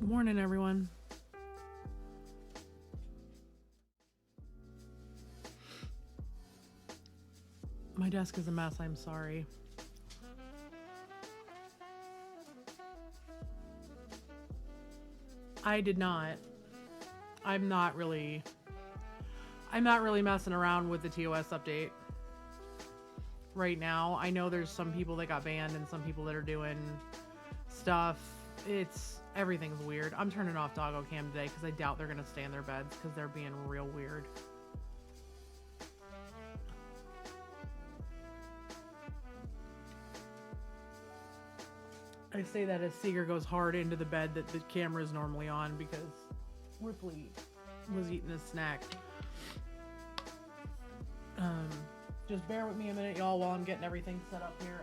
Morning, everyone. My desk is a mess. I'm sorry. I did not. I'm not really messing around with the TOS update right now. I know there's some people that got banned and some people that are doing stuff. Everything's weird. I'm turning off doggo cam today because I doubt they're gonna stay in their beds because they're being real weird. I say that as Seeger goes hard into the bed that the camera is normally on because Ripley was eating a snack. Just bear with me a minute, y'all, while I'm getting everything set up here.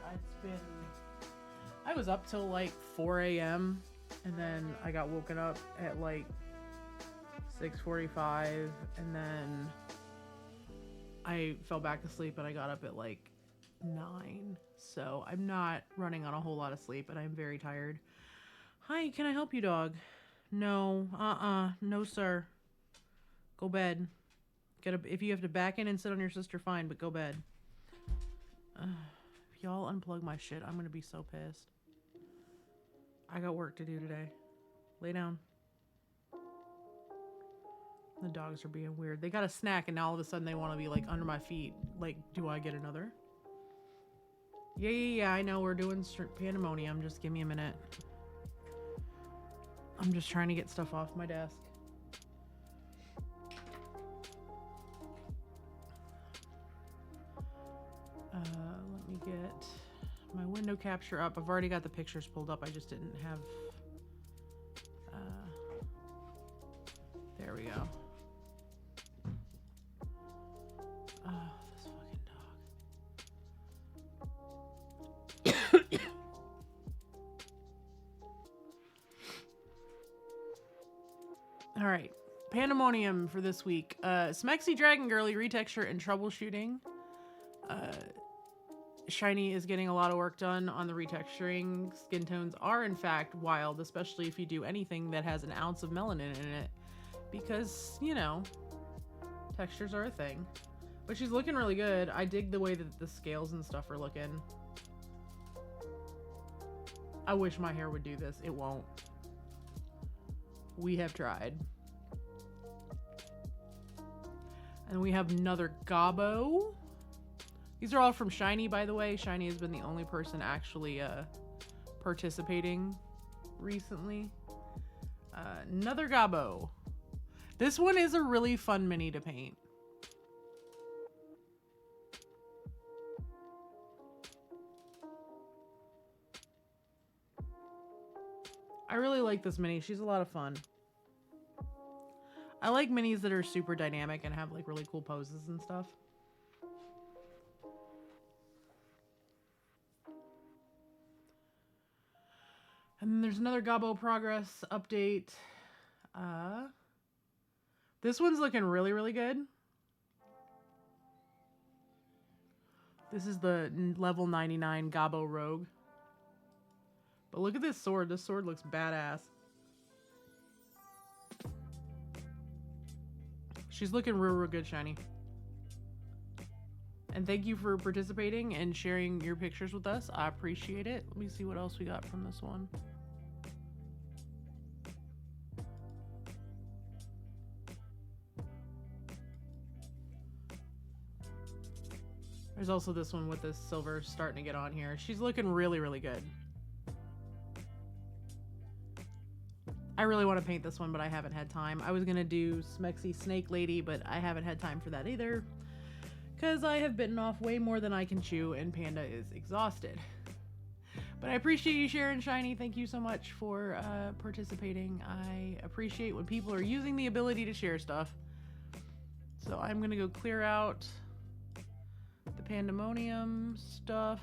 I was up till like 4 a.m. and then I got woken up at like 6:45 and then I fell back asleep and I got up at like 9. So I'm not running on a whole lot of sleep and I'm very tired. Hi, can I help you, dog? No, no sir. Go bed. If you have to back in and sit on your sister, fine, but go bed. If y'all unplug my shit, I'm gonna be so pissed. I got work to do today. Lay down. The dogs are being weird. They got a snack and now all of a sudden they want to be like under my feet. Like, do I get another? Yeah, I know we're doing pandemonium. Just give me a minute. I'm just trying to get stuff off my desk. Let me get my window capture up. I've already got the pictures pulled up. I just didn't have... there we go. Oh, this fucking dog. All right. Pandemonium for this week. Smexy Dragon Girly retexture and troubleshooting. Shiny is getting a lot of work done on the retexturing. Skin tones are in fact wild, especially if you do anything that has an ounce of melanin in it. Because, you know, textures are a thing. But she's looking really good. I dig the way that the scales and stuff are looking. I wish my hair would do this. It won't. We have tried. And we have another Gobbo. These are all from Shiny, by the way. Shiny has been the only person actually participating recently. Another Gobbo. This one is a really fun mini to paint. I really like this mini. She's a lot of fun. I like minis that are super dynamic and have like really cool poses and stuff. And then there's another Gobbo progress update. This one's looking really, really good. This is the level 99 Gobbo Rogue. But look at this sword. This sword looks badass. She's looking real, real good, Shiny. And thank you for participating and sharing your pictures with us. I appreciate it. Let me see what else we got from this one. There's also this one with this silver starting to get on here. She's looking really, really good. I really want to paint this one, but I haven't had time. I was going to do Smexy Snake Lady, but I haven't had time for that either. Because I have bitten off way more than I can chew, and Panda is exhausted. But I appreciate you sharing, Shiny. Thank you so much for participating. I appreciate when people are using the ability to share stuff. So I'm going to go clear out the pandemonium stuff.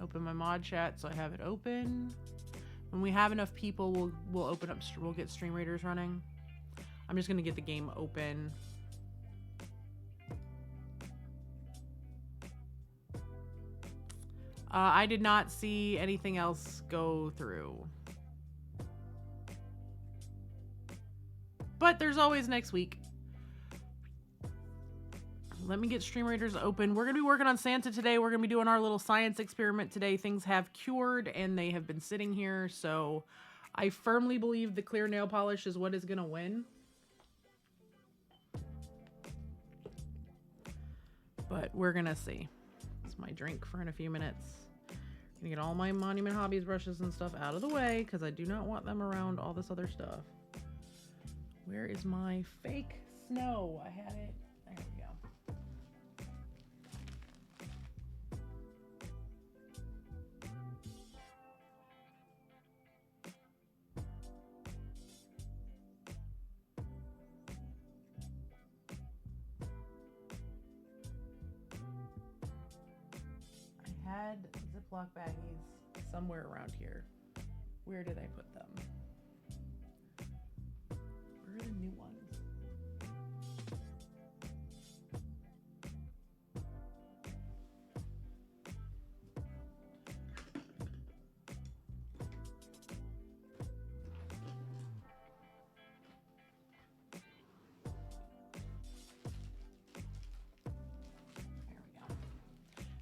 Open my mod chat so I have it open. When we have enough people, we'll open up. We'll get Stream Raiders running. I'm just gonna get the game open. I did not see anything else go through. But there's always next week. Let me get Stream Raiders open. We're going to be working on Santa today. We're going to be doing our little science experiment today. Things have cured and they have been sitting here. So I firmly believe the clear nail polish is what is going to win. But we're going to see. It's my drink for in a few minutes. I'm going to get all my Monument Hobbies brushes and stuff out of the way because I do not want them around all this other stuff. Where is my fake snow? I had it. There we go. I had Ziploc baggies somewhere around here. Where did I put them? Where are the new ones?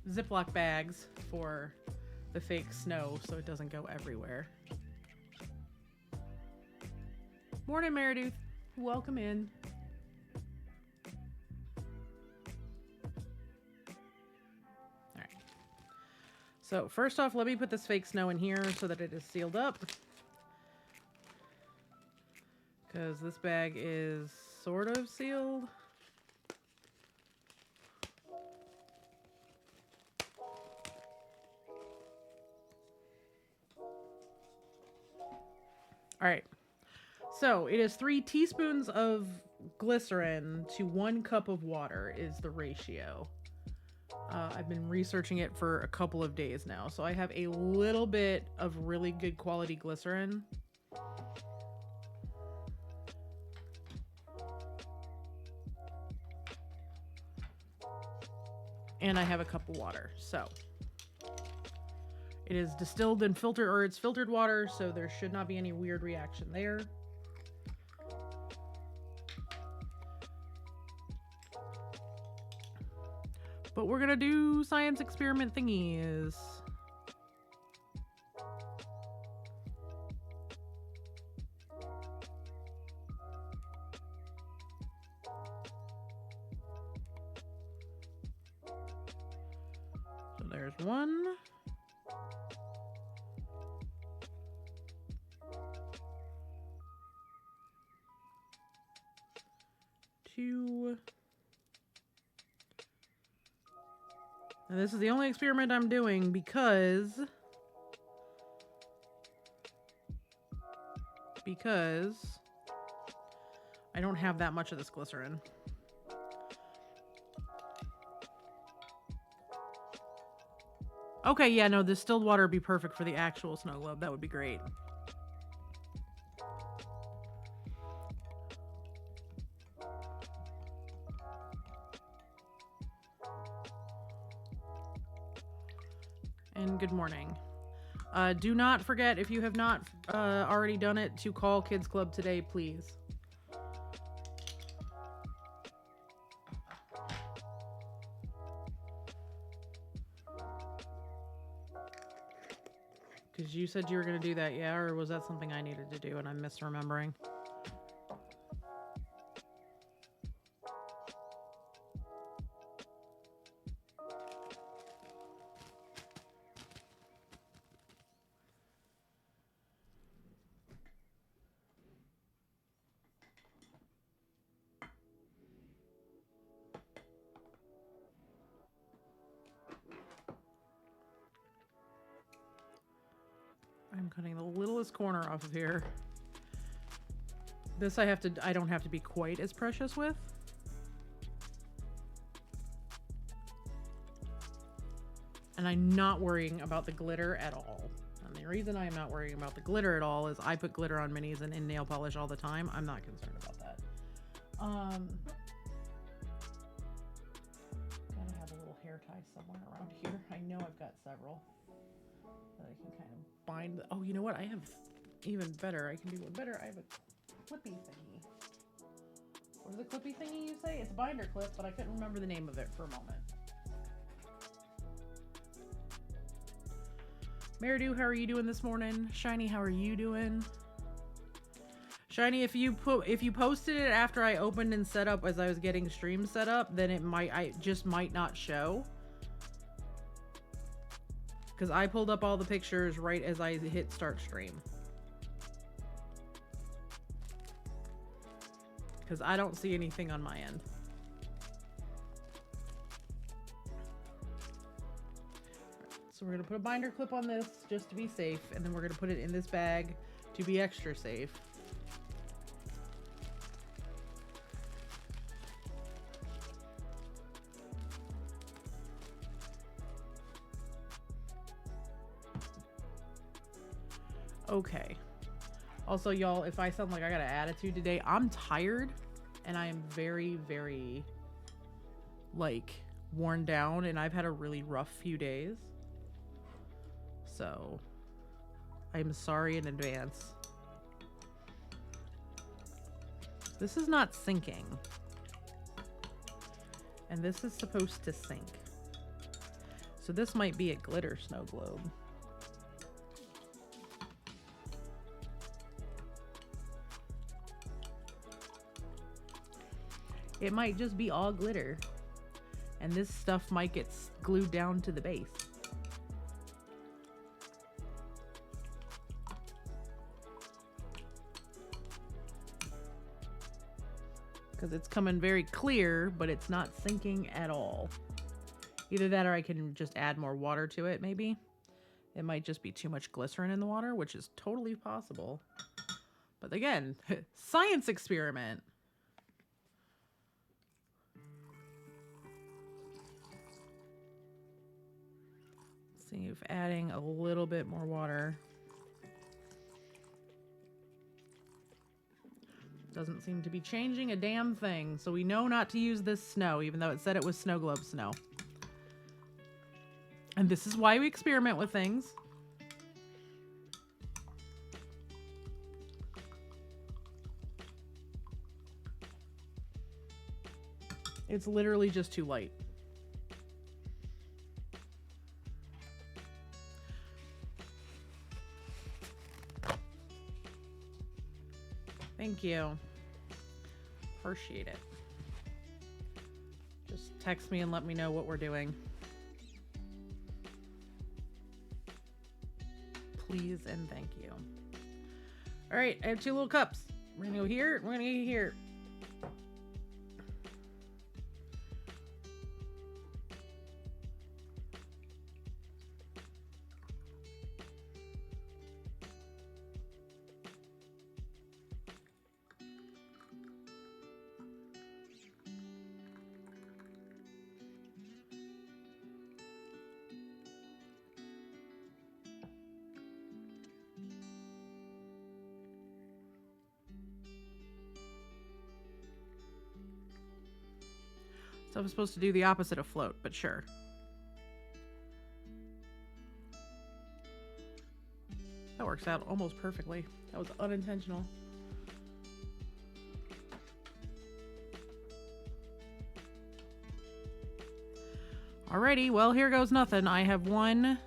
Ziploc bags for the fake snow so it doesn't go everywhere. Morning, Meredith. Welcome in. All right. So first off, let me put this fake snow in here so that it is sealed up. Because this bag is sort of sealed. All right, so it is 3 teaspoons of glycerin to 1 cup of water is the ratio. I've been researching it for a couple of days now, so I have a little bit of really good quality glycerin. And I have a cup of water, so. It is distilled and filtered, or it's filtered water, so there should not be any weird reaction there. But we're gonna do science experiment thingies. So there's 1. 2. And this is the only experiment I'm doing because I don't have that much of this glycerin. Okay, yeah, no, distilled water would be perfect for the actual snow globe. That would be great. And good morning. Do not forget, if you have not already done it, to call Kids Club today, please. Because you said you were going to do that, yeah? Or was that something I needed to do and I'm misremembering? I'm cutting the littlest corner off of here. This I don't have to be quite as precious with. And I'm not worrying about the glitter at all. And the reason I'm not worrying about the glitter at all is I put glitter on minis and in nail polish all the time. I'm not concerned about that. Gotta have a little hair tie somewhere around here. I know I've got several. that I can kind of bind. Oh, you know what? I have even better. I can do one better. I have a clippy thingy. What is a clippy thingy you say? It's a binder clip, but I couldn't remember the name of it for a moment. Maridu, how are you doing this morning? Shiny, how are you doing? Shiny, if you posted it after I opened and set up as I was getting stream set up, then I just might not show. Because I pulled up all the pictures right as I hit start stream. Because I don't see anything on my end. So we're going to put a binder clip on this just to be safe. And then we're going to put it in this bag to be extra safe. Okay. Also, y'all, if I sound like I got an attitude today, I'm tired and I am very, very, like, worn down, and I've had a really rough few days. So, I'm sorry in advance. This is not sinking. And this is supposed to sink. So this might be a glitter snow globe. It might just be all glitter, and this stuff might get glued down to the base. Because it's coming very clear, but it's not sinking at all. Either that or I can just add more water to it, maybe. It might just be too much glycerin in the water, which is totally possible. But again, science experiment. See if adding a little bit more water doesn't seem to be changing a damn thing. So we know not to use this snow, even though it said it was snow globe snow. And this is why we experiment with things. It's literally just too light. Thank you. Appreciate it. Just text me and let me know what we're doing. Please and thank you. All right, I have 2 little cups. We're gonna go here. We're gonna go here. So I'm supposed to do the opposite of float, but sure. That works out almost perfectly. That was unintentional. Alrighty, well, here goes nothing. I have one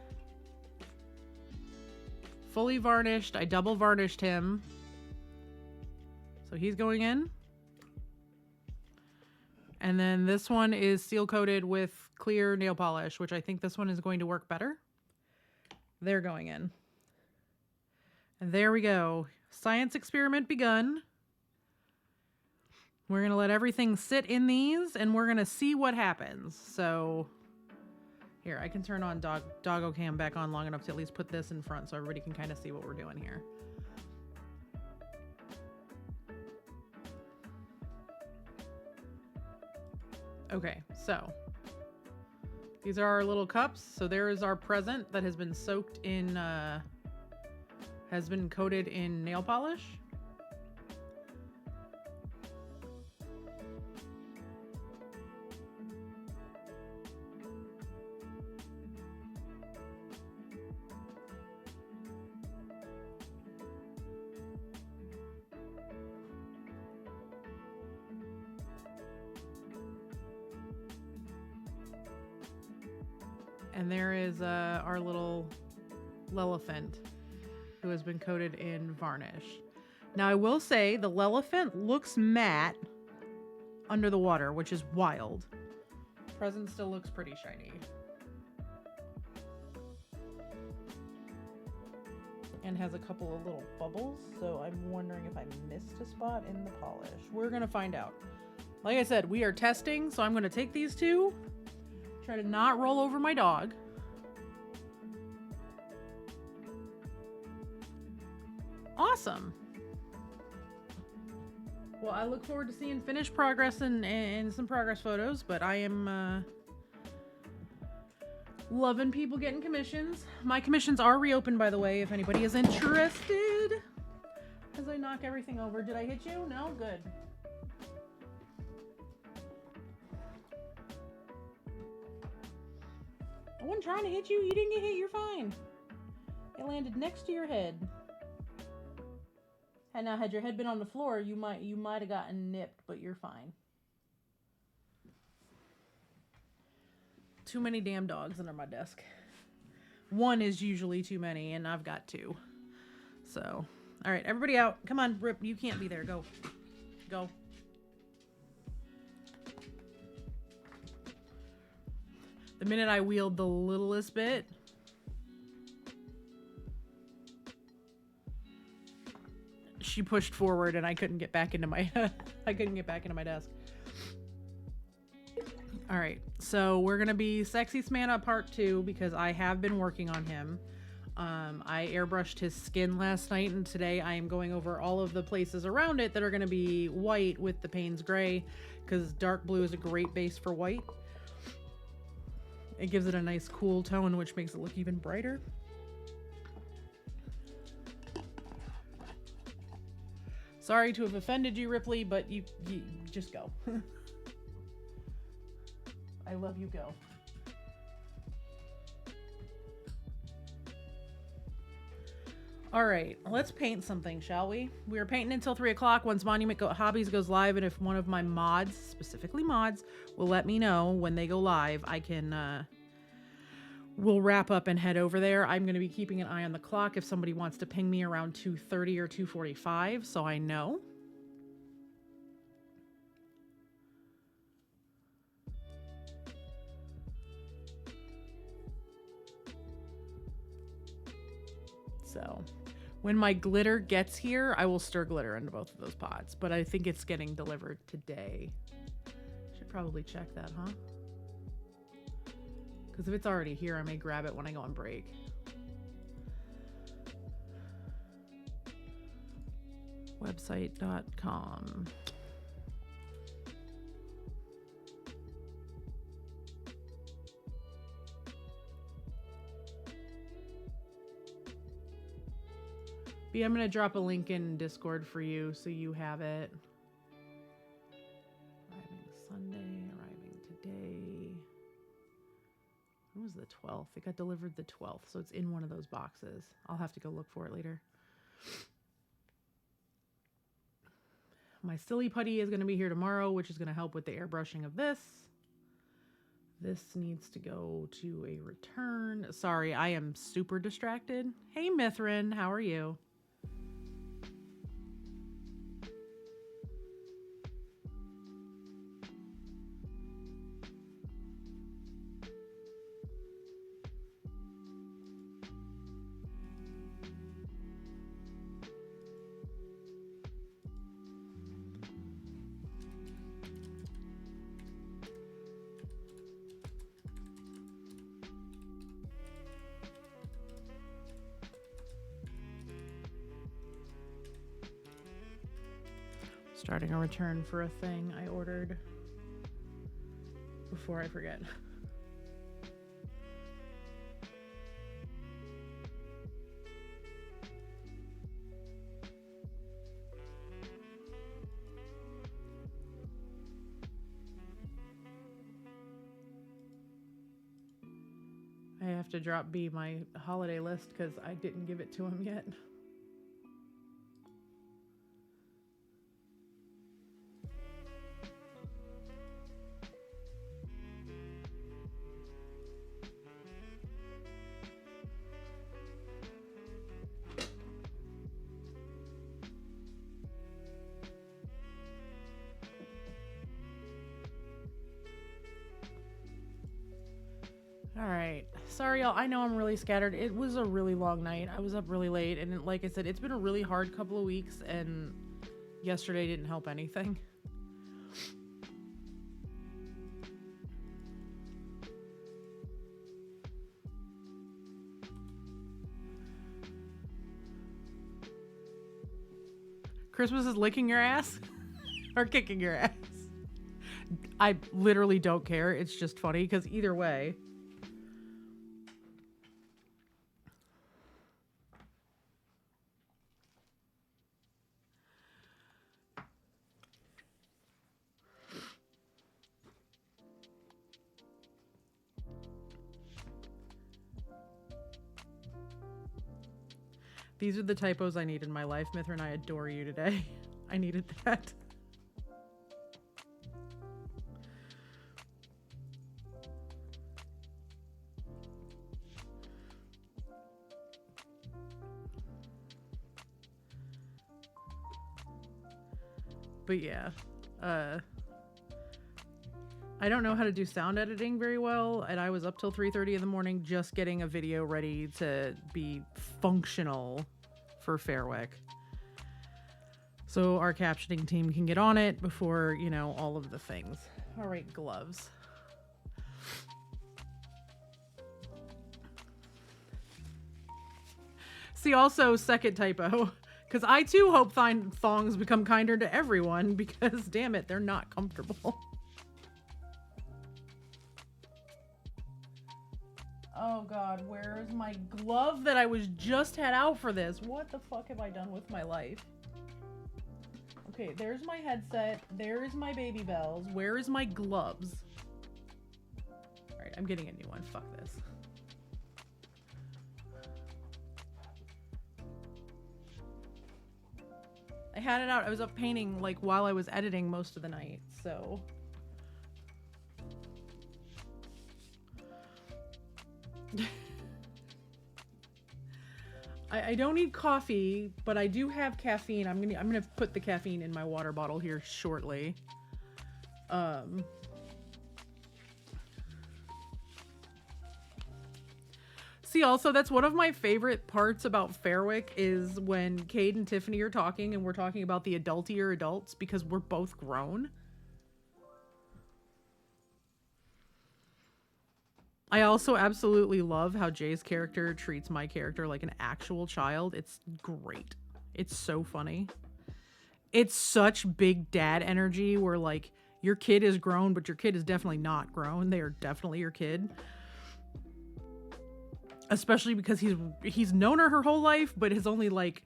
fully varnished. I double varnished him. So he's going in. And then this one is seal coated with clear nail polish, which I think this one is going to work better. They're going in. And there we go. Science experiment begun. We're going to let everything sit in these and we're going to see what happens. So here, I can turn on doggo cam back on long enough to at least put this in front so everybody can kind of see what we're doing here. Okay, so these are our little cups. So there is our present that has been soaked in, has been coated in nail polish. And there is our little Lelephant who has been coated in varnish. Now I will say the Lelephant looks matte under the water, which is wild. Present still looks pretty shiny. And has a couple of little bubbles, so I'm wondering if I missed a spot in the polish. We're gonna find out. Like I said, we are testing, so I'm gonna take these two, try to not roll over my dog. Awesome. Well, I look forward to seeing finished progress and some progress photos, but I am loving people getting commissions. My commissions are reopened, by the way, if anybody is interested. As I knock everything over. Did I hit you? No? Good. I wasn't trying to hit you. You didn't get hit. You're fine. It landed next to your head. And now, had your head been on the floor, you might have gotten nipped, but you're fine. Too many damn dogs under my desk. One is usually too many, and I've got two. So, all right, everybody out. Come on, Rip. You can't be there. Go. Go. The minute I wheeled the littlest bit, she pushed forward, and I couldn't get back into my my desk. All right, so we're gonna be Sexy Samantha Part 2 because I have been working on him. I airbrushed his skin last night, and today I am going over all of the places around it that are gonna be white with the Payne's Gray, because dark blue is a great base for white. It gives it a nice cool tone, which makes it look even brighter. Sorry to have offended you, Ripley, but you just go. I love you, go. All right, let's paint something, shall we? We are painting until 3 o'clock once Monument Hobbies goes live, and if one of my mods, specifically mods, will let me know when they go live, I can, we'll wrap up and head over there. I'm going to be keeping an eye on the clock if somebody wants to ping me around 2:30 or 2:45, so I know. So when my glitter gets here, I will stir glitter into both of those pots, but I think it's getting delivered today. Should probably check that, huh? Because if it's already here, I may grab it when I go on break. Website.com. I'm going to drop a link in Discord for you so you have it. Arriving Sunday, arriving today. When was the 12th? It got delivered the 12th, so it's in one of those boxes. I'll have to go look for it later. My Silly Putty is going to be here tomorrow, which is going to help with the airbrushing of this. This needs to go to a return. Sorry, I am super distracted. Hey, Mithrin, how are you? Starting a return for a thing I ordered before I forget. I have to drop B my holiday list because I didn't give it to him yet. All right. Sorry, y'all. I know I'm really scattered. It was a really long night. I was up really late. And like I said, it's been a really hard couple of weeks. And yesterday didn't help anything. Christmas is licking your ass or kicking your ass. I literally don't care. It's just funny because either way. These are the typos I need in my life. Mithrin, I adore you today. I needed that. But yeah, I don't know how to do sound editing very well, and I was up till 3:30 in the morning just getting a video ready to be functional for Fairwick. So our captioning team can get on it before, you know, all of the things. All right, gloves. See, also, second typo. Because I too hope thongs become kinder to everyone because, damn it, they're not comfortable. Oh god, where is my glove that I was just had out for this? What the fuck have I done with my life? Okay, there's my headset. There's my baby bells. Where is my gloves? Alright, I'm getting a new one. Fuck this. I had it out. I was up painting like while I was editing most of the night, so. I don't need coffee, but I do have caffeine. I'm gonna put the caffeine in my water bottle here shortly. See, also, that's one of my favorite parts about Fairwick is when Cade and Tiffany are talking and we're talking about the adultier adults because we're both grown. I also absolutely love how Jay's character treats my character like an actual child. It's great. It's so funny. It's such big dad energy where, like, your kid is grown, but your kid is definitely not grown. They are definitely your kid. Especially because he's known her whole life, but has only, like,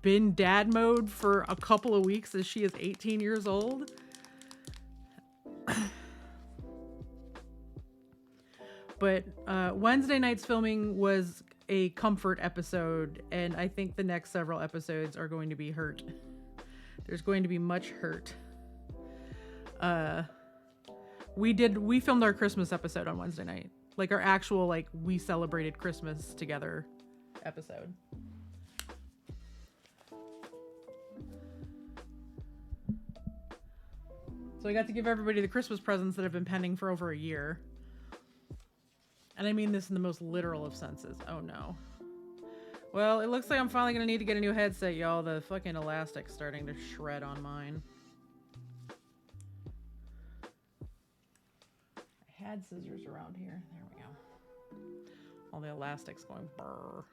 been dad mode for a couple of weeks as she is 18 years old. But Wednesday night's filming was a comfort episode, and I think the next several episodes are going to be hurt. There's going to be much hurt. We filmed our Christmas episode on Wednesday night. Like our actual, like, we celebrated Christmas together episode. So I got to give everybody the Christmas presents that have been pending for over a year. And I mean this in the most literal of senses. Oh no. Well, it looks like I'm finally gonna need to get a new headset, y'all. The fucking elastic's starting to shred on mine. I had scissors around here. There we go. All the elastics going brrr.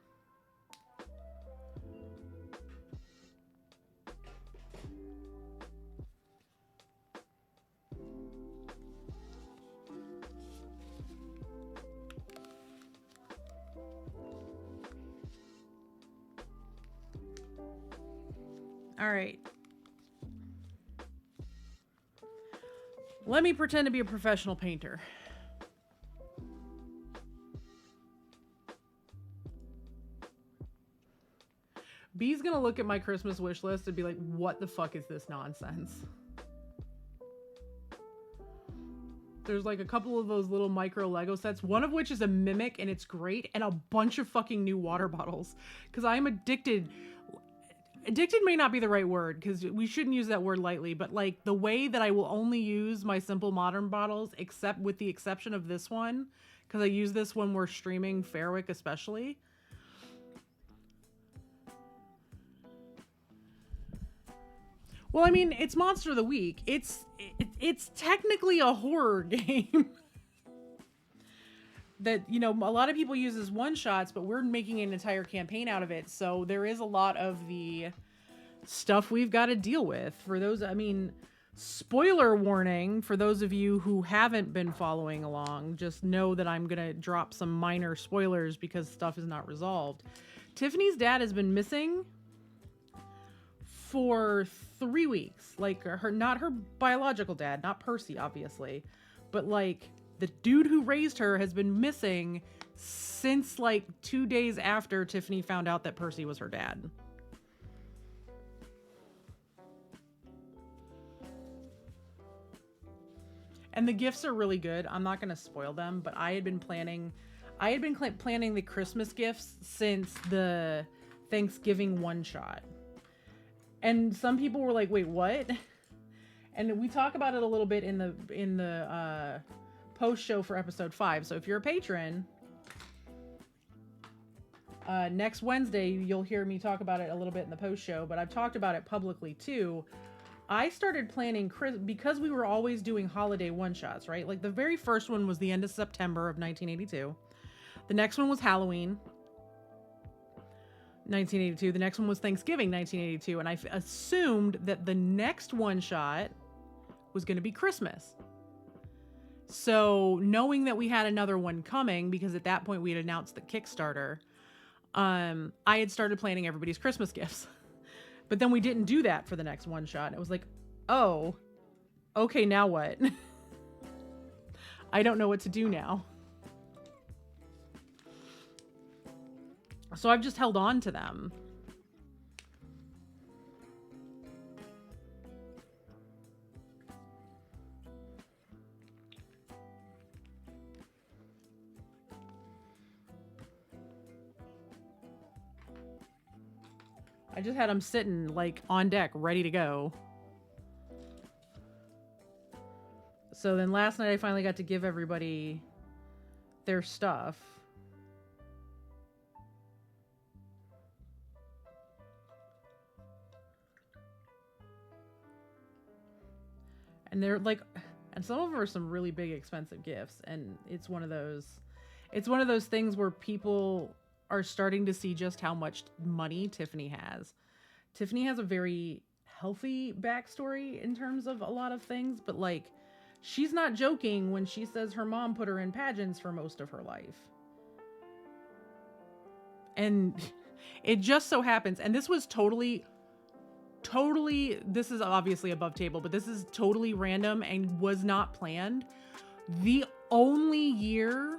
All right. Let me pretend to be a professional painter. B's gonna look at my Christmas wish list and be like, what the fuck is this nonsense? There's like a couple of those little micro Lego sets, one of which is a mimic and it's great, and a bunch of fucking new water bottles. Because I am addicted. addicted may not be the right word because we shouldn't use that word lightly, but like the way that I will only use my Simple Modern bottles, except with the exception of this one, because I use this when we're streaming Fairwick especially. Well, I mean, it's Monster of the Week. It's technically a horror game. That, you know, a lot of people use as one-shots, but we're making an entire campaign out of it. So there is a lot of the stuff we've got to deal with. For those, I mean, spoiler warning, for those of you who haven't been following along, just know that I'm going to drop some minor spoilers because stuff is not resolved. Tiffany's dad has been missing for 3 weeks. Like, not her biological dad, not Percy, obviously, but like the dude who raised her has been missing since like 2 days after Tiffany found out that Percy was her dad. And the gifts are really good. I'm not going to spoil them, but I had been planning the Christmas gifts since the Thanksgiving one-shot. And some people were like, "Wait, what?" And we talk about it a little bit in the post show for episode 5. So if you're a patron, next Wednesday you'll hear me talk about it a little bit in the post show, but I've talked about it publicly too. I started planning because we were always doing holiday one-shots, right? Like the very first one was the end of September of 1982. The next one was Halloween 1982. The next one was Thanksgiving 1982. And I assumed that the next one-shot was going to be Christmas. So knowing that we had another one coming, because at that point we had announced the Kickstarter, I had started planning everybody's Christmas gifts. But then we didn't do that for the next one shot. It was like, oh, okay, now what? I don't know what to do now. So I've just held on to them. I just had them sitting like on deck, ready to go. So then last night I finally got to give everybody their stuff. And they're like, and some of them are some really big expensive gifts. And it's one of those things where people are starting to see just how much money Tiffany has. Tiffany has a very healthy backstory in terms of a lot of things, but like, she's not joking when she says her mom put her in pageants for most of her life. And it just so happens, and this was totally, this is obviously above table, but this is totally random and was not planned. The only year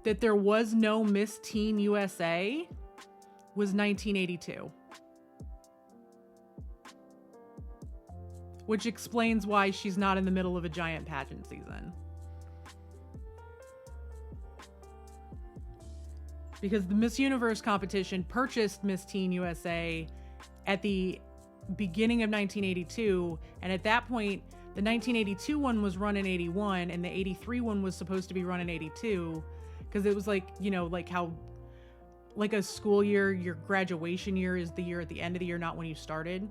that there was no Miss Teen USA was 1982. Which explains why she's not in the middle of a giant pageant season. Because the Miss Universe competition purchased Miss Teen USA at the beginning of 1982, and at that point, the 1982 one was run in 81, and the 83 one was supposed to be run in 82, because it was like, you know, like how, like a school year, your graduation year is the year at the end of the year, not when you started.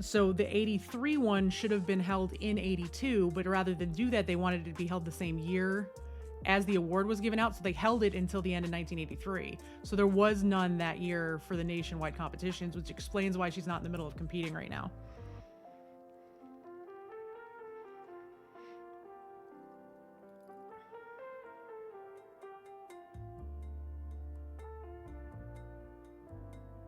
So the 83 one should have been held in 82, but rather than do that, they wanted it to be held the same year as the award was given out. So they held it until the end of 1983. So there was none that year for the nationwide competitions, which explains why she's not in the middle of competing right now.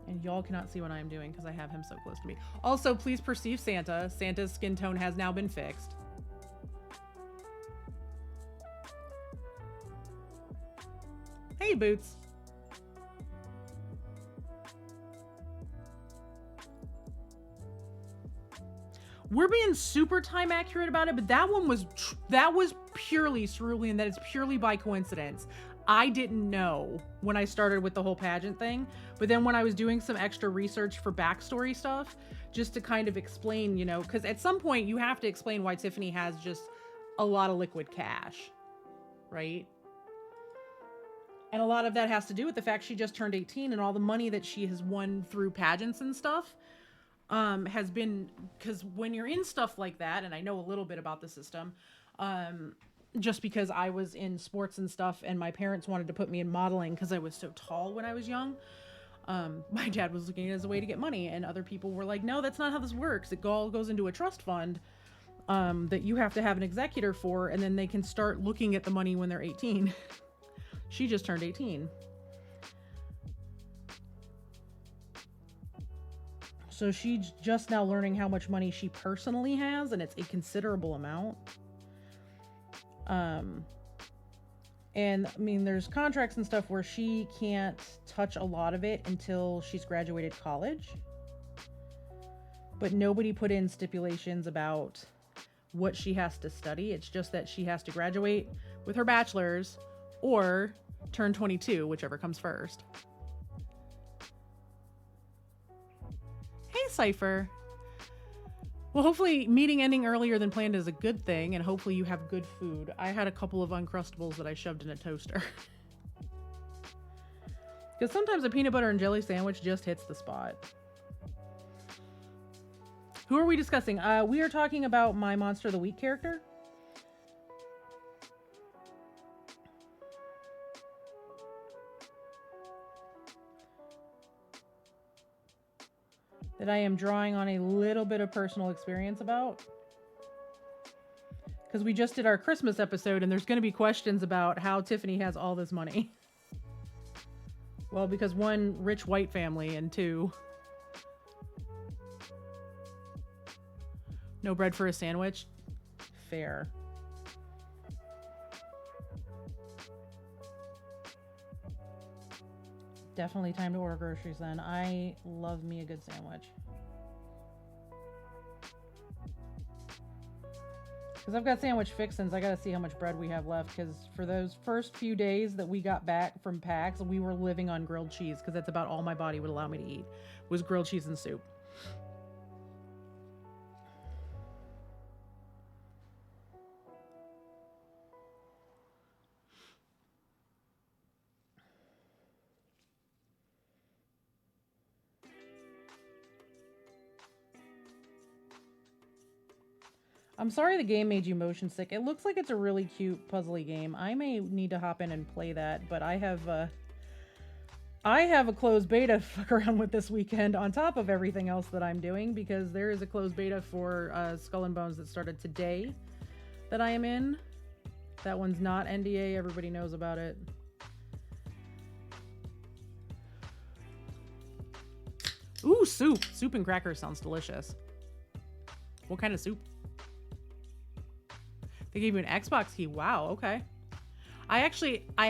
And y'all cannot see what I am doing because I have him so close to me. Also, please perceive Santa. Santa's skin tone has now been fixed. Hey, Boots. We're being super time accurate about it, but that one was, that was purely cerulean. That is purely by coincidence. I didn't know when I started with the whole pageant thing, but then when I was doing some extra research for backstory stuff, just to kind of explain, you know, because at some point you have to explain why Tiffany has just a lot of liquid cash, right? And a lot of that has to do with the fact she just turned 18, and all the money that she has won through pageants and stuff has been, because when you're in stuff like that, and I know a little bit about the system, just because I was in sports and stuff, and my parents wanted to put me in modeling because I was so tall when I was young. My dad was looking at it as a way to get money, and other people were like, no, that's not how this works. It all goes into a trust fund that you have to have an executor for, and then they can start looking at the money when they're 18. She just turned 18. So she's just now learning how much money she personally has, and it's a considerable amount. And I mean, there's contracts and stuff where she can't touch a lot of it until she's graduated college. But nobody put in stipulations about what she has to study. It's just that she has to graduate with her bachelor's or turn 22, whichever comes first. Hey, Cypher. Well, hopefully meeting ending earlier than planned is a good thing, and hopefully you have good food. I had a couple of Uncrustables that I shoved in a toaster. Because sometimes a peanut butter and jelly sandwich just hits the spot. Who are we discussing? We are talking about my Monster of the Week character. That I am drawing on a little bit of personal experience about. Because we just did our Christmas episode, and there's going to be questions about how Tiffany has all this money. Well, because one, rich white family, and two, no bread for a sandwich. Fair. Definitely time to order groceries then. I love me a good sandwich. Because I've got sandwich fixins. I got to see how much bread we have left. Because for those first few days that we got back from PAX, we were living on grilled cheese. Because that's about all my body would allow me to eat. Was grilled cheese and soup. I'm sorry the game made you motion sick. It looks like it's a really cute puzzly game. I may need to hop in and play that, but I have a closed beta to fuck around with this weekend on top of everything else that I'm doing, because there is a closed beta for Skull and Bones that started today that I am in. That one's not NDA. Everybody knows about it. Ooh, soup. Soup and crackers sounds delicious. What kind of soup? They gave you an Xbox key. Wow, okay. I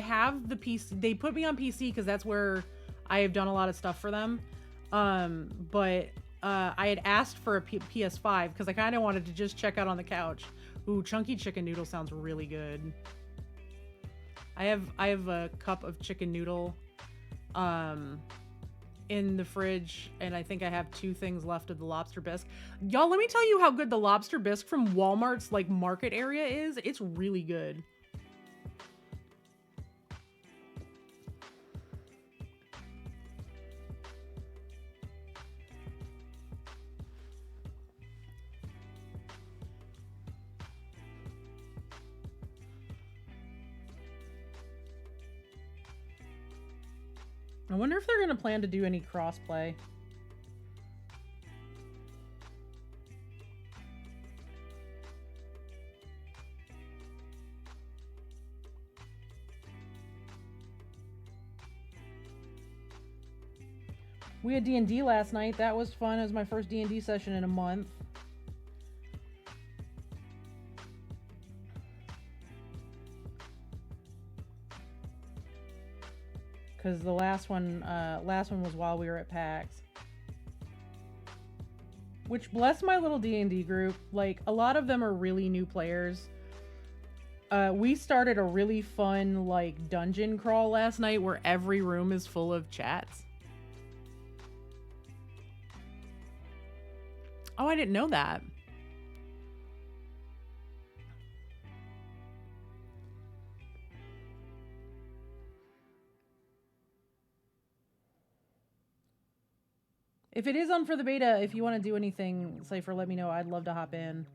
have the PC. They put me on PC because that's where I have done a lot of stuff for them. But I had asked for a PS5 because I kind of wanted to just check out on the couch. Ooh, chunky chicken noodle sounds really good. I have a cup of chicken noodle in the fridge, and I think I have 2 things left of the lobster bisque. Y'all, let me tell you how good the lobster bisque from Walmart's like market area is. It's really good. I wonder if they're going to plan to do any crossplay. We had D&D last night. That was fun. It was my first D&D session in a month. Because the last one was while we were at PAX. Which, bless my little D&D group, like, a lot of them are really new players. We started a really fun, like, dungeon crawl last night where every room is full of chats. Oh, I didn't know that. If it is on for the beta, if you want to do anything, Cypher, let me know. I'd love to hop in.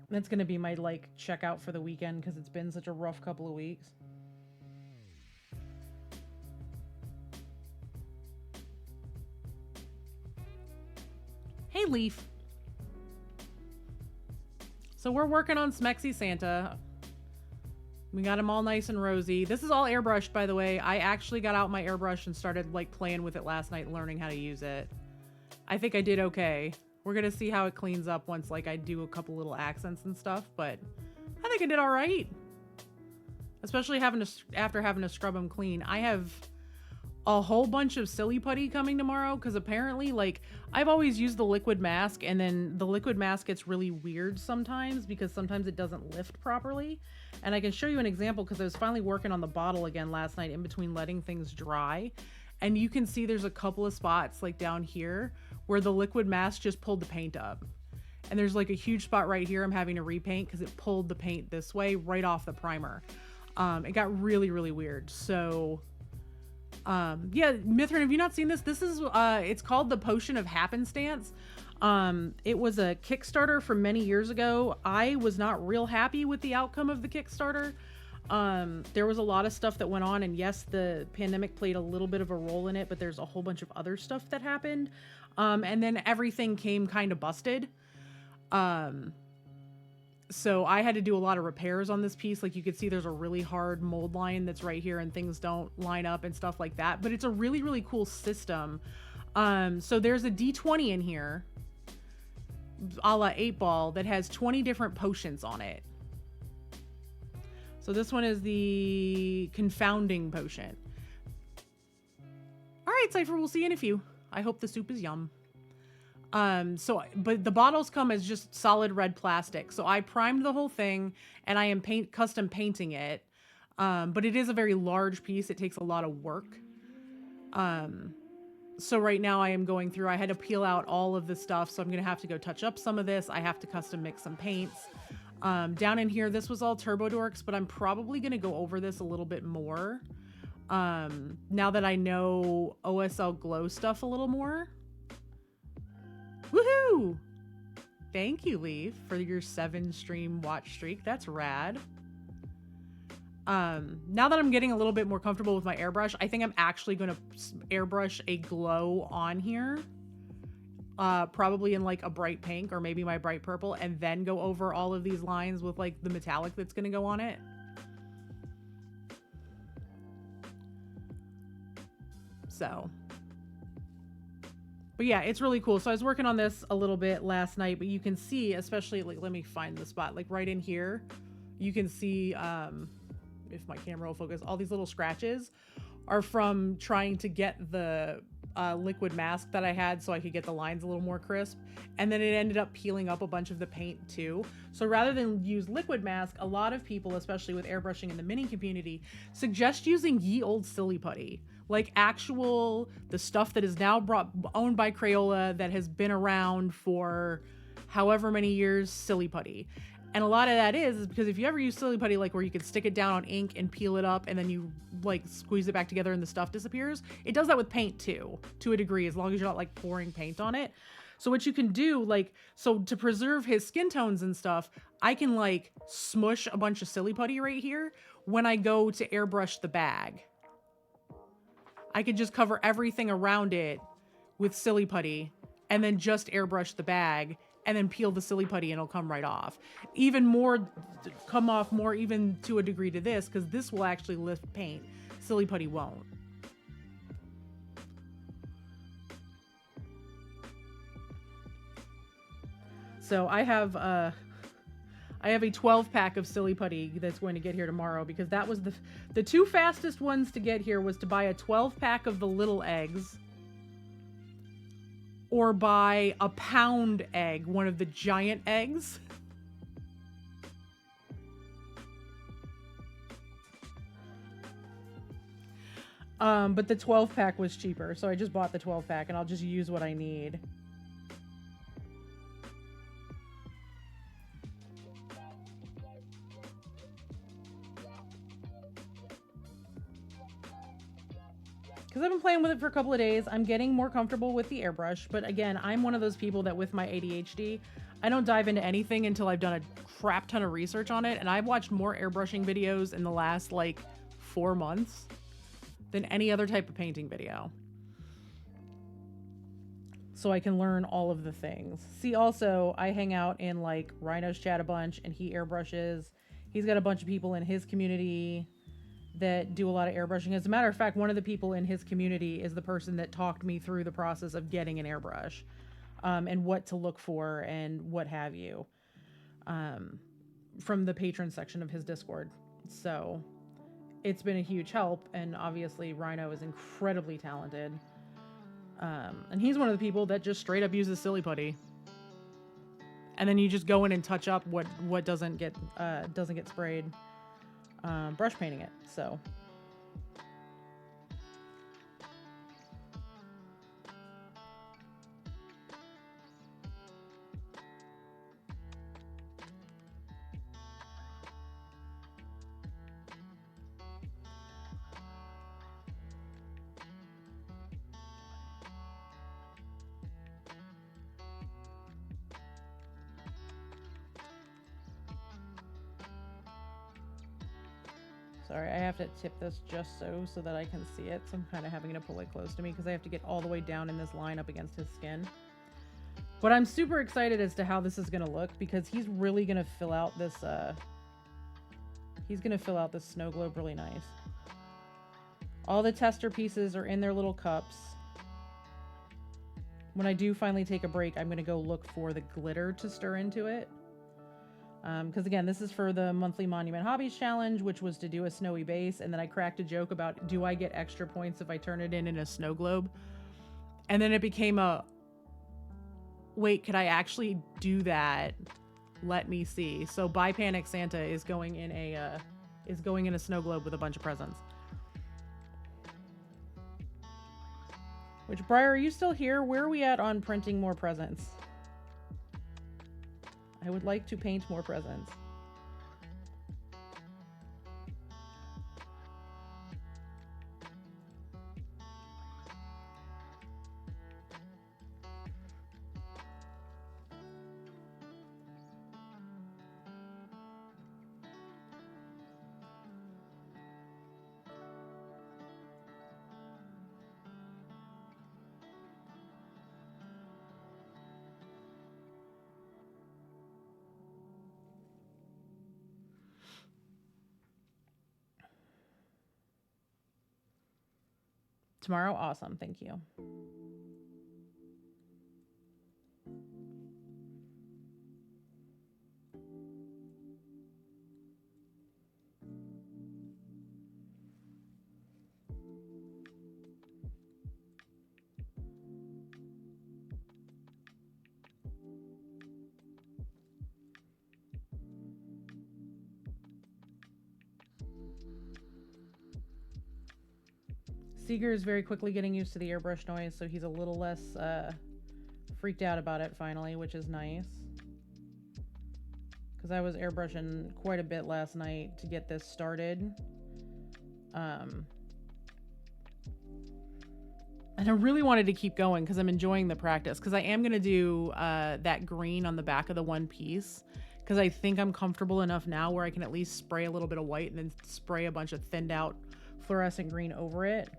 That's going to be my, like, checkout for the weekend because it's been such a rough couple of weeks. Hey, Leaf. So we're working on Smexy Santa. We got him all nice and rosy. This is all airbrushed, by the way. I actually got out my airbrush and started, like, playing with it last night, learning how to use it. I think I did okay. We're gonna see how it cleans up once, like, I do a couple little accents and stuff, but I think I did all right. Especially after having to scrub them clean. I have a whole bunch of silly putty coming tomorrow because apparently, like, I've always used the liquid mask, and then the liquid mask gets really weird sometimes because sometimes it doesn't lift properly. And I can show you an example because I was finally working on the bottle again last night in between letting things dry. And you can see there's a couple of spots, like down here, where the liquid mask just pulled the paint up. And there's like a huge spot right here I'm having to repaint because it pulled the paint this way right off the primer. It got really, really weird. So yeah, Mithrin, have you not seen this? This is it's called the Potion of Happenstance. It was a Kickstarter from many years ago. I was not real happy with the outcome of the Kickstarter. There was a lot of stuff that went on, and yes, the pandemic played a little bit of a role in it, but there's a whole bunch of other stuff that happened. And then everything came kind of busted. So I had to do a lot of repairs on this piece. Like you could see there's a really hard mold line that's right here and things don't line up and stuff like that. But it's a really, really cool system. So there's a D20 in here, a la 8-ball, that has 20 different potions on it. So this one is the Confounding Potion. All right, Cypher, we'll see you in a few. I hope the soup is yum. But the bottles come as just solid red plastic. So I primed the whole thing and I am custom painting it. But it is a very large piece. It takes a lot of work. So right now I am going through, I had to peel out all of the stuff. So I'm going to have to go touch up some of this. I have to custom mix some paints. Down in here, this was all Turbo Dorks, but I'm probably going to go over this a little bit more. Now that I know OSL Glow stuff a little more. Woohoo! Thank you, Leaf, for your 7-stream watch streak. That's rad. Now that I'm getting a little bit more comfortable with my airbrush, I think I'm actually going to airbrush a glow on here. Probably in like a bright pink or maybe my bright purple, and then go over all of these lines with like the metallic that's going to go on it. So... but yeah, it's really cool. So I was working on this a little bit last night, but you can see, especially, like, let me find the spot, like right in here, you can see, if my camera will focus, all these little scratches are from trying to get the liquid mask that I had so I could get the lines a little more crisp. And then it ended up peeling up a bunch of the paint too. So rather than use liquid mask, a lot of people, especially with airbrushing in the mini community, suggest using ye old silly putty. Like the stuff that is now owned by Crayola that has been around for however many years, silly putty. And a lot of that is because if you ever use silly putty, like where you can stick it down on ink and peel it up and then you like squeeze it back together and the stuff disappears, it does that with paint too, to a degree, as long as you're not like pouring paint on it. So what you can do, like, so to preserve his skin tones and stuff, I can like smush a bunch of silly putty right here when I go to airbrush the bag. I could just cover everything around it with silly putty and then just airbrush the bag and then peel the silly putty and it'll come right off. Come off more even to a degree to this, because this will actually lift paint. Silly putty won't. So I have a 12-pack of silly putty that's going to get here tomorrow, because that was the two fastest ones to get here was to buy a 12-pack of the little eggs or buy a pound egg, one of the giant eggs. But the 12 pack was cheaper, so I just bought the 12 pack and I'll just use what I need. Because I've been playing with it for a couple of days, I'm getting more comfortable with the airbrush. But again, I'm one of those people that with my ADHD, I don't dive into anything until I've done a crap ton of research on it. And I've watched more airbrushing videos in the last like 4 months than any other type of painting video. So I can learn all of the things. See, also, I hang out in like Rhino's chat a bunch and he airbrushes. He's got a bunch of people in his community that do a lot of airbrushing. As a matter of fact, one of the people in his community is the person that talked me through the process of getting an airbrush, and what to look for and what have you, from the patron section of his Discord. So it's been a huge help, and obviously Rhino is incredibly talented. And he's one of the people that just straight up uses silly putty. And then you just go in and touch up what doesn't get sprayed. Brush painting it, so. Sorry, I have to tip this just so that I can see it. So I'm kind of having to pull it close to me because I have to get all the way down in this line up against his skin. But I'm super excited as to how this is going to look because he's really going to fill out this, snow globe really nice. All the tester pieces are in their little cups. When I do finally take a break, I'm going to go look for the glitter to stir into it. Because again, this is for the monthly Monument Hobbies challenge, which was to do a snowy base. And then I cracked a joke about, do I get extra points if I turn it in a snow globe? And then it became a, wait, could I actually do that? Let me see. So Buy Panic Santa is going in a snow globe with a bunch of presents. Which, Briar, are you still here? Where are we at on printing more presents? I would like to paint more presents. Tomorrow? Awesome. Thank you. Seeger is very quickly getting used to the airbrush noise, so he's a little less freaked out about it finally, which is nice. Because I was airbrushing quite a bit last night to get this started. And I really wanted to keep going because I'm enjoying the practice. Because I am going to do that green on the back of the one piece. Because I think I'm comfortable enough now where I can at least spray a little bit of white and then spray a bunch of thinned out fluorescent green over it.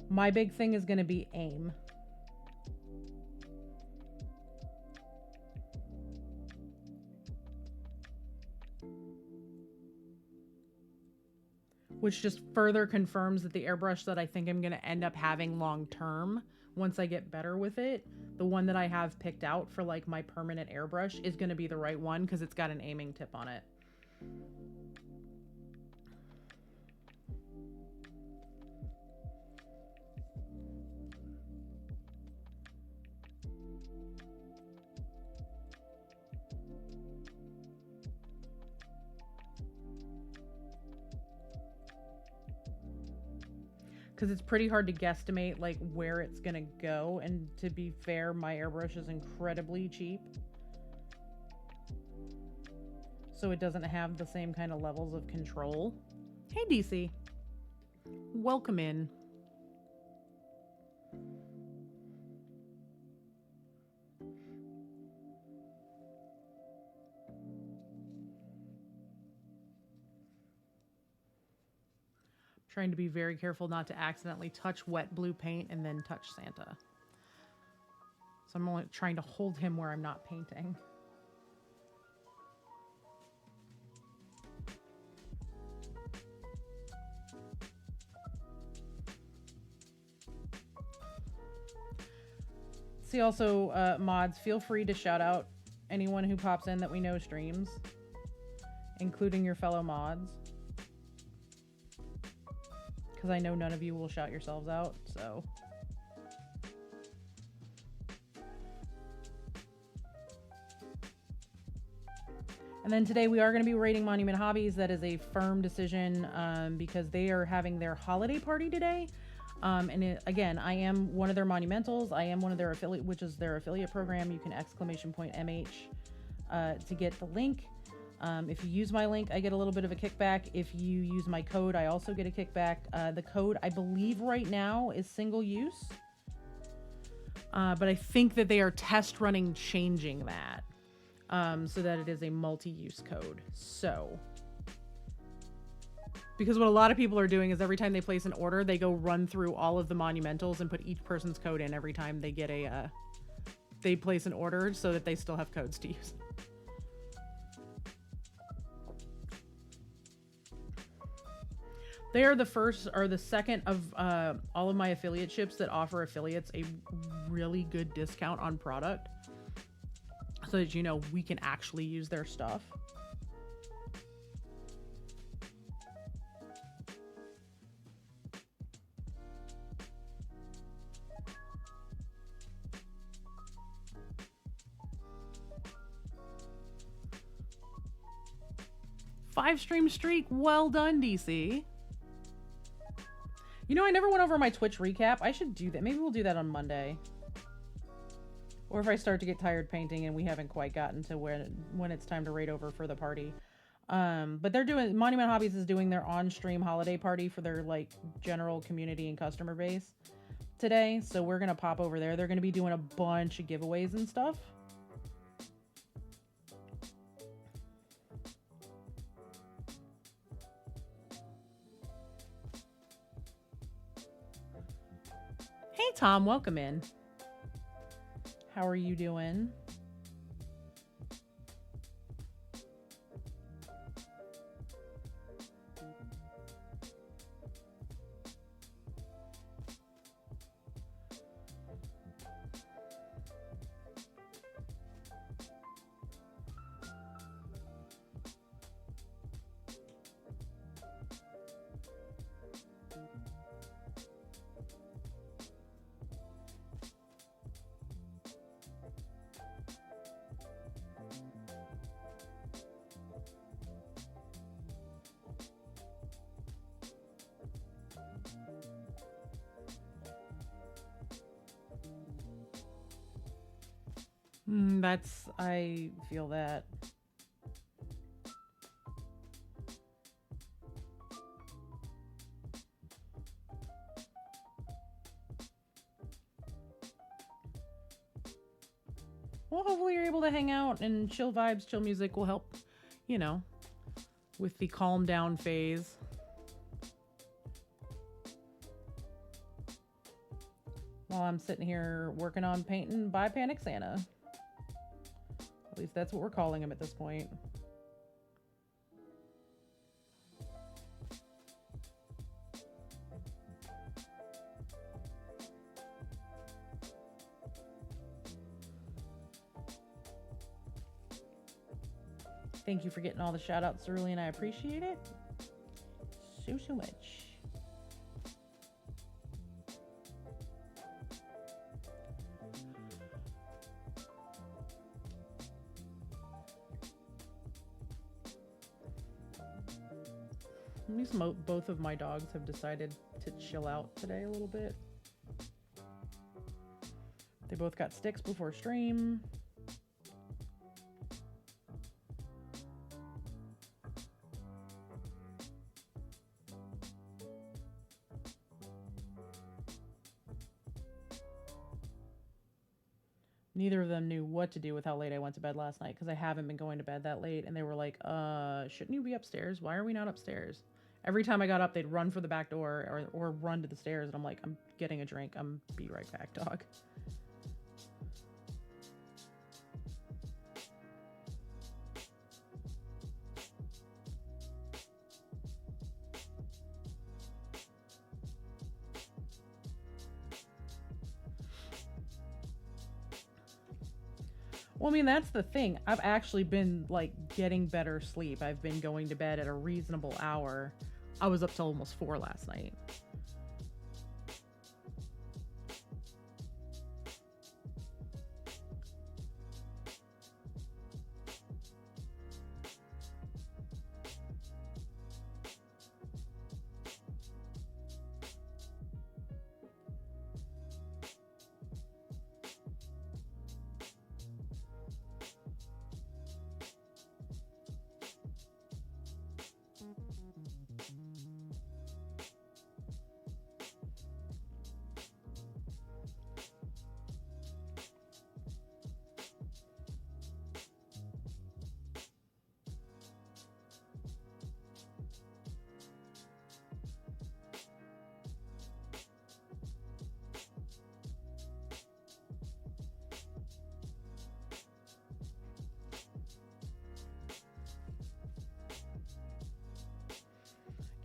My big thing is going to be aim. Which just further confirms that the airbrush that I think I'm going to end up having long term, once I get better with it, the one that I have picked out for like my permanent airbrush is going to be the right one because it's got an aiming tip on it. because it's pretty hard to guesstimate like where it's gonna go. And to be fair, my airbrush is incredibly cheap, so it doesn't have the same kind of levels of control. Hey DC, welcome in. Trying to be very careful not to accidentally touch wet blue paint and then touch Santa. So I'm only trying to hold him where I'm not painting. See also, mods, feel free to shout out anyone who pops in that we know streams, including your fellow mods. Because I know none of you will shout yourselves out, so. And then today we are going to be rating Monument Hobbies. That is a firm decision because they are having their holiday party today. Again, I am one of their monumentals. I am one of their affiliate, which is their affiliate program. You can !MH to get the link. If you use my link, I get a little bit of a kickback. If you use my code, I also get a kickback. The code, I believe right now, is single use. But I think that they are test running changing that so that it is a multi-use code. So, because what a lot of people are doing is every time they place an order, they go run through all of the monumentals and put each person's code in every time they get they place an order so that they still have codes to use. They are the first or the second of all of my affiliate ships that offer affiliates a really good discount on product so that, you know, we can actually use their stuff. Five stream streak. Well done, DC. You know, I never went over my Twitch recap. I should do that. Maybe we'll do that on Monday. Or if I start to get tired painting and we haven't quite gotten to when it's time to raid over for the party. But they're doing, Monument Hobbies is doing their on-stream holiday party for their like general community and customer base today. So we're going to pop over there. They're going to be doing a bunch of giveaways and stuff. Hey Tom, welcome in. How are you doing? I feel that. Well, hopefully you're able to hang out and chill vibes, chill music will help, you know, with the calm down phase. While I'm sitting here working on painting by Panic Santa. At least that's what we're calling him at this point. Thank you for getting all the shout outs, Cerulean. I appreciate it so much. At least both of my dogs have decided to chill out today a little bit. They both got sticks before stream. Neither of them knew what to do with how late I went to bed last night because I haven't been going to bed that late. And they were like, shouldn't you be upstairs? Why are we not upstairs? Every time I got up, they'd run for the back door or run to the stairs. And I'm like, I'm getting a drink. I'm be right back, dog. Well, I mean, that's the thing. I've actually been, like, getting better sleep. I've been going to bed at a reasonable hour. I was up till almost 4 last night.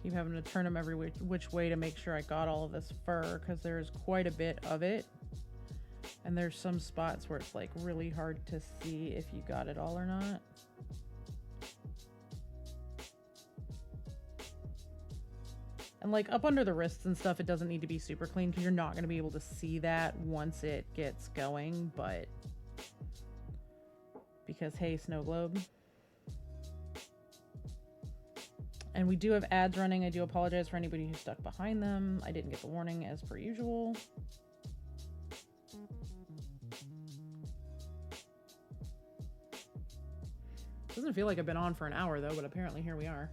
Keep having to turn them every which way to make sure I got all of this fur because there's quite a bit of it. And there's some spots where it's like really hard to see if you got it all or not. And like up under the wrists and stuff, it doesn't need to be super clean because you're not going to be able to see that once it gets going. But because, hey, Snow Globe. And we do have ads running. I do apologize for anybody who's stuck behind them. I didn't get the warning as per usual. Doesn't feel like I've been on for an hour though, but apparently here we are.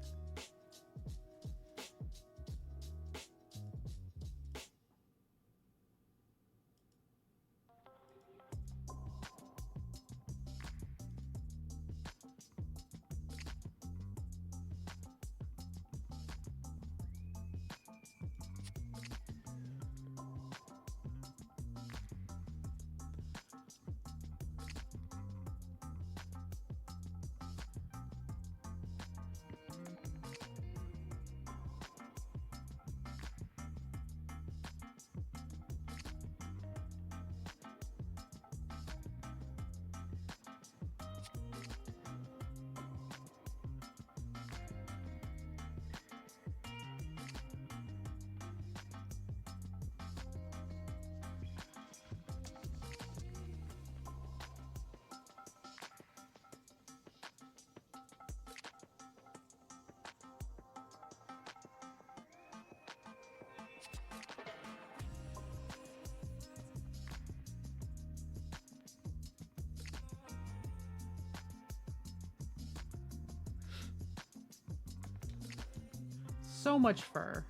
So much fur.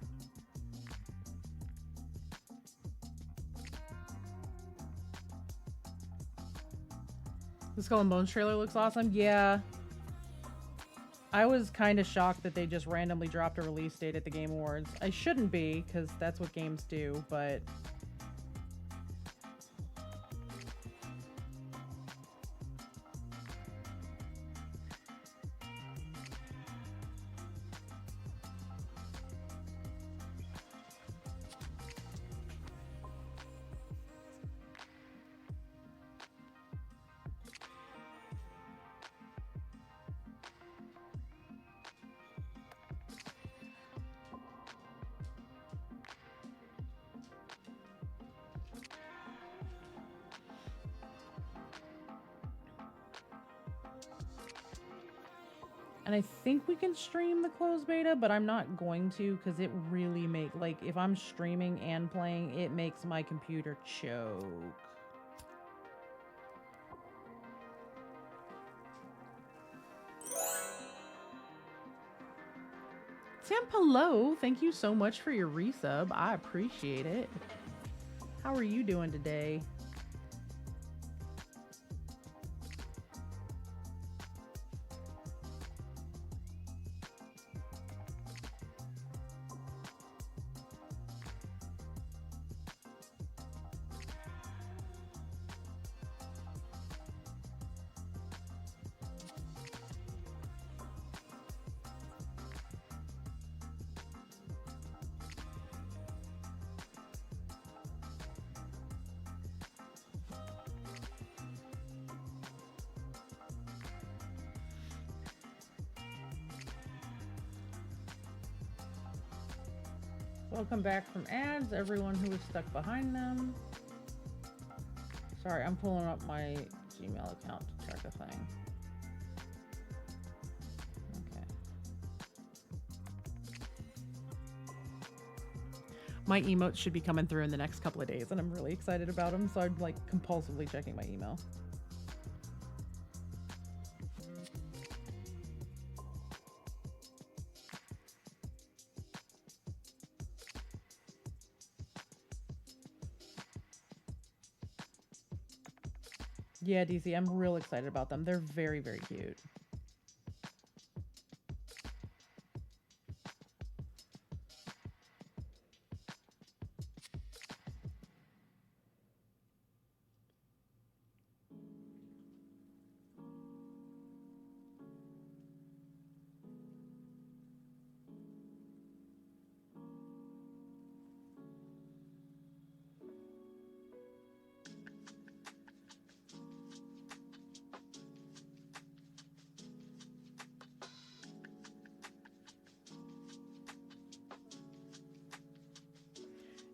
The Skull and Bones trailer looks awesome. Yeah. I was kind of shocked that they just randomly dropped a release date at the Game Awards. I shouldn't be, because that's what games do, but... And I think we can stream the closed beta, but I'm not going to because it really like, if I'm streaming and playing, it makes my computer choke. Tempelo, thank you so much for your resub. I appreciate it. How are you doing today? Welcome back from ads, everyone who was stuck behind them. Sorry, I'm pulling up my Gmail account to check a thing. Okay. My emotes should be coming through in the next couple of days, and I'm really excited about them, so I'm like compulsively checking my email. Yeah, DC, I'm real excited about them. They're very, very cute.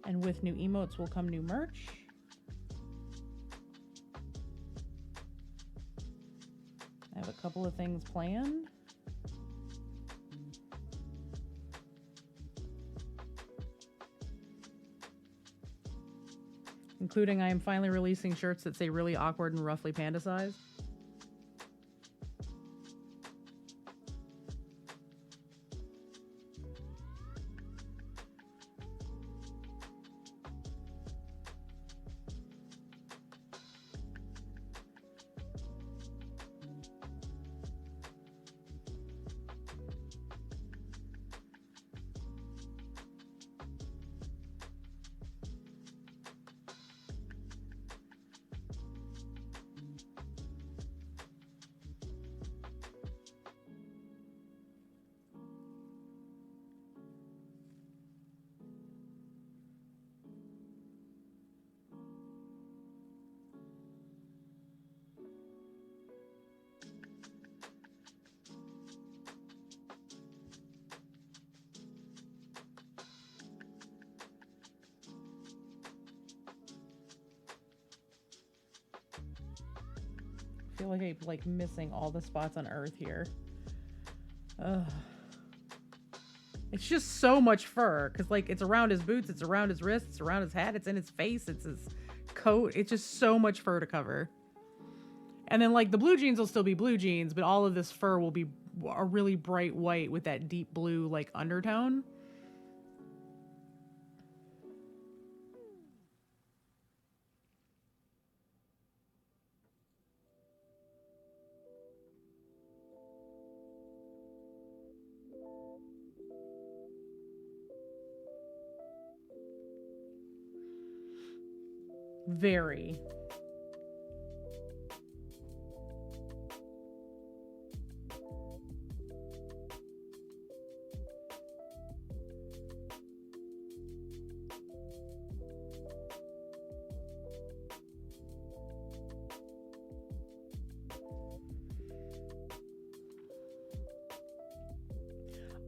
And with new emotes will come new merch. I have a couple of things planned. Including I am finally releasing shirts that say really awkward and roughly panda sized. I feel like I'm like missing all the spots on Earth here. Ugh. It's just so much fur because like it's around his boots, it's around his wrists, it's around his hat, it's in his face, it's his coat. It's just so much fur to cover. And then like the blue jeans will still be blue jeans, but all of this fur will be a really bright white with that deep blue like undertone. Very.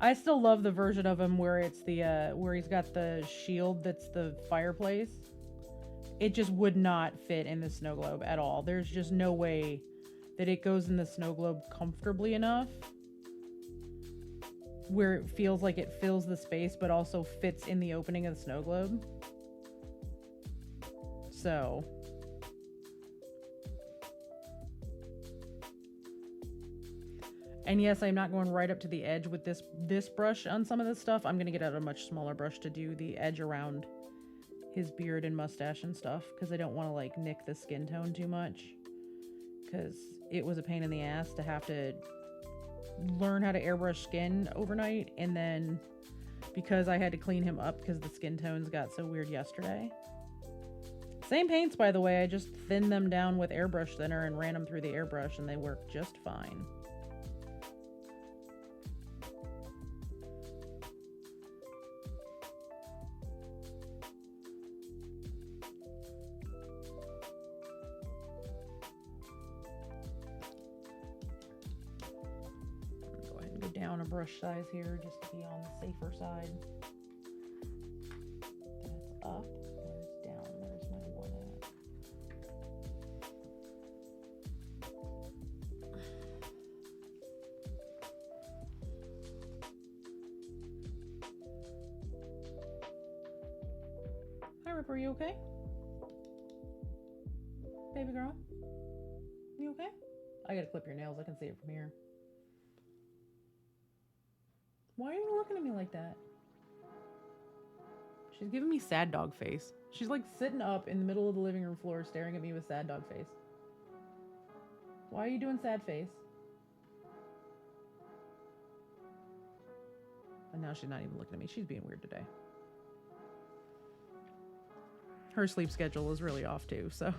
I still love the version of him where it's the where he's got the shield that's the fireplace. It just would not fit in the snow globe at all. There's just no way that it goes in the snow globe comfortably enough. where it feels like it fills the space but also fits in the opening of the snow globe. So and yes, I'm not going right up to the edge with this brush on some of this stuff. I'm going to get out a much smaller brush to do the edge around his beard and mustache and stuff, because I don't want to like nick the skin tone too much, because it was a pain in the ass to have to learn how to airbrush skin overnight, and then because I had to clean him up because the skin tones got so weird yesterday. Same paints, by the way, I just thinned them down with airbrush thinner and ran them through the airbrush and they work just fine. Down a brush size here just to be on the safer side. That's up. There's down. There's my one at. Hi, Rip. Are you okay? Baby girl? You okay? I gotta clip your nails. I can see it from here. Why are you looking at me like that? She's giving me sad dog face. She's like sitting up in the middle of the living room floor staring at me with sad dog face. Why are you doing sad face? And now she's not even looking at me. She's being weird today. Her sleep schedule is really off too, so...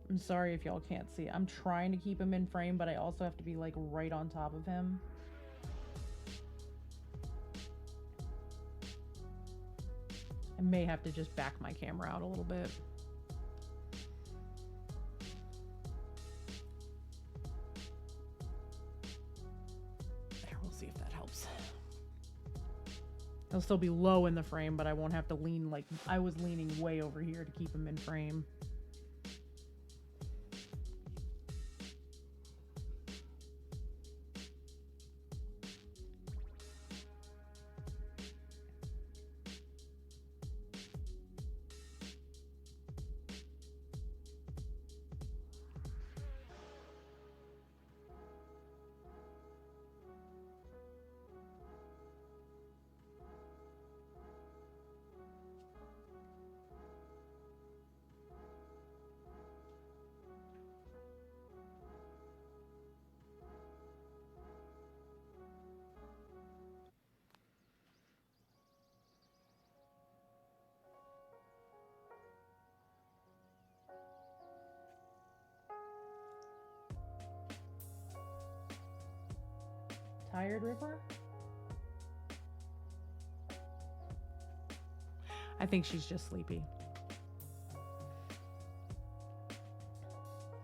I'm sorry if y'all can't see. I'm trying to keep him in frame, but I also have to be like right on top of him. I may have to just back my camera out a little bit. There, we'll see if that helps. He'll still be low in the frame, but I won't have to lean like I was leaning way over here to keep him in frame. Tired, Ripper? I think she's just sleepy.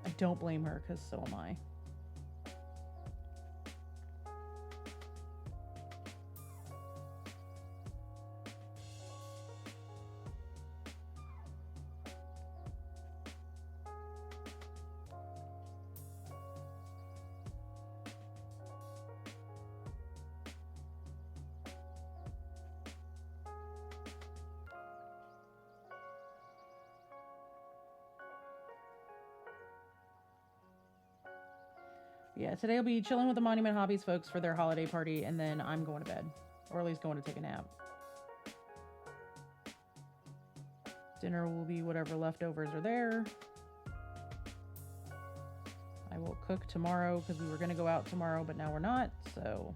I don't blame her, because so am I. Yeah, today I'll be chilling with the Monument Hobbies folks for their holiday party, and then I'm going to bed. Or at least going to take a nap. Dinner will be whatever leftovers are there. I will cook tomorrow because we were going to go out tomorrow, but now we're not, so...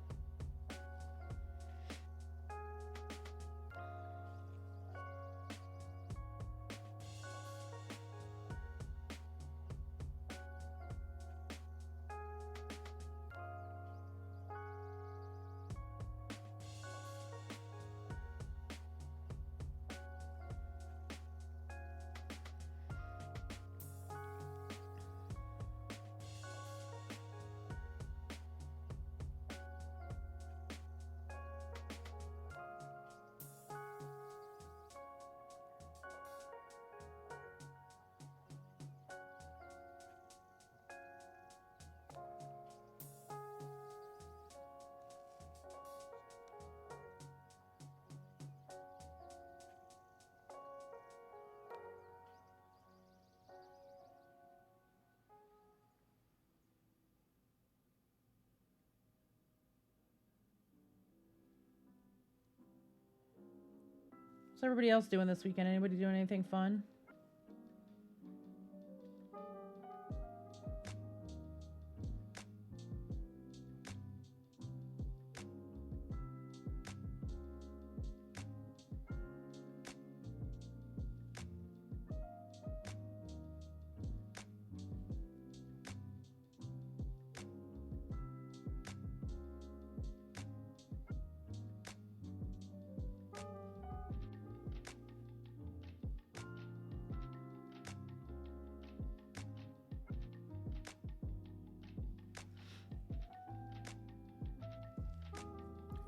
What's everybody else doing this weekend? Anybody doing anything fun?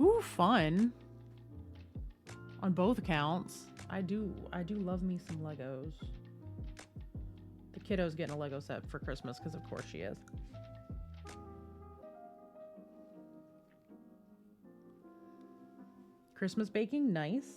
Ooh, fun. On both accounts. I do love me some Legos. The kiddo's getting a Lego set for Christmas because of course she is. Christmas baking, nice.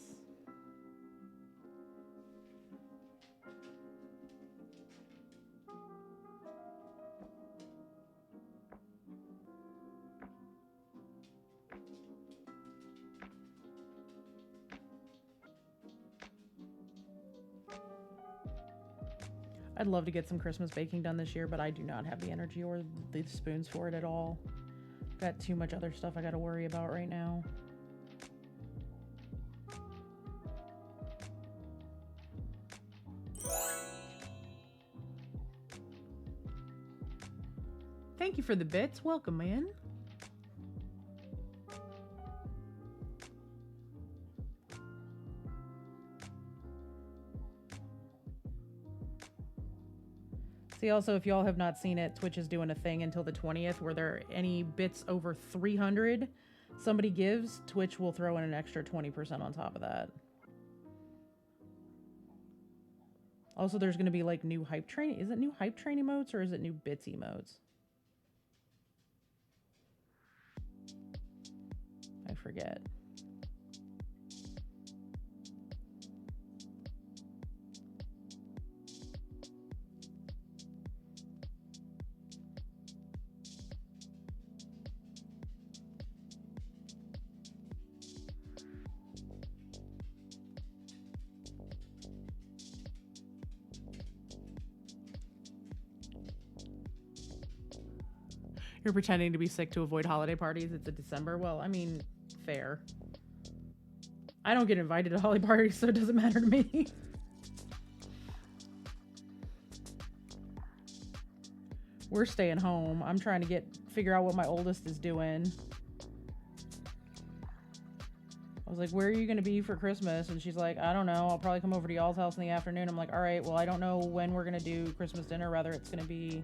I'd love to get some Christmas baking done this year, but I do not have the energy or the spoons for it at all. Got too much other stuff I got to worry about right now. Thank you for the bits. Welcome, man. See, also, if y'all have not seen it, Twitch is doing a thing until the 20th where there are any bits over 300 somebody gives, Twitch will throw in an extra 20% on top of that. Also, there's going to be like new hype train. Is it new hype train emotes or is it new bits emotes? I forget. You're pretending to be sick to avoid holiday parties. It's a December. Well, I mean, fair. I don't get invited to holiday parties, so it doesn't matter to me. We're staying home. I'm trying to figure out what my oldest is doing. I was like, where are you going to be for Christmas? And she's like, I don't know. I'll probably come over to y'all's house in the afternoon. I'm like, all right, well, I don't know when we're going to do Christmas dinner. Rather, it's going to be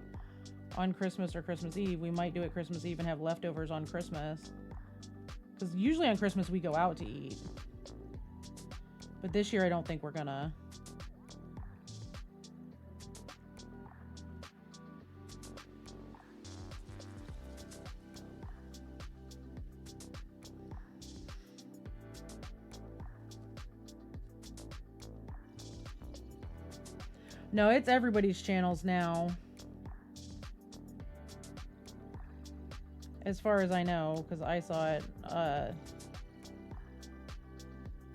on Christmas or Christmas Eve. We might do it Christmas Eve and have leftovers on Christmas. Because usually on Christmas we go out to eat. But this year I don't think we're gonna. No, it's everybody's channels now. As far as I know, because I saw it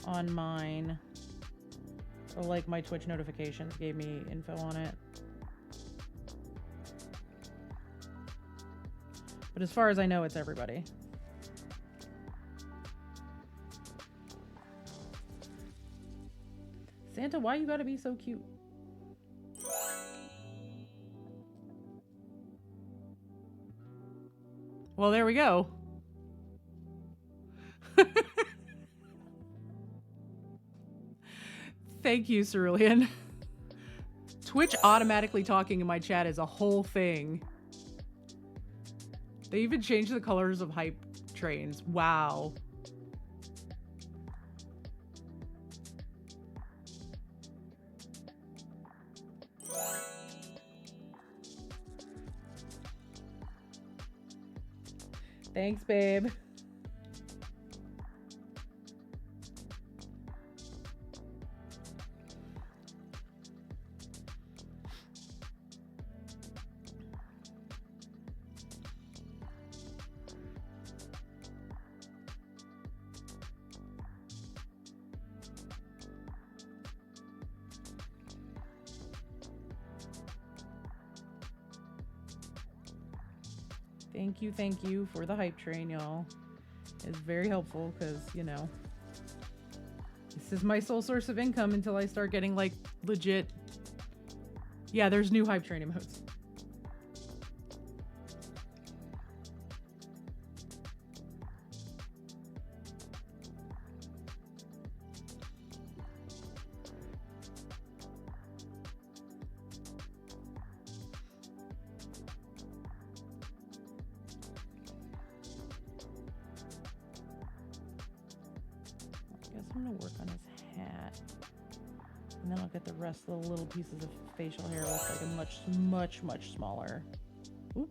on mine So like my Twitch notifications gave me info on it. But as far as I know, it's everybody. Santa, why you gotta be so cute? Well, there we go. Thank you, Cerulean. Twitch automatically talking in my chat is a whole thing. They even changed the colors of hype trains. Wow. Thanks, babe. Thank you for the hype train, y'all. It's very helpful because, you know, this is my sole source of income until I start getting, like, legit... Yeah, there's new hype train emotes. The little pieces of facial hair look like a much smaller. Ooh.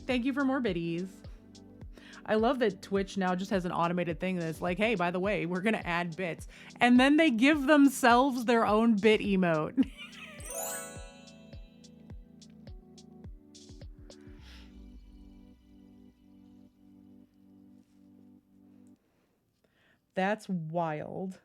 Thank you for more biddies. I love that Twitch now just has an automated thing that's like, hey, by the way, we're gonna add bits, and then they give themselves their own bit emote. That's wild.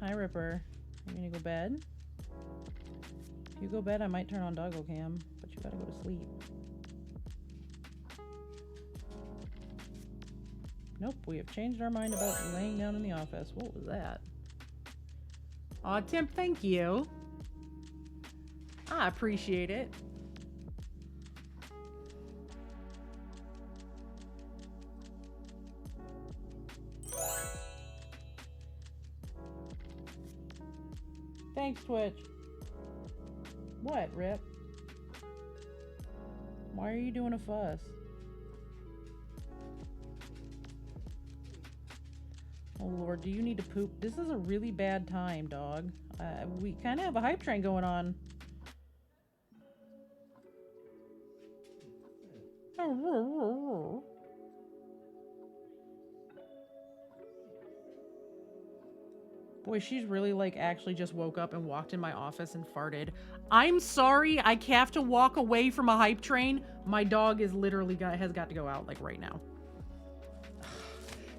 Hi, Ripper. You gonna go bed? If you go bed, I might turn on doggo cam, but you gotta go to sleep. Nope, we have changed our mind about laying down in the office. What was that? Aw, Tim, thank you. I appreciate it. Thanks, Twitch. What, Rip? Why are you doing a fuss? Oh, Lord, do you need to poop? This is a really bad time, dog. We kind of have a hype train going on. Boy, she's really like actually just woke up and walked in my office and farted. I'm sorry, I have to walk away from a hype train. My dog is literally has got to go out like right now.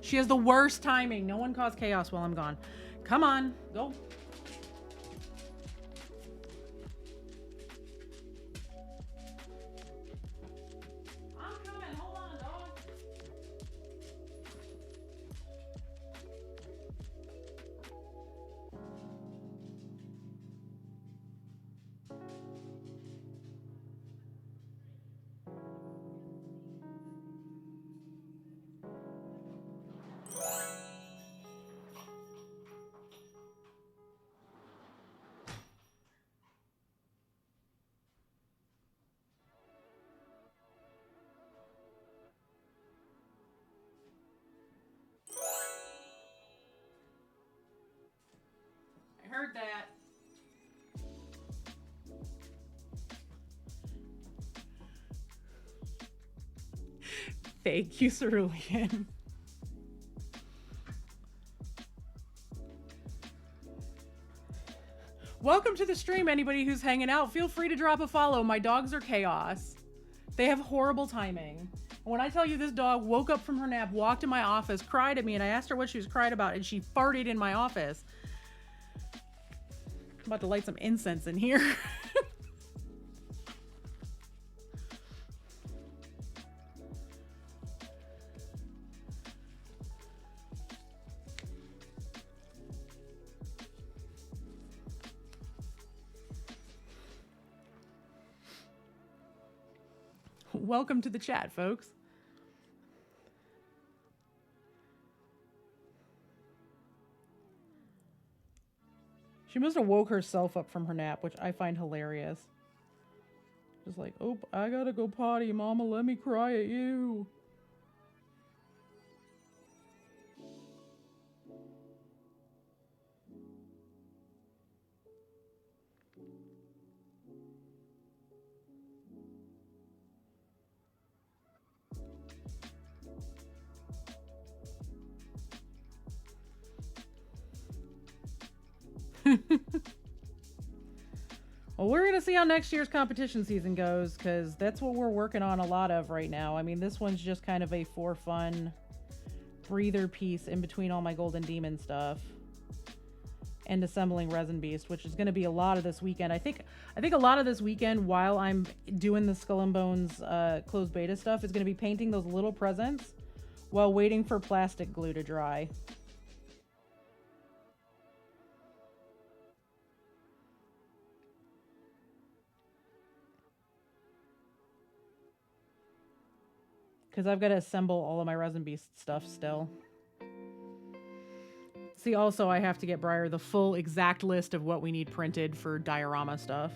She has the worst timing. No one cause chaos while I'm gone. Come on, go. Thank you, Cerulean. Welcome to the stream, anybody who's hanging out. Feel free to drop a follow. My dogs are chaos. They have horrible timing. When I tell you this dog woke up from her nap, walked in my office, cried at me, and I asked her what she was crying about, and she farted in my office. I'm about to light some incense in here. Welcome to the chat, folks. She must have woke herself up from her nap, which I find hilarious. Just like, oh, I gotta go potty, mama, let me cry at you. Well, we're going to see how next year's competition season goes, because that's what we're working on a lot of right now. I mean, this one's just kind of a for fun breather piece in between all my Golden Demon stuff and assembling Resin Beast, which is going to be a lot of this weekend. I think a lot of this weekend, while I'm doing the Skull and Bones closed beta stuff, is going to be painting those little presents while waiting for plastic glue to dry. Because I've got to assemble all of my Resin Beast stuff still. See, also, I have to get Briar the full exact list of what we need printed for diorama stuff.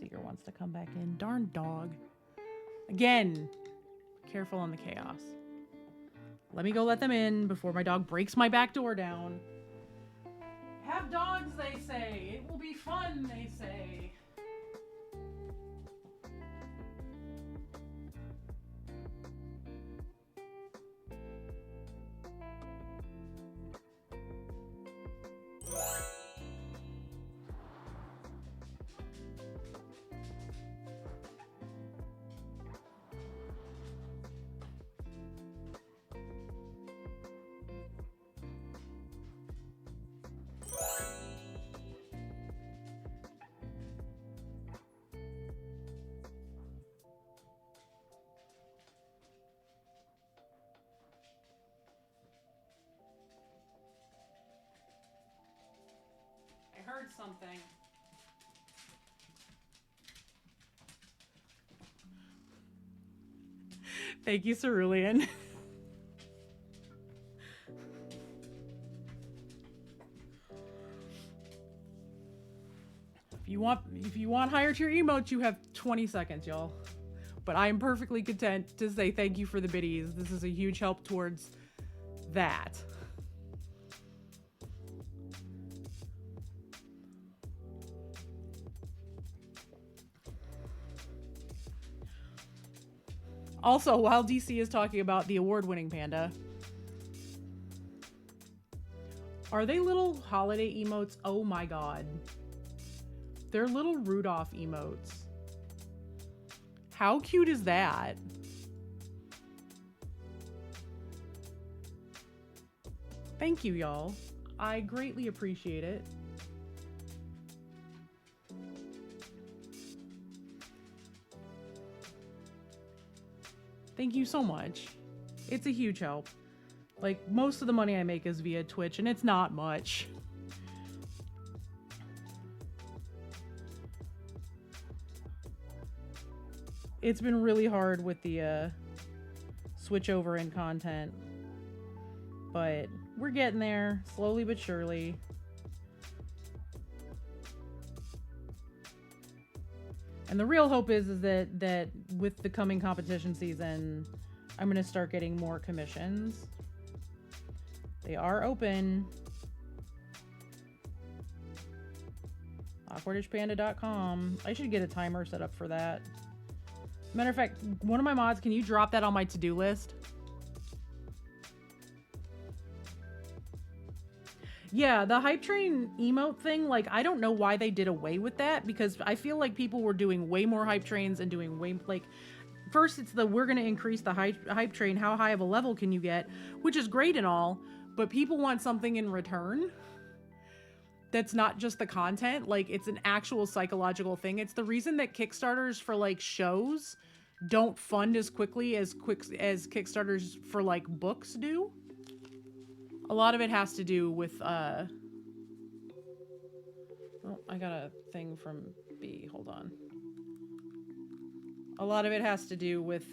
Seeger wants to come back in. Darn dog. Again, careful on the chaos. Let me go let them in before my dog breaks my back door down. Have dogs, they say. It will be fun, they say. Heard something. Thank you, Cerulean. If you want higher tier emotes, you have 20 seconds, y'all. But I am perfectly content to say thank you for the biddies. This is a huge help towards that. Also, while DC is talking about the award-winning panda, are they little holiday emotes? Oh my god. They're little Rudolph emotes. How cute is that? Thank you, y'all. I greatly appreciate it. Thank you so much. It's a huge help. Like, most of the money I make is via Twitch, and it's not much. It's been really hard with the switch over in content, but we're getting there, slowly but surely. And the real hope is that with the coming competition season, I'm going to start getting more commissions. They are open. awkwardishpanda.com. I should get a timer set up for that. Matter of fact, one of my mods, can you drop that on my to-do list? Yeah, the hype train emote thing, like, I don't know why they did away with that, because I feel like people were doing way more hype trains and doing way, like, first it's the we're going to increase the hype train, how high of a level can you get, which is great and all, but people want something in return that's not just the content. Like, it's an actual psychological thing. It's the reason that Kickstarters for, like, shows don't fund as quickly as Kickstarters for, like, books do. A lot of it has to do with, oh, I got a thing from B. Hold on. A lot of it has to do with,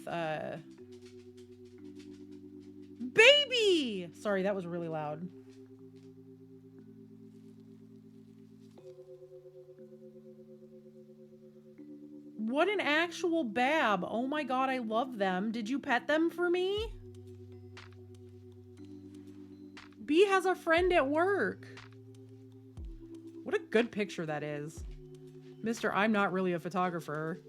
baby! Sorry, that was really loud. What an actual bab. Oh my god, I love them. Did you pet them for me? B has a friend at work. What a good picture that is. Mr. I'm not really a photographer.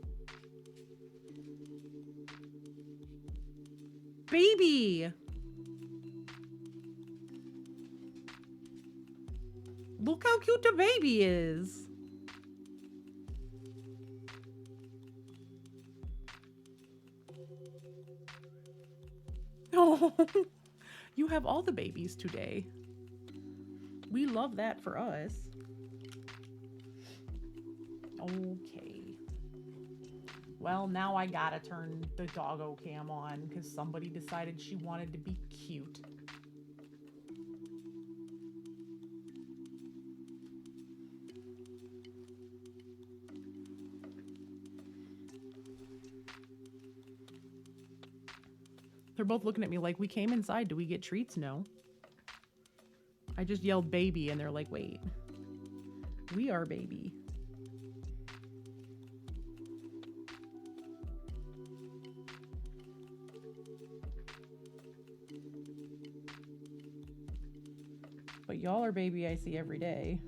Baby! Look how cute the baby is. Oh, you have all the babies today. We love that for us. Okay. Well, now I gotta turn the doggo cam on because somebody decided she wanted to be cute. They're both looking at me like, we came inside. Do we get treats? No. I just yelled baby and they're like, wait. We are baby. But y'all are baby I see every day.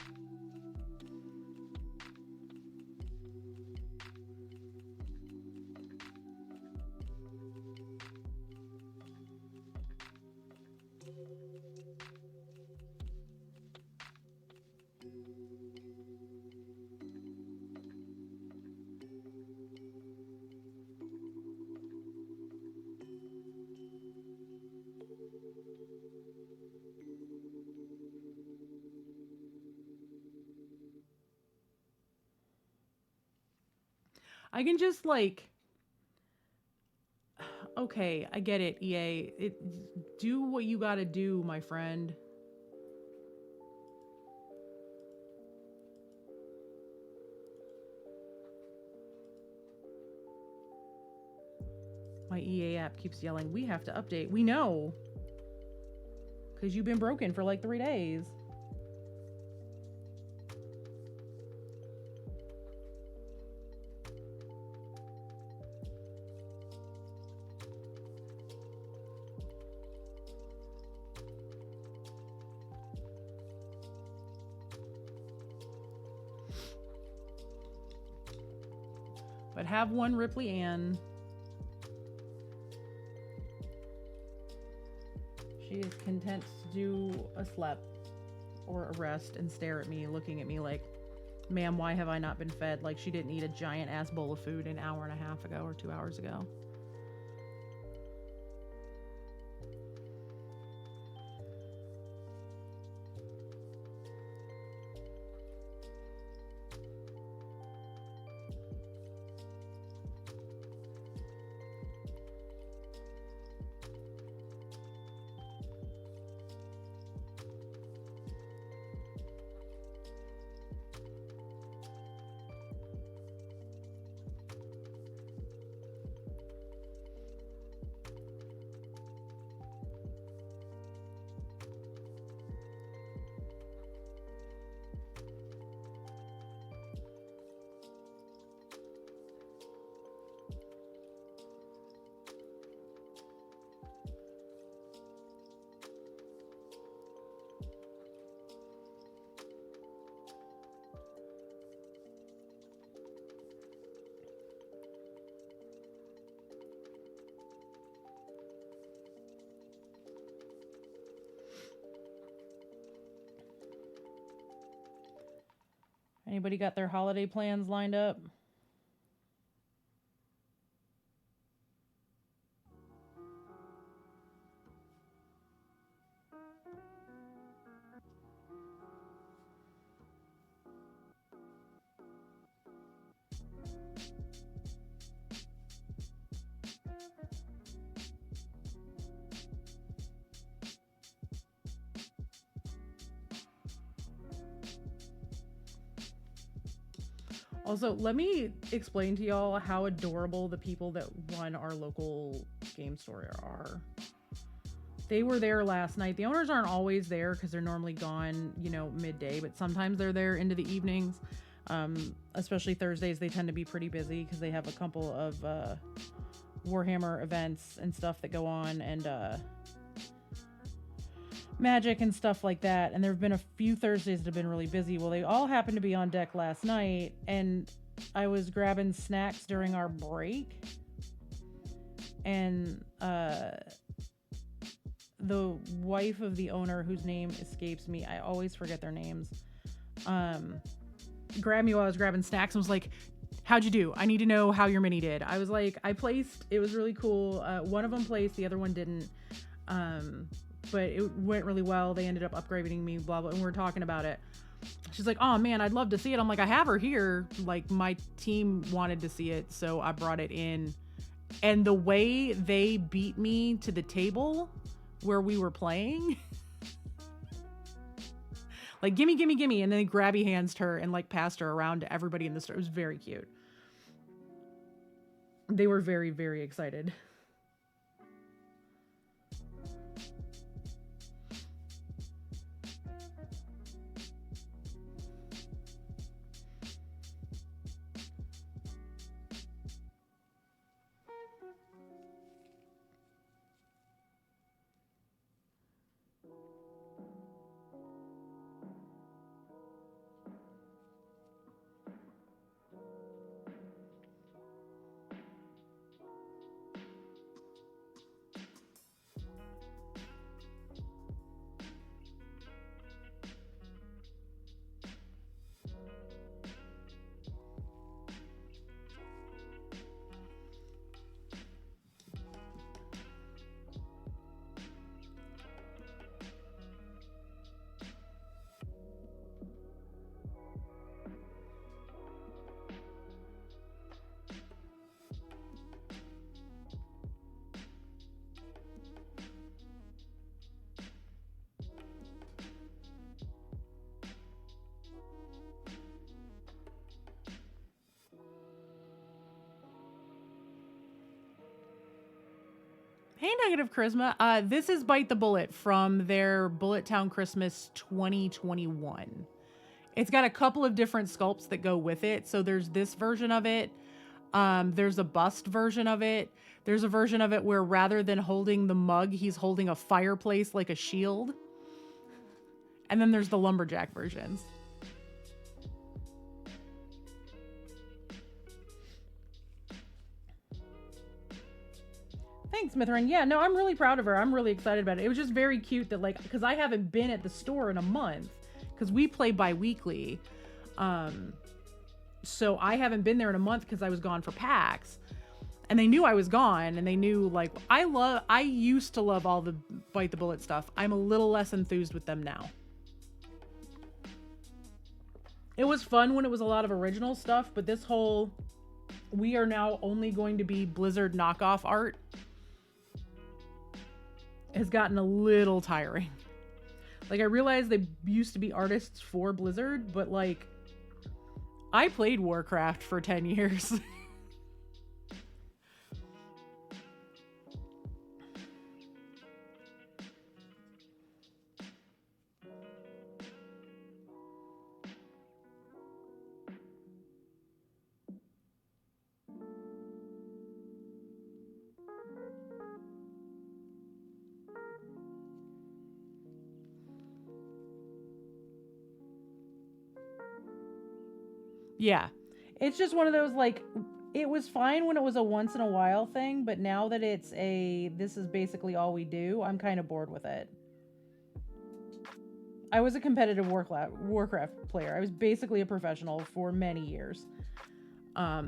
I can just like, okay, I get it, EA. Do what you gotta do, my friend. My EA app keeps yelling, we have to update. We know. Because you've been broken for like 3 days. But have one, Ripley Ann. She is content to do a slep or a rest and stare at me, looking at me like, ma'am, why have I not been fed? Like she didn't eat a giant ass bowl of food an hour and a half ago or 2 hours ago. Anybody got their holiday plans lined up? Also, let me explain to y'all how adorable the people that run our local game store are. They were there last night. The owners aren't always there because they're normally gone, you know, midday, but sometimes they're there into the evenings. Especially Thursdays, they tend to be pretty busy because they have a couple of Warhammer events and stuff that go on, and Magic and stuff like that. And there have been a few Thursdays that have been really busy. Well, they all happened to be on deck last night, and I was grabbing snacks during our break, and the wife of the owner, whose name escapes me, I always forget their names, grabbed me while I was grabbing snacks and was like, "How'd you do? I need to know how your mini did." I was like, "I placed. It was really cool. One of them placed, the other one didn't. But it went really well. They ended up upgrading me, blah, blah." And we're talking about it. She's like, "Oh man, I'd love to see it." I'm like, "I have her here. Like, my team wanted to see it, so I brought it in." And the way they beat me to the table where we were playing, like, gimme, gimme, gimme. And then they grabby handsed her and like passed her around to everybody in the store. It was very cute. They were very, very excited. Hey, Negative Charisma. This is Bite the Bullet from their Bullet Town Christmas 2021. It's got a couple of different sculpts that go with it. So there's this version of it. There's a bust version of it. There's a version of it where rather than holding the mug, he's holding a fireplace like a shield. And then there's the lumberjack versions. Thanks, Mithrin. Yeah, no, I'm really proud of her. I'm really excited about it. It was just very cute that, like, because I haven't been at the store in a month, because we play bi-weekly. So I haven't been there in a month because I was gone for PAX. And they knew I was gone, and they knew, like, I used to love all the Bite the Bullet stuff. I'm a little less enthused with them now. It was fun when it was a lot of original stuff, but this whole, we are now only going to be Blizzard knockoff art, has gotten a little tiring. Like, I realized they used to be artists for Blizzard, but, like, I played Warcraft for 10 years. Yeah. It's just one of those, like, it was fine when it was a once in a while thing, but now that it's this is basically all we do, I'm kind of bored with it. I was a competitive Warcraft player. I was basically a professional for many years.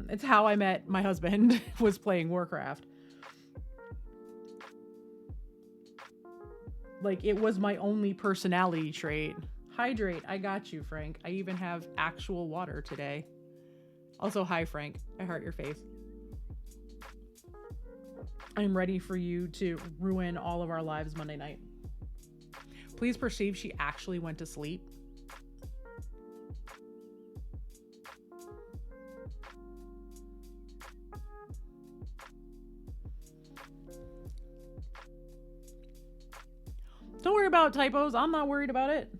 It's how I met my husband, was playing Warcraft. Like, it was my only personality trait. Hydrate. I got you, Frank. I even have actual water today. Also, hi, Frank. I heart your face. I'm ready for you to ruin all of our lives Monday night. Please perceive she actually went to sleep. Don't worry about typos. I'm not worried about it.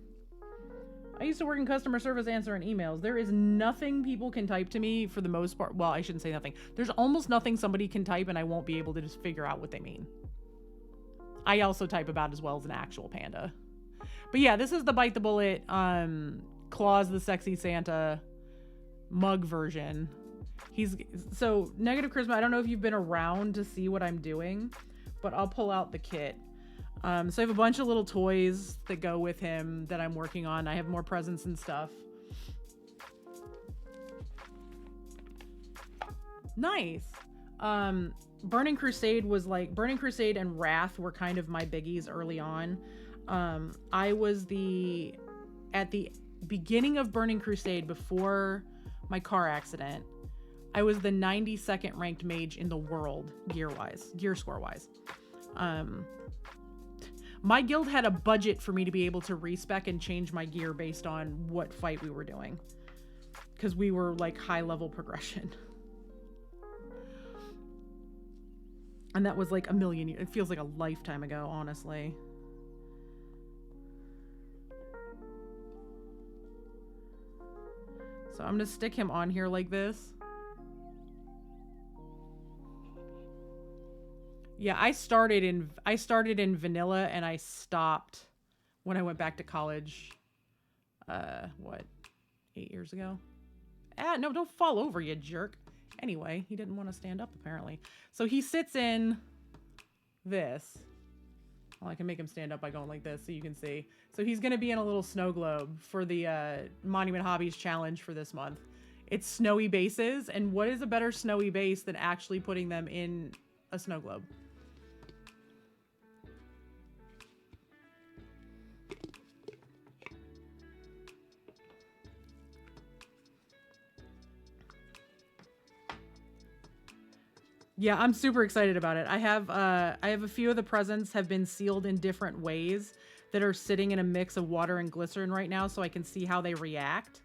I used to work in customer service answering emails. There is nothing people can type to me for the most part. Well, I shouldn't say nothing. There's almost nothing somebody can type and I won't be able to just figure out what they mean. I also type about as well as an actual panda. But yeah, this is the Bite the Bullet, Claus the Sexy Santa mug version. So Negative Charisma, I don't know if you've been around to see what I'm doing, but I'll pull out the kit. So I have a bunch of little toys that go with him that I'm working on. I have more presents and stuff. Nice. Burning Crusade and Wrath were kind of my biggies early on. I was at the beginning of Burning Crusade, before my car accident, I was the 92nd ranked mage in the world, gear score wise. My guild had a budget for me to be able to respec and change my gear based on what fight we were doing, because we were like high level progression. And that was like a million years. It feels like a lifetime ago, honestly. So I'm gonna stick him on here like this. Yeah, I started in vanilla and I stopped when I went back to college. What? 8 years ago? No, don't fall over, you jerk. Anyway, he didn't want to stand up apparently. So he sits in this. Well, I can make him stand up by going like this so you can see. So he's going to be in a little snow globe for the Monument Hobbies challenge for this month. It's snowy bases, and what is a better snowy base than actually putting them in a snow globe? Yeah, I'm super excited about it. I have a few of the presents have been sealed in different ways that are sitting in a mix of water and glycerin right now, so I can see how they react.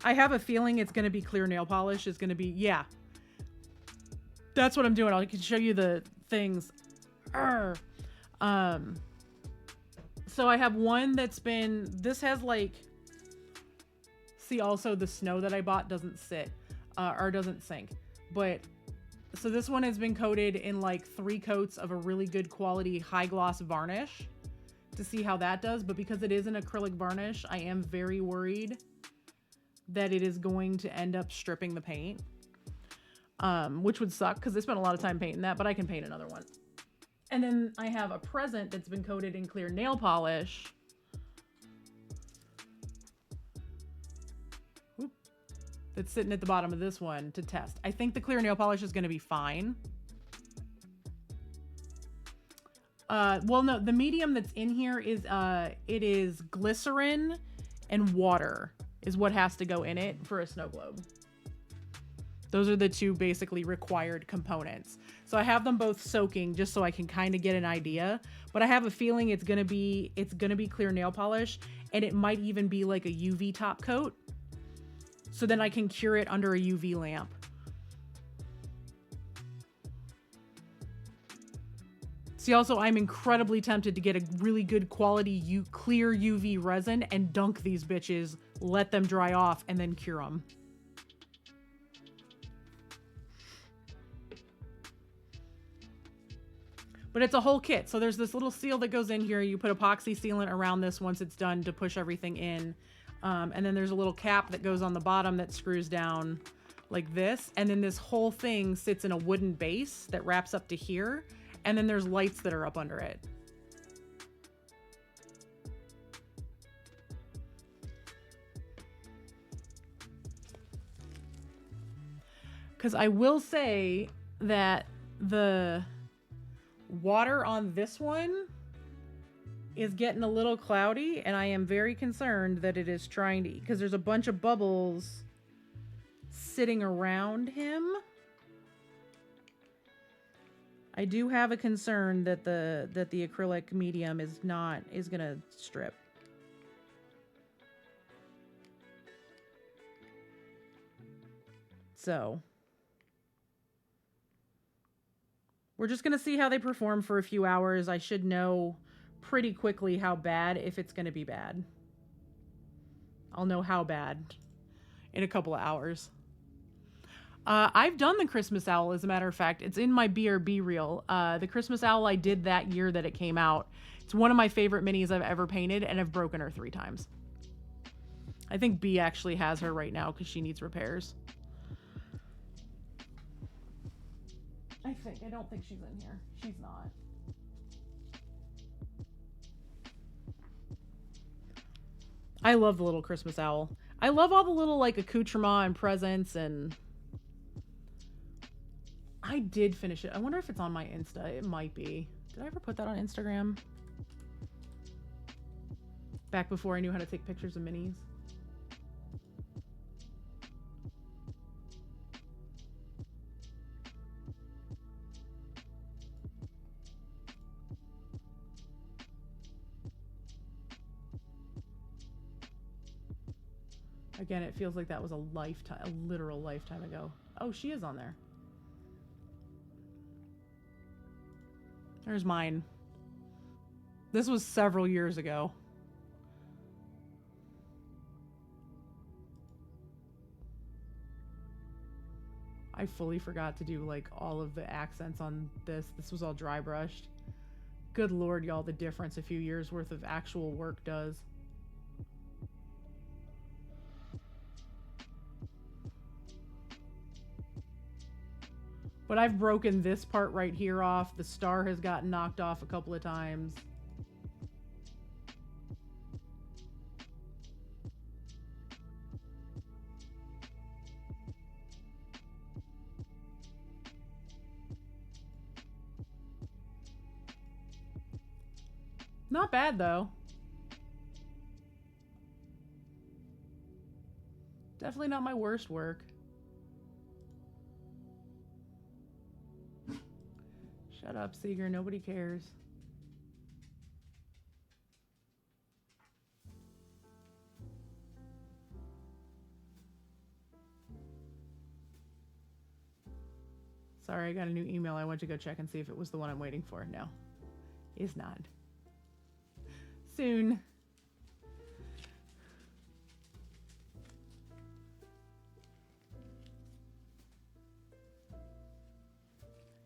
I have a feeling it's going to be clear nail polish. It's going to be, yeah. That's what I'm doing. I can show you the things. So I have one that's been, this has like, see, also the snow that I bought doesn't sit, or doesn't sink, but so this one has been coated in like 3 coats of a really good quality high gloss varnish to see how that does. But because it is an acrylic varnish, I am very worried that it is going to end up stripping the paint, which would suck because I spent a lot of time painting that, but I can paint another one. And then I have a present that's been coated in clear nail polish. That's sitting at the bottom of this one to test. I think the clear nail polish is going to be fine. Well, no, the medium that's in here is, it is glycerin and water is what has to go in it for a snow globe. Those are the 2 basically required components. So I have them both soaking just so I can kind of get an idea, but I have a feeling it's going to be clear nail polish, and it might even be like a UV top coat. So then I can cure it under a UV lamp. See, also, I'm incredibly tempted to get a really good quality clear UV resin and dunk these bitches, let them dry off, and then cure them. But it's a whole kit. So there's this little seal that goes in here. You put epoxy sealant around this once it's done to push everything in. And then there's a little cap that goes on the bottom that screws down like this. And then this whole thing sits in a wooden base that wraps up to here. And then there's lights that are up under it. Because I will say that the water on this one is getting a little cloudy, and I am very concerned that it is trying to, because there's a bunch of bubbles sitting around him. I do have a concern that the acrylic medium is gonna strip. So we're just gonna see how they perform for a few hours. I should know pretty quickly how bad, if it's gonna be bad. I'll know how bad in a couple of hours. I've done the Christmas owl, as a matter of fact. It's in my BRB reel. The Christmas owl I did that year that it came out. It's one of my favorite minis I've ever painted, and I've broken her 3 times. I think B actually has her right now because she needs repairs. I don't think she's in here. She's not. I love the little Christmas owl. I love all the little like accoutrement and presents, and I did finish it. I wonder if it's on my Insta. It might be. Did I ever put that on Instagram? Back before I knew how to take pictures of minis. Again, it feels like that was a literal lifetime ago. Oh, she is on there. There's mine. This was several years ago. I fully forgot to do like all of the accents on this. This was all dry brushed. Good Lord, y'all, the difference a few years worth of actual work does. But I've broken this part right here off. The star has gotten knocked off a couple of times. Not bad, though. Definitely not my worst work. Shut up, Seeger. Nobody cares. Sorry, I got a new email. I went to go check and see if it was the one I'm waiting for. No, it's not. Soon.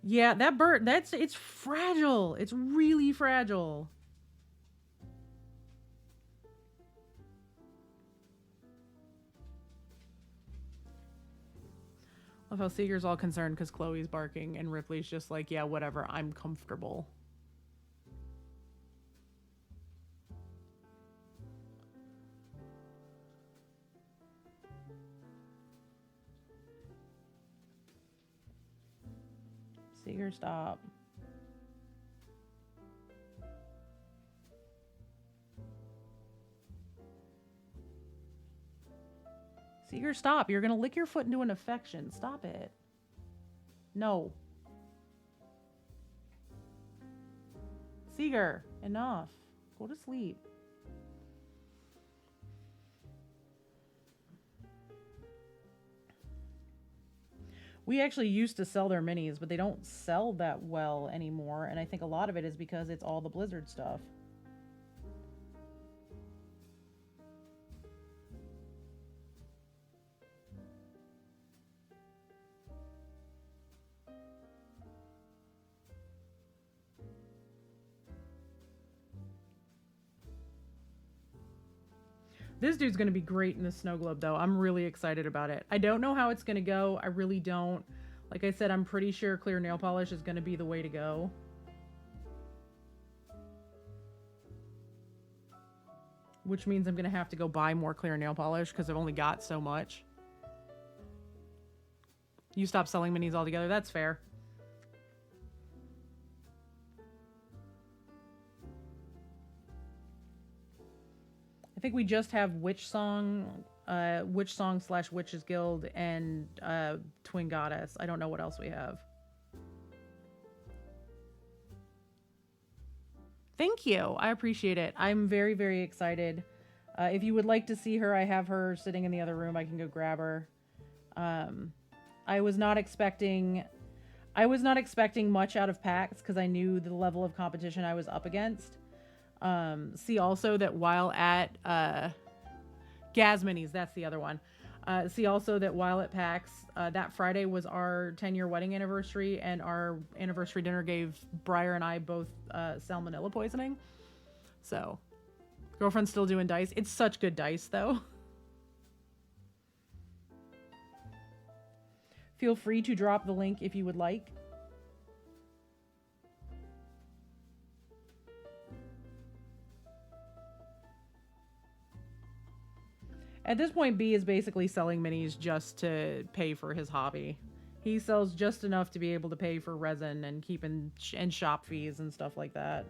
Yeah, that bird, it's fragile. It's really fragile. Love how Seeger's all concerned because Chloe's barking and Ripley's just like, yeah, whatever, I'm comfortable. Seeger, stop. Seeger, stop. You're gonna lick your foot into an infection. Stop it. No. Seeger, enough. Go to sleep. We actually used to sell their minis, but they don't sell that well anymore. And I think a lot of it is because it's all the Blizzard stuff. This dude's going to be great in the snow globe, though. I'm really excited about it. I don't know how it's going to go. I really don't. Like I said, I'm pretty sure clear nail polish is going to be the way to go. Which means I'm going to have to go buy more clear nail polish because I've only got so much. You stop selling minis altogether. That's fair. I think we just have Witch Song / Witches Guild, and Twin Goddess. I don't know what else we have. Thank you. I appreciate it. I'm very, very excited. If you would like to see her, I have her sitting in the other room. I can go grab her. I was not expecting much out of PAX because I knew the level of competition I was up against. See also that while at Gaz Minis, that's the other one. See also that while at PAX, that Friday was our 10-year wedding anniversary, and our anniversary dinner gave Briar and I both salmonella poisoning. So, girlfriend's still doing dice. It's such good dice, though. Feel free to drop the link if you would like. At this point, B is basically selling minis just to pay for his hobby. He sells just enough to be able to pay for resin and and shop fees and stuff like that.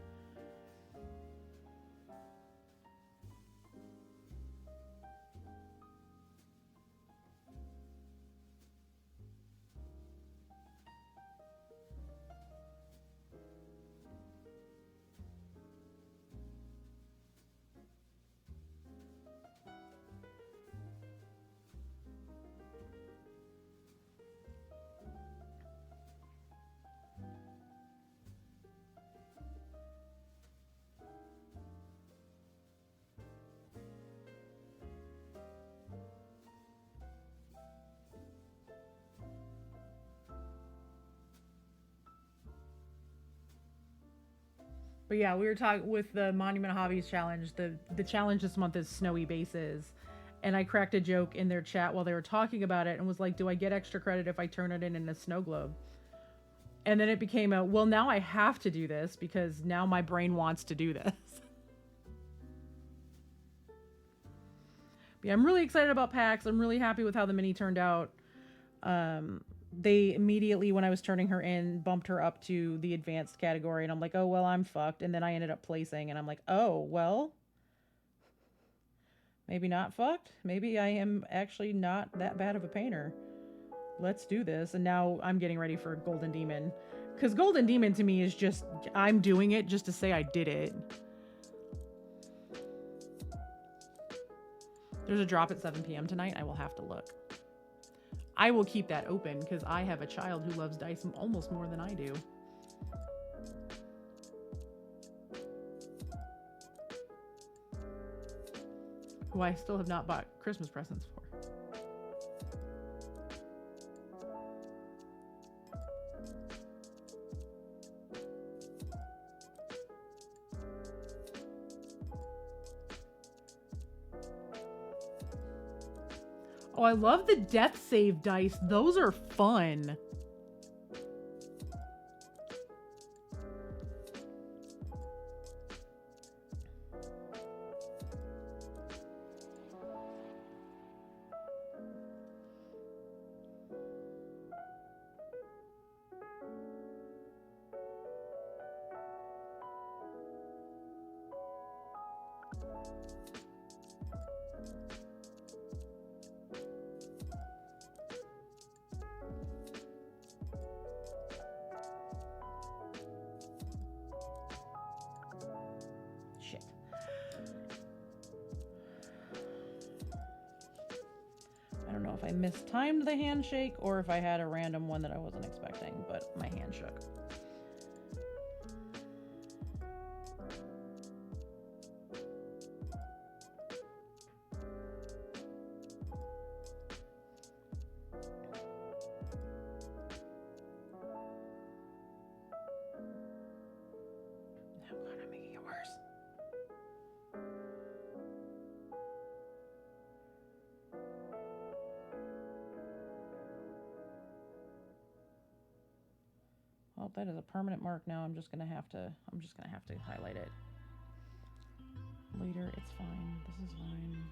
But yeah, we were talking with the Monument Hobbies challenge. The challenge this month is snowy bases. And I cracked a joke in their chat while they were talking about it and was like, do I get extra credit if I turn it in a snow globe? And then it became a, well, now I have to do this because now my brain wants to do this. But yeah, I'm really excited about PAX. I'm really happy with how the mini turned out. They immediately, when I was turning her in, bumped her up to the advanced category. And I'm like, oh, well, I'm fucked. And then I ended up placing. And I'm like, oh, well, maybe not fucked. Maybe I am actually not that bad of a painter. Let's do this. And now I'm getting ready for Golden Demon. Because Golden Demon to me is just, I'm doing it just to say I did it. There's a drop at 7 p.m. tonight. I will have to look. I will keep that open because I have a child who loves dice almost more than I do. Who I still have not bought Christmas presents for. Oh, I love the death save dice. Those are fun. I mistimed the handshake or if I had a random one that I wasn't expecting, but my hand shook. Oh God, I'm making it worse. Well, that is a permanent mark now. I'm just gonna have to highlight it. Later, it's fine. This is fine.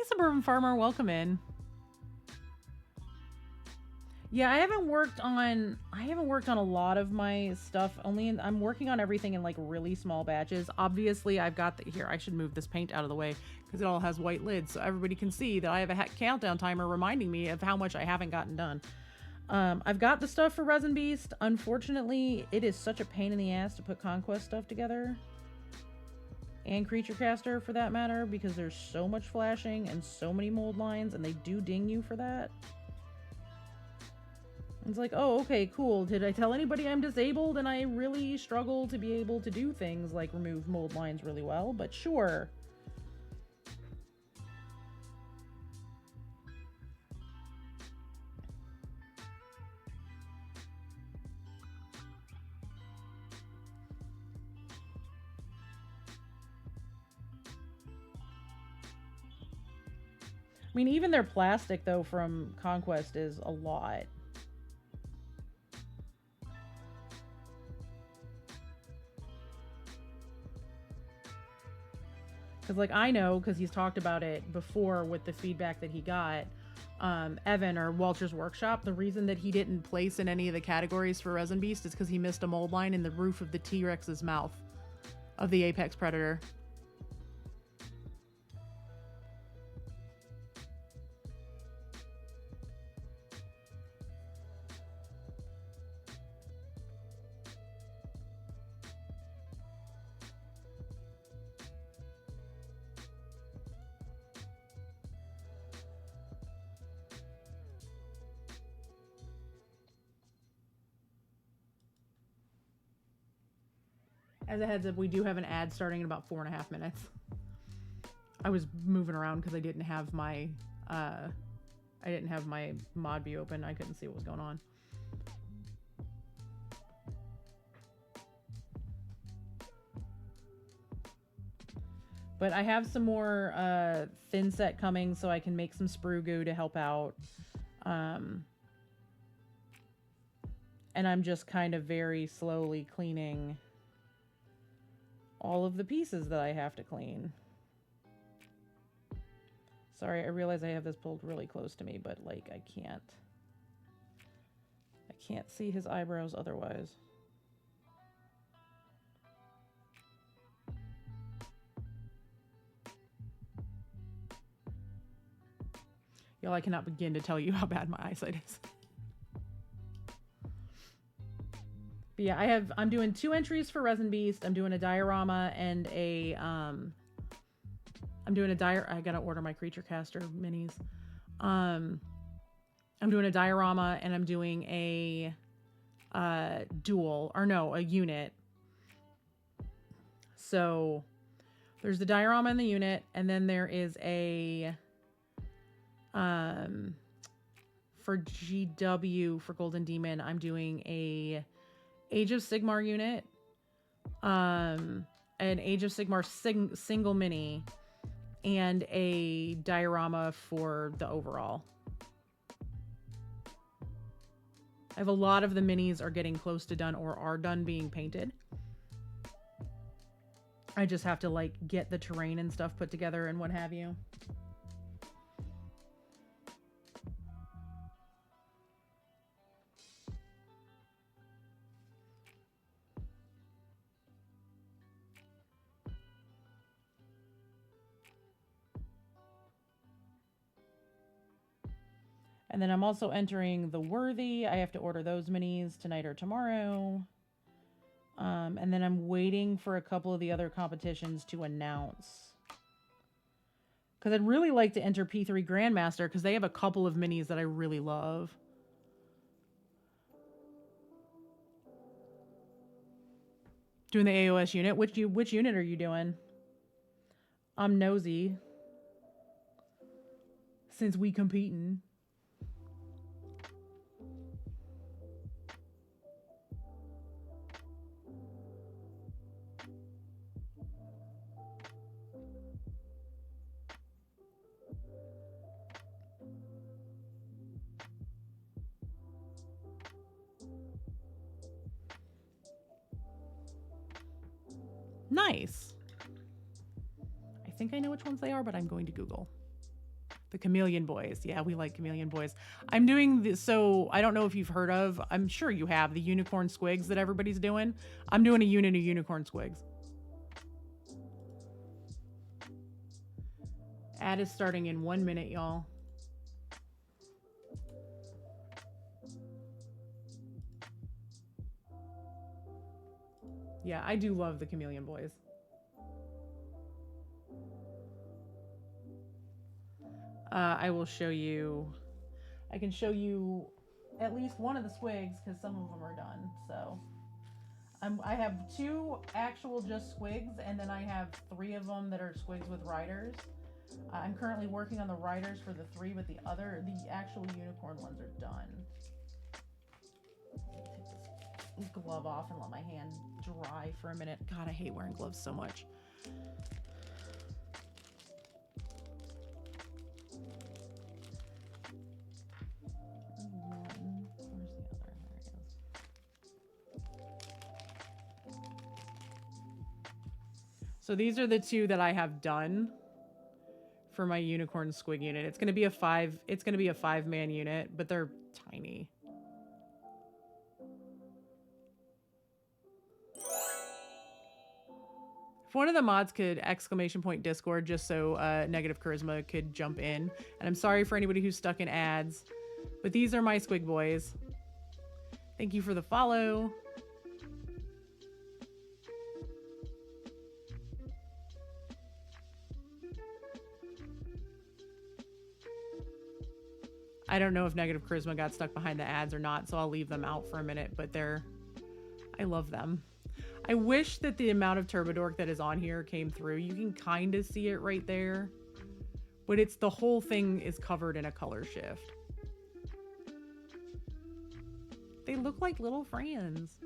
Suburban Farmer, welcome in. Yeah, I haven't worked on a lot of my stuff. I'm working on everything in like really small batches. Obviously, I've got here. I should move this paint out of the way because it all has white lids, so everybody can see that I have a countdown timer reminding me of how much I haven't gotten done. I've got the stuff for Resin Beast. Unfortunately, it is such a pain in the ass to put Conquest stuff together. And Creature Caster, for that matter, because there's so much flashing and so many mold lines, and they do ding you for that. It's like, oh, okay, cool. Did I tell anybody I'm disabled and I really struggle to be able to do things like remove mold lines really well? But sure. I mean, even their plastic, though, from Conquest is a lot. Because, like, I know, because he's talked about it before with the feedback that he got, Evan, or Walter's Workshop, the reason that he didn't place in any of the categories for Resin Beast is because he missed a mold line in the roof of the T-Rex's mouth of the Apex Predator. As a heads up, we do have an ad starting in about 4.5 minutes. I was moving around because I didn't have my mod view open. I couldn't see what was going on. But I have some more thin set coming, so I can make some sprue goo to help out. And I'm just kind of very slowly cleaning all of the pieces that I have to clean. Sorry, I realize I have this pulled really close to me, but like I can't see his eyebrows otherwise. Y'all, I cannot begin to tell you how bad my eyesight is. But yeah, I'm doing 2 entries for Resin Beast. I'm doing a diorama and a, I gotta order my Creature Caster minis. I'm doing a diorama and I'm doing a, a unit. So there's the diorama and the unit, and then there is a, for GW, for Golden Demon, I'm doing a Age of Sigmar unit, an Age of Sigmar single mini, and a diorama for the overall. I have a lot of the minis are getting close to done or are done being painted. I just have to like get the terrain and stuff put together and what have you. And then I'm also entering the Worthy. I have to order those minis tonight or tomorrow. And then I'm waiting for a couple of the other competitions to announce. Because I'd really like to enter P3 Grandmaster because they have a couple of minis that I really love. Doing the AOS unit. Which unit are you doing? I'm nosy. Since we competing. Nice. I think I know which ones they are, but I'm going to Google. The chameleon boys. Yeah, we like chameleon boys. I'm doing this, so I don't know if you've heard of, I'm sure you have, the unicorn squigs that everybody's doing. I'm doing a unit of unicorn squigs. Ad is starting in 1 minute, y'all. Yeah, I do love the chameleon boys. I will show you. I can show you at least one of the squigs because some of them are done. So I have 2 actual just squigs, and then I have 3 of them that are squigs with riders. I'm currently working on the riders for the 3, but the actual unicorn ones are done. Take this glove off and let my hand dry for a minute. God, I hate wearing gloves so much. So these are the 2 that I have done for my unicorn squig unit. It's going to be a 5-man unit, but they're tiny. If one of the mods could ! Discord just so Negative Charisma could jump in. And I'm sorry for anybody who's stuck in ads, but these are my squig boys. Thank you for the follow. I don't know if Negative Charisma got stuck behind the ads or not, so I'll leave them out for a minute, but I love them. I wish that the amount of Turbodork that is on here came through. You can kind of see it right there, but the whole thing is covered in a color shift. They look like little friends.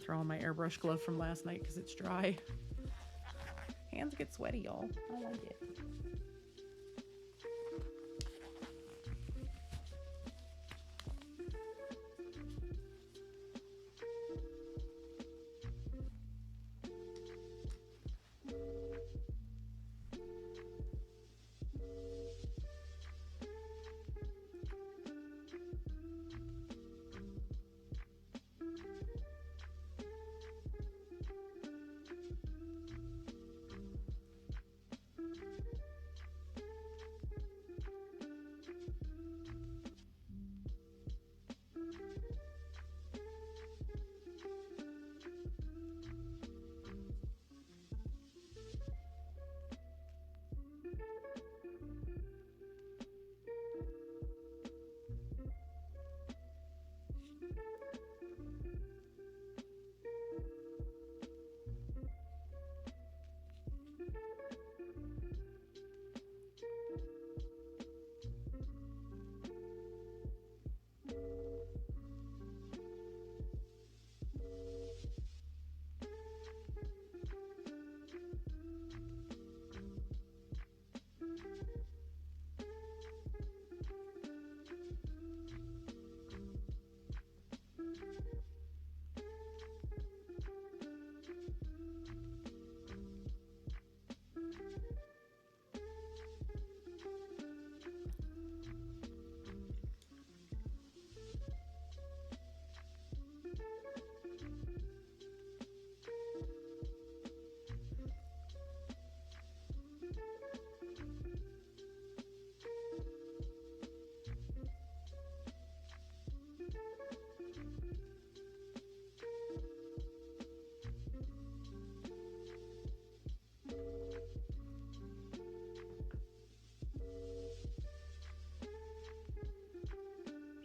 Throw on my airbrush glove from last night because it's dry. Hands get sweaty, y'all. I like it.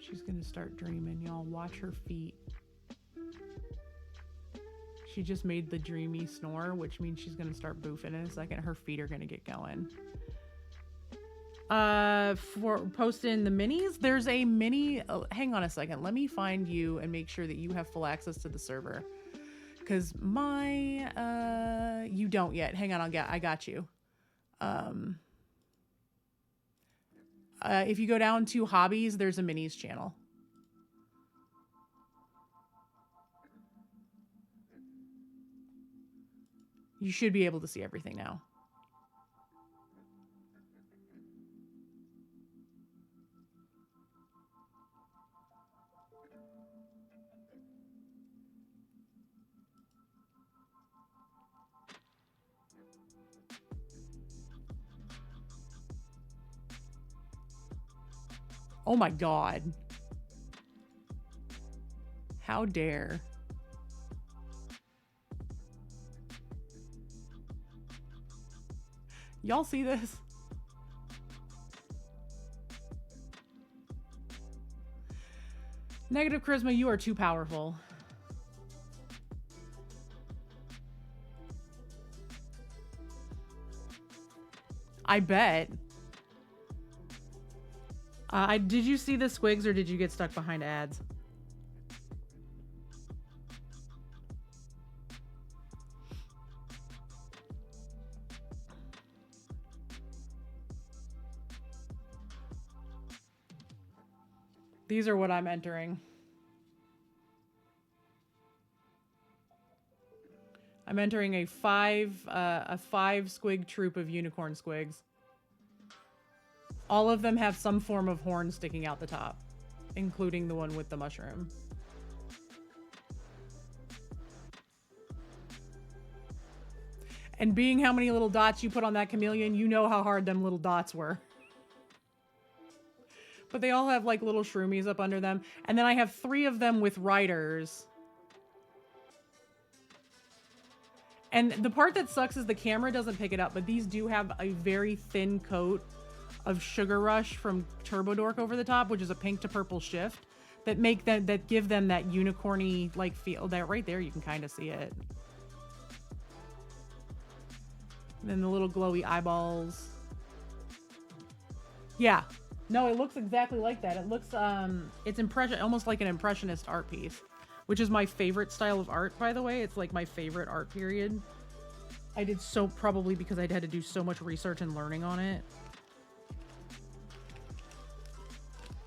She's gonna start dreaming, y'all. Watch her feet. She just made the dreamy snore, which means she's gonna start boofing in a second. Her feet are gonna get going. For posting the minis, there's a mini. Oh, hang on a second. Let me find you and make sure that you have full access to the server. Cause you don't yet. Hang on, I got you. If you go down to hobbies, there's a minis channel. You should be able to see everything now. Oh my God. How dare. Y'all see this? Negative charisma, you are too powerful. I bet. Did you see the squigs or did you get stuck behind ads? These are what I'm entering. I'm entering a five squig troop of unicorn squigs. All of them have some form of horn sticking out the top, including the one with the mushroom. And being how many little dots you put on that chameleon, you know how hard them little dots were. But they all have like little shroomies up under them. And then I have 3 of them with riders. And the part that sucks is the camera doesn't pick it up, but these do have a very thin coat of Sugar Rush from Turbo Dork over the top, which is a pink to purple shift that give them that unicorny like feel. That right there, you can kind of see it. And then the little glowy eyeballs. Yeah. No, it looks exactly like that. It looks, it's almost like an impressionist art piece, which is my favorite style of art, by the way. It's like my favorite art period. I did so, probably because I'd had to do so much research and learning on it.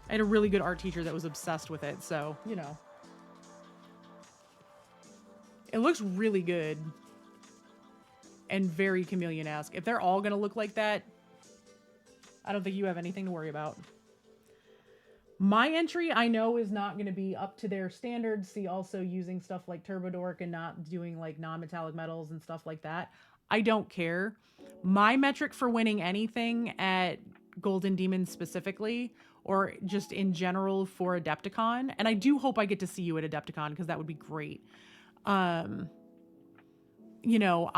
I had a really good art teacher that was obsessed with it, so, you know. It looks really good. And very chameleon-esque. If they're all gonna look like that, I don't think you have anything to worry about. My entry, I know, is not going to be up to their standards. See, also using stuff like Turbo Dork and not doing like non-metallic metals and stuff like that. I don't care. My metric for winning anything at Golden Demon specifically, or just in general for Adepticon, and I do hope I get to see you at Adepticon because that would be great. You know,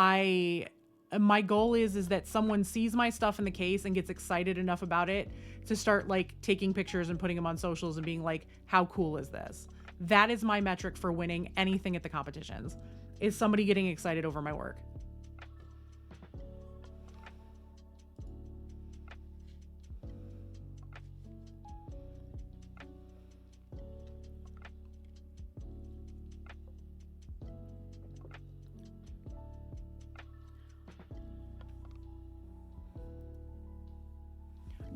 my goal is that someone sees my stuff in the case and gets excited enough about it to start like taking pictures and putting them on socials and being like, how cool is this? That is my metric for winning anything at the competitions, is somebody getting excited over my work.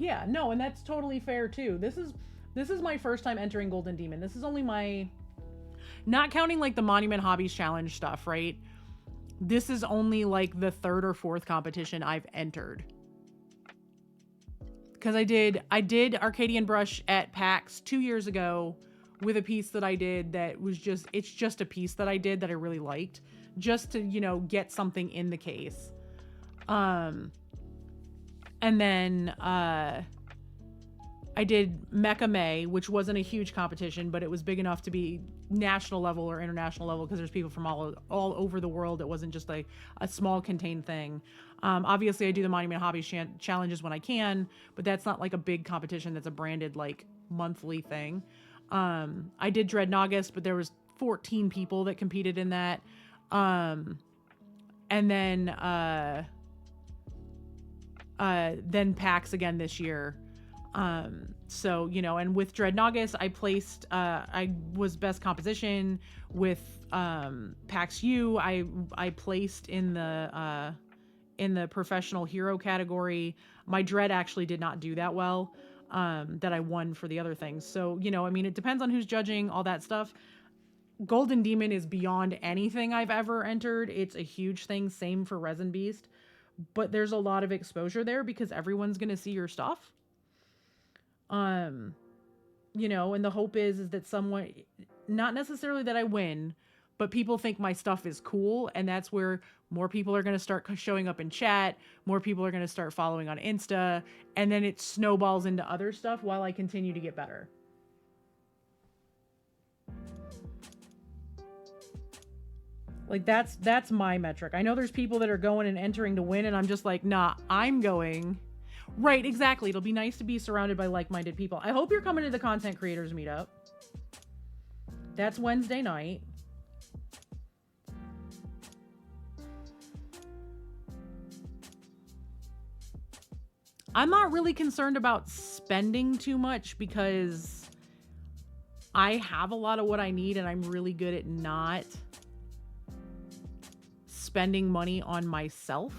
Yeah, no, and that's totally fair too. This is my first time entering Golden Demon. This is only my, not counting like the Monument Hobbies Challenge stuff, right? This is only like the 3rd or 4th competition I've entered. Because I did Arcadian Brush at PAX 2 years ago with a piece that I did that was it's just a piece that I did that I really liked, just to, you know, get something in the case. And then I did Mecha May, which wasn't a huge competition, but it was big enough to be national level or international level because there's people from all over the world. It wasn't just like a small contained thing. Obviously, I do the Monument Hobbies challenges when I can, but that's not like a big competition that's a branded like monthly thing. I did Dread August, but there was 14 people that competed in that. And then PAX again this year. So, you know, and with Dread August, I was best composition. With PAX U, I placed in the professional hero category. My Dread actually did not do that well. that I won for the other things. So, you know, I mean, it depends on who's judging, all that stuff. Golden Demon is beyond anything I've ever entered. It's a huge thing. Same for Resin Beast. But there's a lot of exposure there because everyone's going to see your stuff. You know, and the hope is that someone, not necessarily that I win, but people think my stuff is cool, and that's where more people are going to start showing up in chat, more people are going to start following on Insta, and then it snowballs into other stuff while I continue to get better. Like that's my metric. I know there's people that are going and entering to win, and I'm just like, nah, I'm going. Right, exactly. It'll be nice to be surrounded by like-minded people. I hope you're coming to the Content Creators Meetup. That's Wednesday night. I'm not really concerned about spending too much because I have a lot of what I need and I'm really good at not spending money on myself.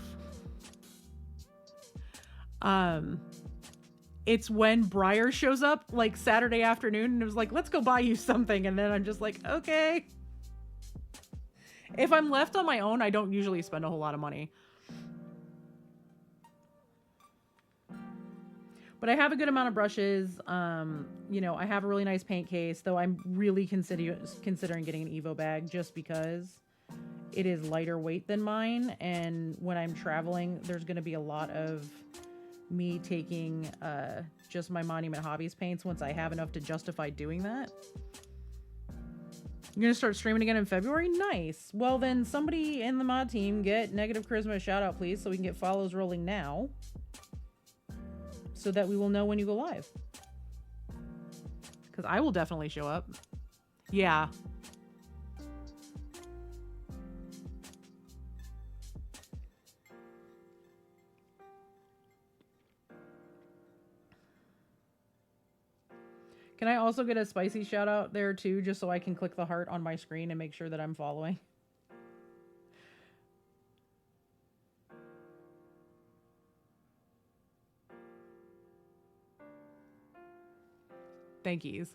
It's when Briar shows up like Saturday afternoon and it was like, let's go buy you something. And then I'm just like, okay. If I'm left on my own, I don't usually spend a whole lot of money. But I have a good amount of brushes. You know, I have a really nice paint case, though I'm really considering getting an Evo bag just because it is lighter weight than mine. And when I'm traveling, there's going to be a lot of me taking just my Monument Hobbies paints once I have enough to justify doing that. You're going to start streaming again in February? Nice. Well, then somebody in the mod team get Negative Charisma a shout out, please, so we can get follows rolling now. So that we will know when you go live. Because I will definitely show up. Yeah. Can I also get a spicy shout out there too, just so I can click the heart on my screen and make sure that I'm following? Thank yous.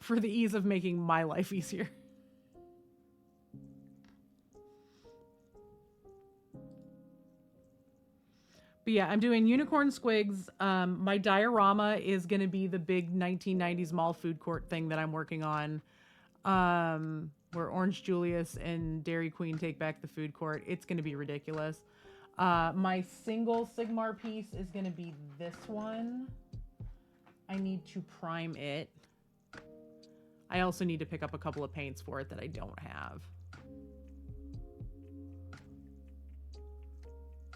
For the ease of making my life easier. But yeah, I'm doing Unicorn Squigs. My diorama is going to be the big 1990s mall food court thing that I'm working on. Where Orange Julius and Dairy Queen take back the food court. It's going to be ridiculous. My single Sigmar piece is going to be this one. I need to prime it. I also need to pick up a couple of paints for it that I don't have.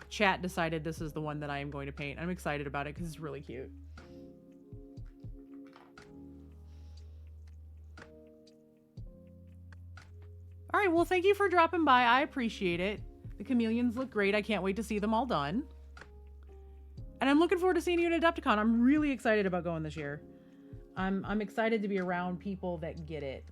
Chat decided this is the one that I am going to paint. I'm excited about it because it's really cute. All right, well, thank you for dropping by. I appreciate it. The chameleons look great. I can't wait to see them all done. And I'm looking forward to seeing you at Adepticon. I'm really excited about going this year. I'm excited to be around people that get it.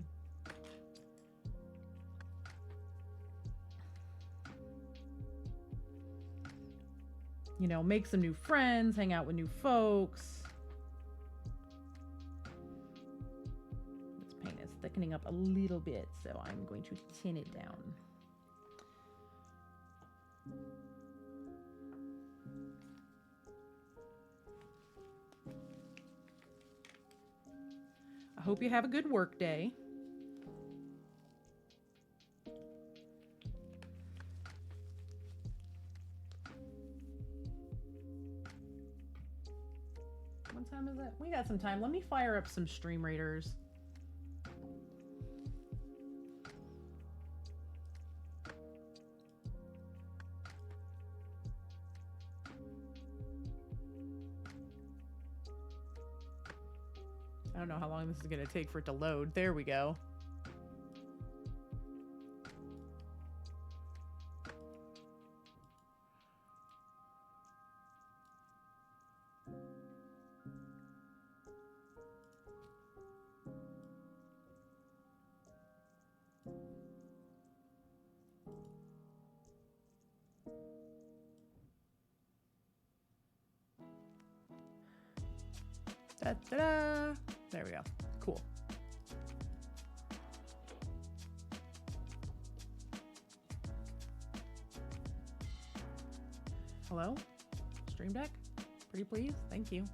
You know, make some new friends, hang out with new folks. This paint is thickening up a little bit, so I'm going to thin it down. I hope you have a good work day. What time is it? We got some time. Let me fire up some Stream Raiders. I don't know how long this is going to take for it to load. There we go. Da-da-da. There we go. Cool. Hello? Stream Deck? Pretty please? Thank you.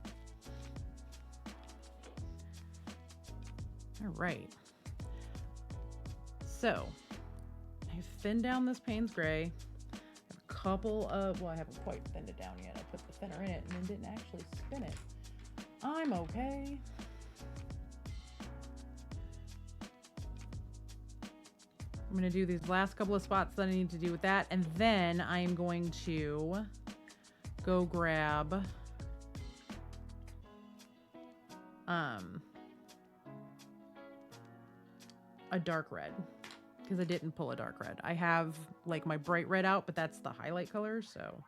All right. So, I've thinned down this Payne's Gray. I have a couple of, well, I haven't quite thinned it down yet. I put the thinner in it and then didn't actually spin it. I'm okay. I'm going to do these last couple of spots that I need to do with that, and then I'm going to go grab a dark red, because I didn't pull a dark red. I have like my bright red out, but that's the highlight color, so.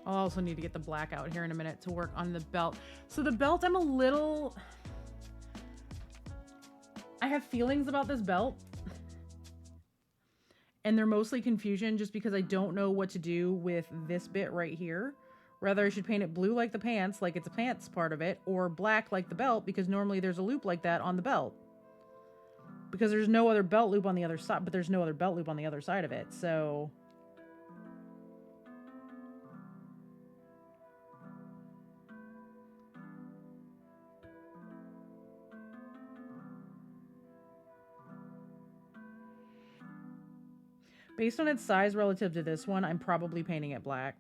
I'll also need to get the black out here in a minute to work on the belt. So the belt, I'm a little... I have feelings about this belt. And they're mostly confusion just because I don't know what to do with this bit right here. Whether I should paint it blue like the pants, like it's a pants part of it, or black like the belt, because normally there's a loop like that on the belt. Because there's no other belt loop on the other side, but there's no other belt loop on the other side of it, so... Based on its size relative to this one, I'm probably painting it black.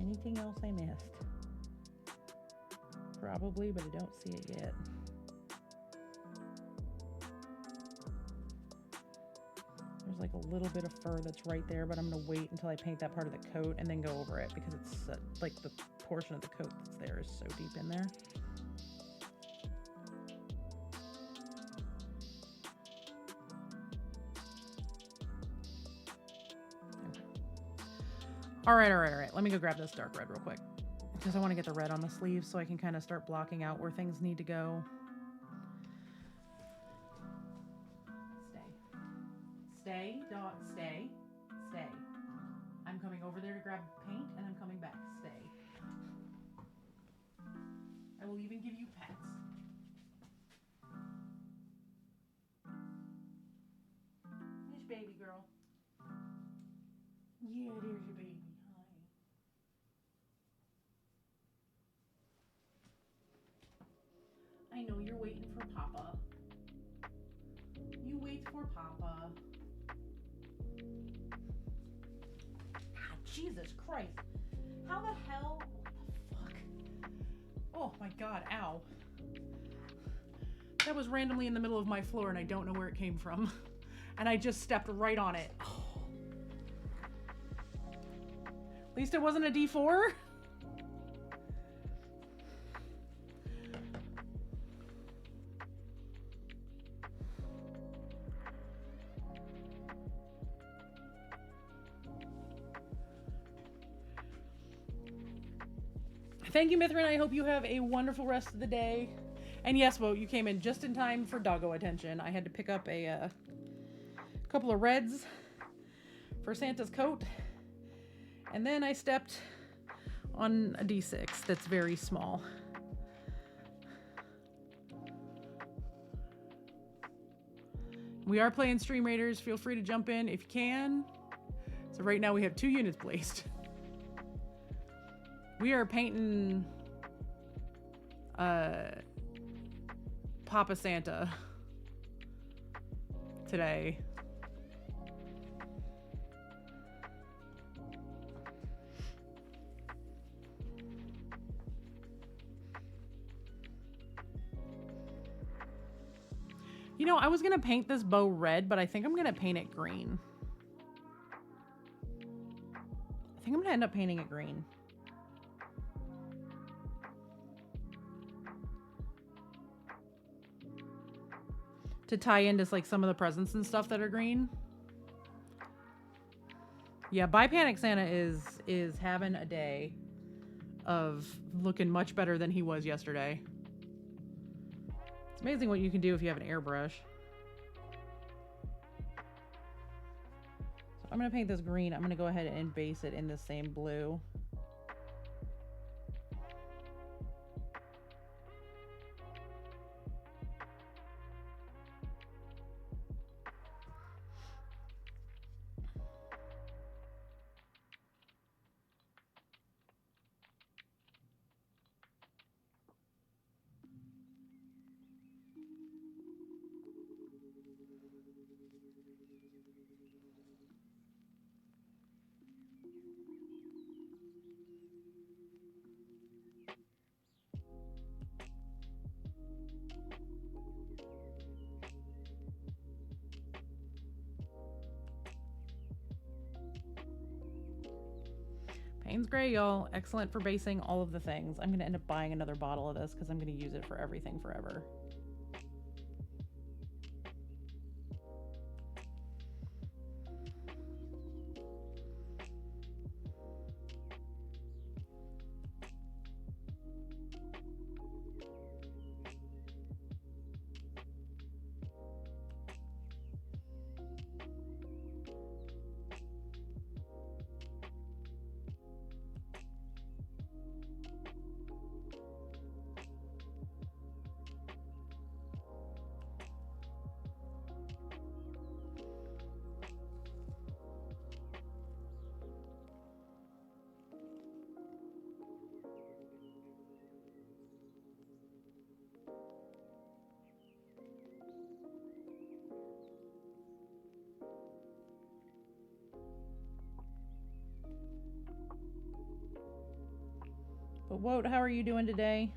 Anything else I missed? Probably, but I don't see it yet. There's like a little bit of fur that's right there, but I'm going to wait until I paint that part of the coat and then go over it, because it's like the portion of the coat that's there is so deep in there. All right. Let me go grab this dark red real quick, because I want to get the red on the sleeves so I can kind of start blocking out where things need to go. Stay, dog, stay. I'm coming over there to grab paint, and I'm coming back. Stay. I will even give you pets. Hush, baby girl. Yeah, there's your baby. Hi. I know you're waiting for Papa. You wait for Papa. God, Jesus Christ. How the hell? What the fuck? Oh my god, ow. That was randomly in the middle of my floor and I don't know where it came from. And I just stepped right on it. Oh. At least it wasn't a D4. Thank you, Mithrin. I hope you have a wonderful rest of the day. And yes, Bo, you came in just in time for doggo attention. I had to pick up a couple of reds for Santa's coat. And then I stepped on a D6 that's very small. We are playing Stream Raiders. Feel free to jump in if you can. So right now we have 2 units placed. We are painting Papa Santa today. You know, I was going to paint this bow red, but I think I'm going to paint it green. I think I'm going to end up painting it green. To tie into like some of the presents and stuff that are green. Yeah, Buy Panic Santa is having a day of looking much better than he was yesterday. It's amazing what you can do if you have an airbrush. So I'm going to paint this green. I'm going to go ahead and base it in the same blue. Payne's Gray, y'all. Excellent for basing all of the things. I'm going to end up buying another bottle of this because I'm going to use it for everything forever. But Wout, how are you doing today?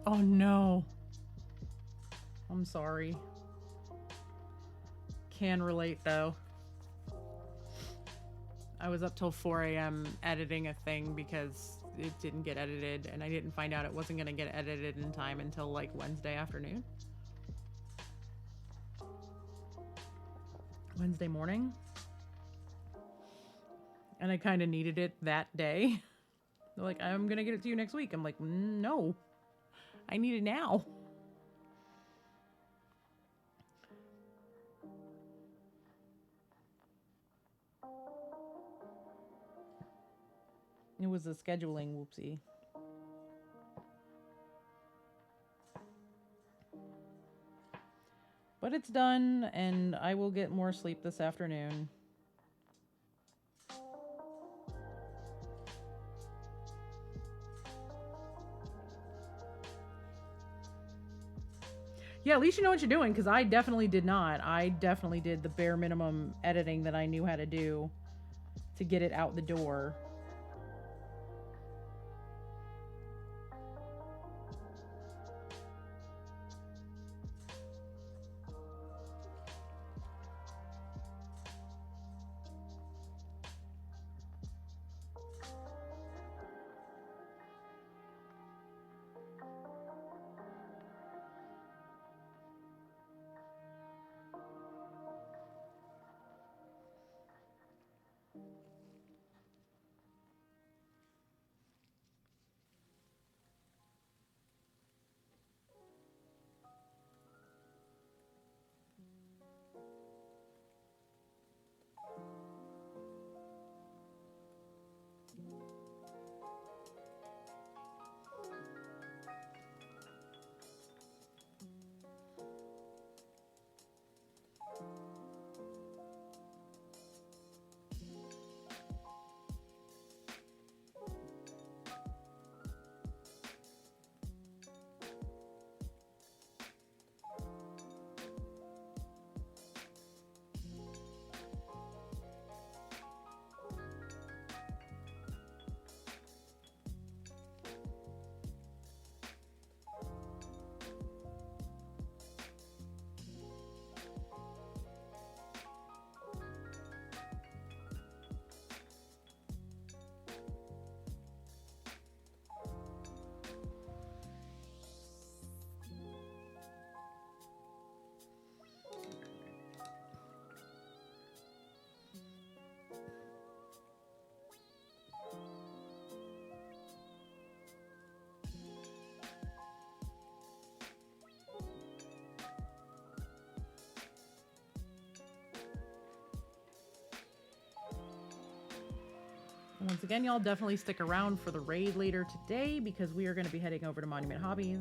Oh no. I'm sorry. Can relate though. I was up till 4 a.m. editing a thing because it didn't get edited, and I didn't find out it wasn't going to get edited in time until like Wednesday afternoon. Wednesday morning. And I kind of needed it that day. They're like, I'm going to get it to you next week. I'm like, no, I need it now. It was a scheduling whoopsie. But it's done, and I will get more sleep this afternoon. Yeah, at least you know what you're doing, because I definitely did not. I definitely did the bare minimum editing that I knew how to do to get it out the door. Once again, y'all definitely stick around for the raid later today because we are going to be heading over to Monument Hobbies.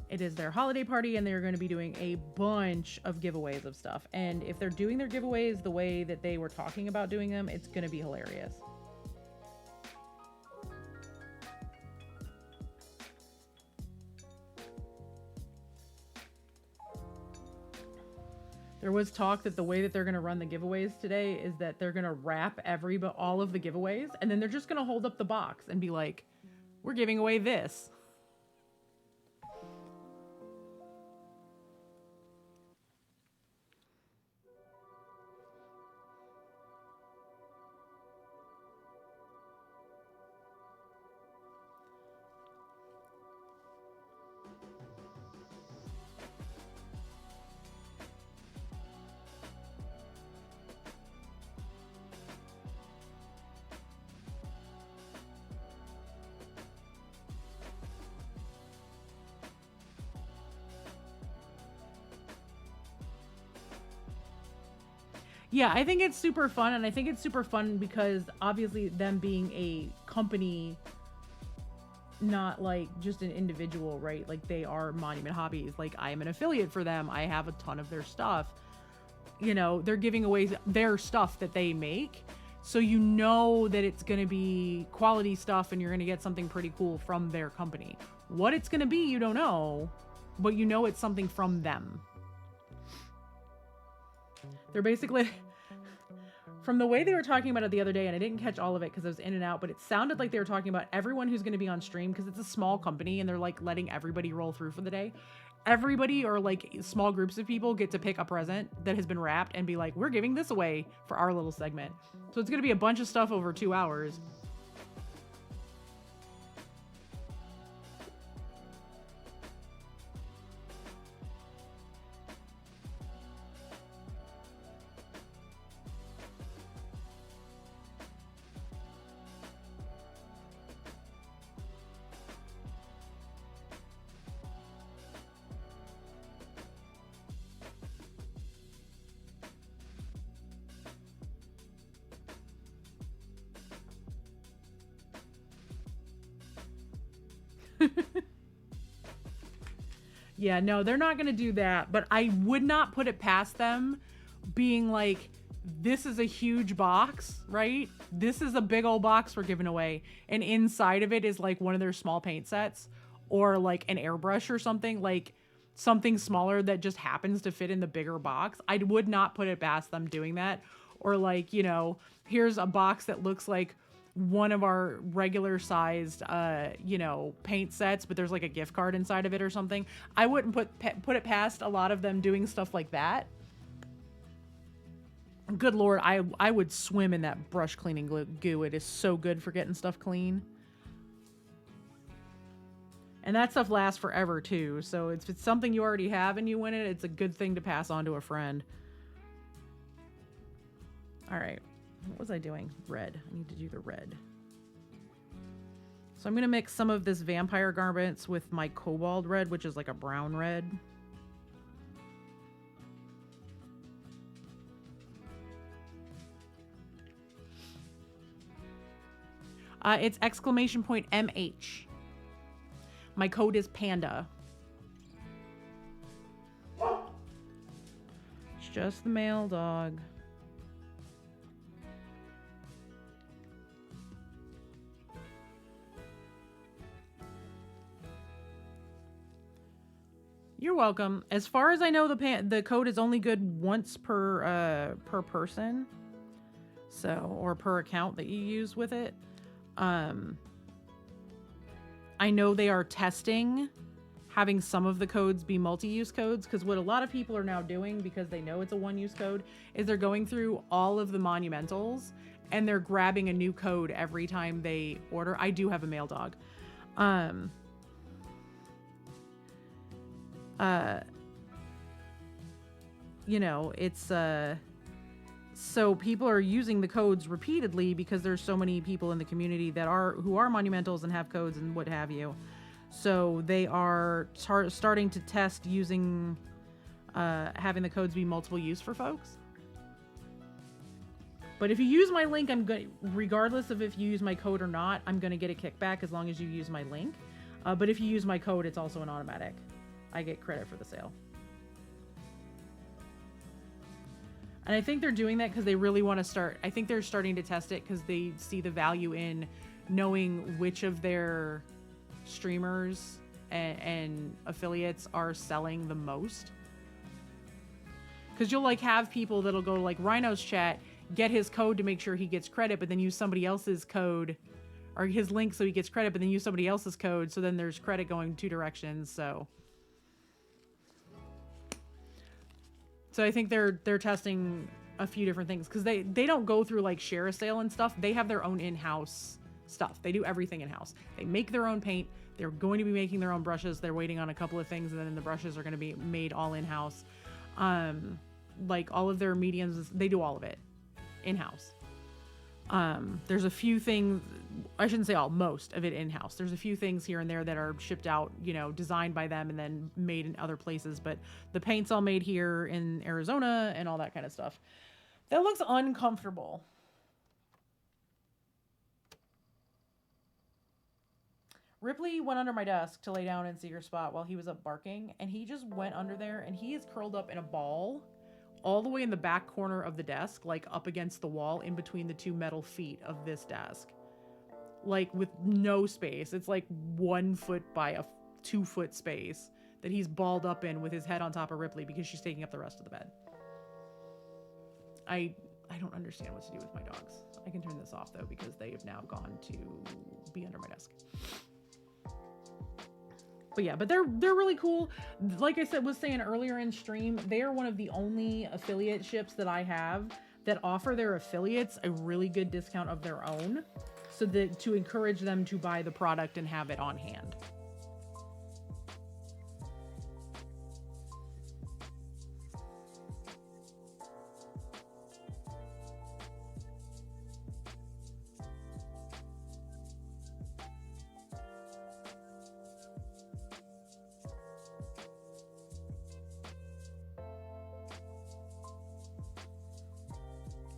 It is their holiday party and they're going to be doing a bunch of giveaways of stuff. And if they're doing their giveaways the way that they were talking about doing them, it's going to be hilarious. There was talk that the way that they're going to run the giveaways today is that they're going to wrap all of the giveaways, and then they're just going to hold up the box and be like, we're giving away this. Yeah, I think it's super fun, and I think it's super fun because obviously them being a company, not like just an individual, right? Like they are Monument Hobbies. Like I am an affiliate for them. I have a ton of their stuff. You know, they're giving away their stuff that they make. So you know that it's going to be quality stuff and you're going to get something pretty cool from their company. What it's going to be, you don't know, but you know it's something from them. They're basically From the way they were talking about it the other day, and I didn't catch all of it because I was in and out, but it sounded like they were talking about everyone who's going to be on stream, because it's a small company and they're like letting everybody roll through for the day. Everybody, or like small groups of people, get to pick a present that has been wrapped and be like, we're giving this away for our little segment. So it's going to be a bunch of stuff over 2 hours. Yeah, no, they're not going to do that, but I would not put it past them being like, this is a huge box, right? This is a big old box we're giving away, and inside of it is like one of their small paint sets, or like an airbrush or something, like something smaller that just happens to fit in the bigger box. I would not put it past them doing that. Or like, you know, here's a box that looks like one of our regular sized you know, paint sets, but there's like a gift card inside of it or something. I wouldn't put it past a lot of them doing stuff like that. Good Lord, I would swim in that brush cleaning goo. It is so good for getting stuff clean. And that stuff lasts forever too. So if it's something you already have and you win it, it's a good thing to pass on to a friend. All right. What was I doing? Red. I need to do the red. So I'm going to mix some of this vampire garments with my cobalt red, which is like a brown red. It's !MH. My code is Panda. It's just the male dog. You're welcome. As far as I know, the code is only good once per person, so, or per account that you use with it. I know they are testing having some of the codes be multi-use codes, because what a lot of people are now doing, because they know it's a one-use code, is they're going through all of the monumentals and they're grabbing a new code every time they order. I do have a male dog. You know, it's so people are using the codes repeatedly because there's so many people in the community that who are monumentals and have codes and what have you. So they are starting to test using having the codes be multiple use for folks. But if you use my link, regardless of if you use my code or not, I'm gonna get a kickback as long as you use my link. But if you use my code, it's also an automatic. I get credit for the sale. And I think they're doing that because they really want to start. I think they're starting to test it because they see the value in knowing which of their streamers and affiliates are selling the most. Because you'll like have people that'll go like Rhino's chat, get his code to make sure he gets credit, but then use somebody else's code or his link so he gets credit, but then use somebody else's code. So then there's credit going two directions. So I think they're testing a few different things because they don't go through like share a sale and stuff. They have their own in-house stuff. They do everything in-house. They make their own paint. They're going to be making their own brushes. They're waiting on a couple of things, and then the brushes are going to be made all in-house. Like all of their mediums, they do all of it in-house. There's a few things, I shouldn't say all, most of it in-house. There's a few things here and there that are shipped out, you know, designed by them and then made in other places, but the paint's all made here in Arizona and all that kind of stuff. That looks uncomfortable. Ripley went under my desk to lay down in secret spot while he was up barking, and he just went under there and he is curled up in a ball all the way in the back corner of the desk, like up against the wall in between the two metal feet of this desk. Like with no space. It's like 1 foot by a 2 foot space that he's balled up in with his head on top of Ripley because she's taking up the rest of the bed. I I don't understand what to do with my dogs. I can turn this off though because they have now gone to be under my desk. But yeah, but they're really cool. Like I was saying earlier in stream, they are one of the only affiliate ships that I have that offer their affiliates a really good discount of their own, so that to encourage them to buy the product and have it on hand.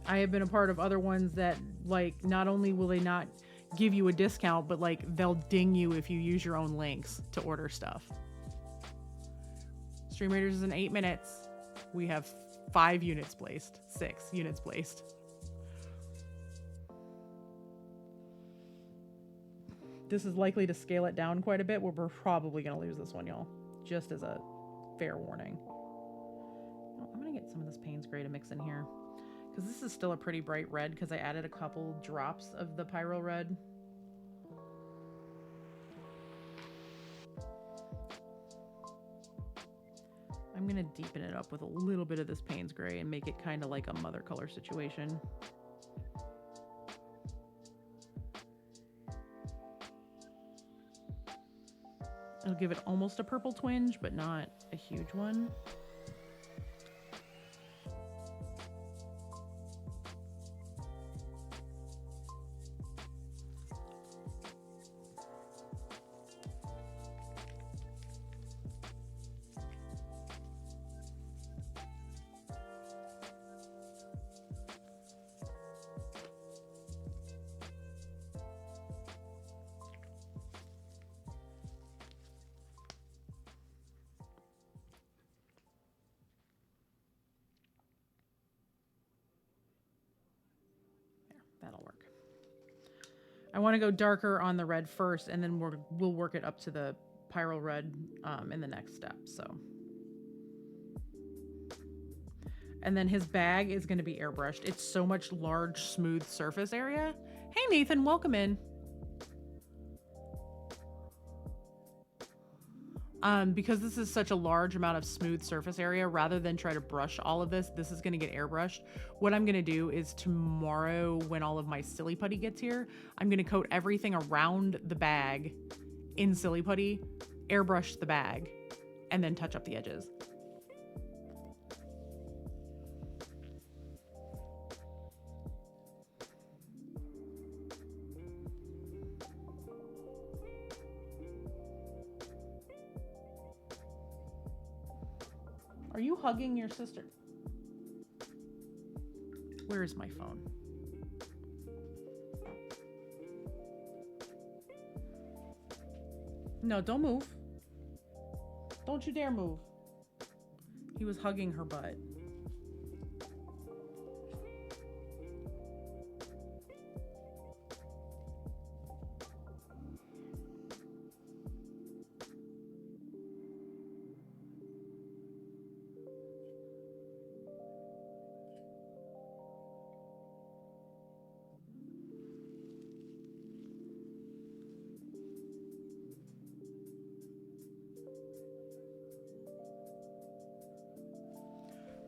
I have been a part of other ones that, like, not only will they not give you a discount, but like they'll ding you if you use your own links to order stuff. Stream Raiders is in 8 minutes. We have 5 units placed, 6 units placed. This is likely to scale it down quite a bit. We're probably going to lose this one, y'all. Just as a fair warning. Oh, I'm going to get some of this Payne's Gray to mix in here, because this is still a pretty bright red because I added a couple drops of the Pyro Red. I'm going to deepen it up with a little bit of this Payne's Gray and make it kind of like a mother color situation. It'll give it almost a purple twinge, but not a huge one. That'll work. I want to go darker on the red first, and then we'll work it up to the Pyro Red in the next step. So, and then his bag is going to be airbrushed. It's so much large, smooth surface area. Hey, Nathan, welcome in. Because this is such a large amount of smooth surface area, rather than try to brush all of this, this is going to get airbrushed. What I'm going to do is tomorrow, when all of my Silly Putty gets here, I'm going to coat everything around the bag in Silly Putty, airbrush the bag, and then touch up the edges. Are you hugging your sister? Where is my phone? No, don't move. Don't you dare move. He was hugging her butt.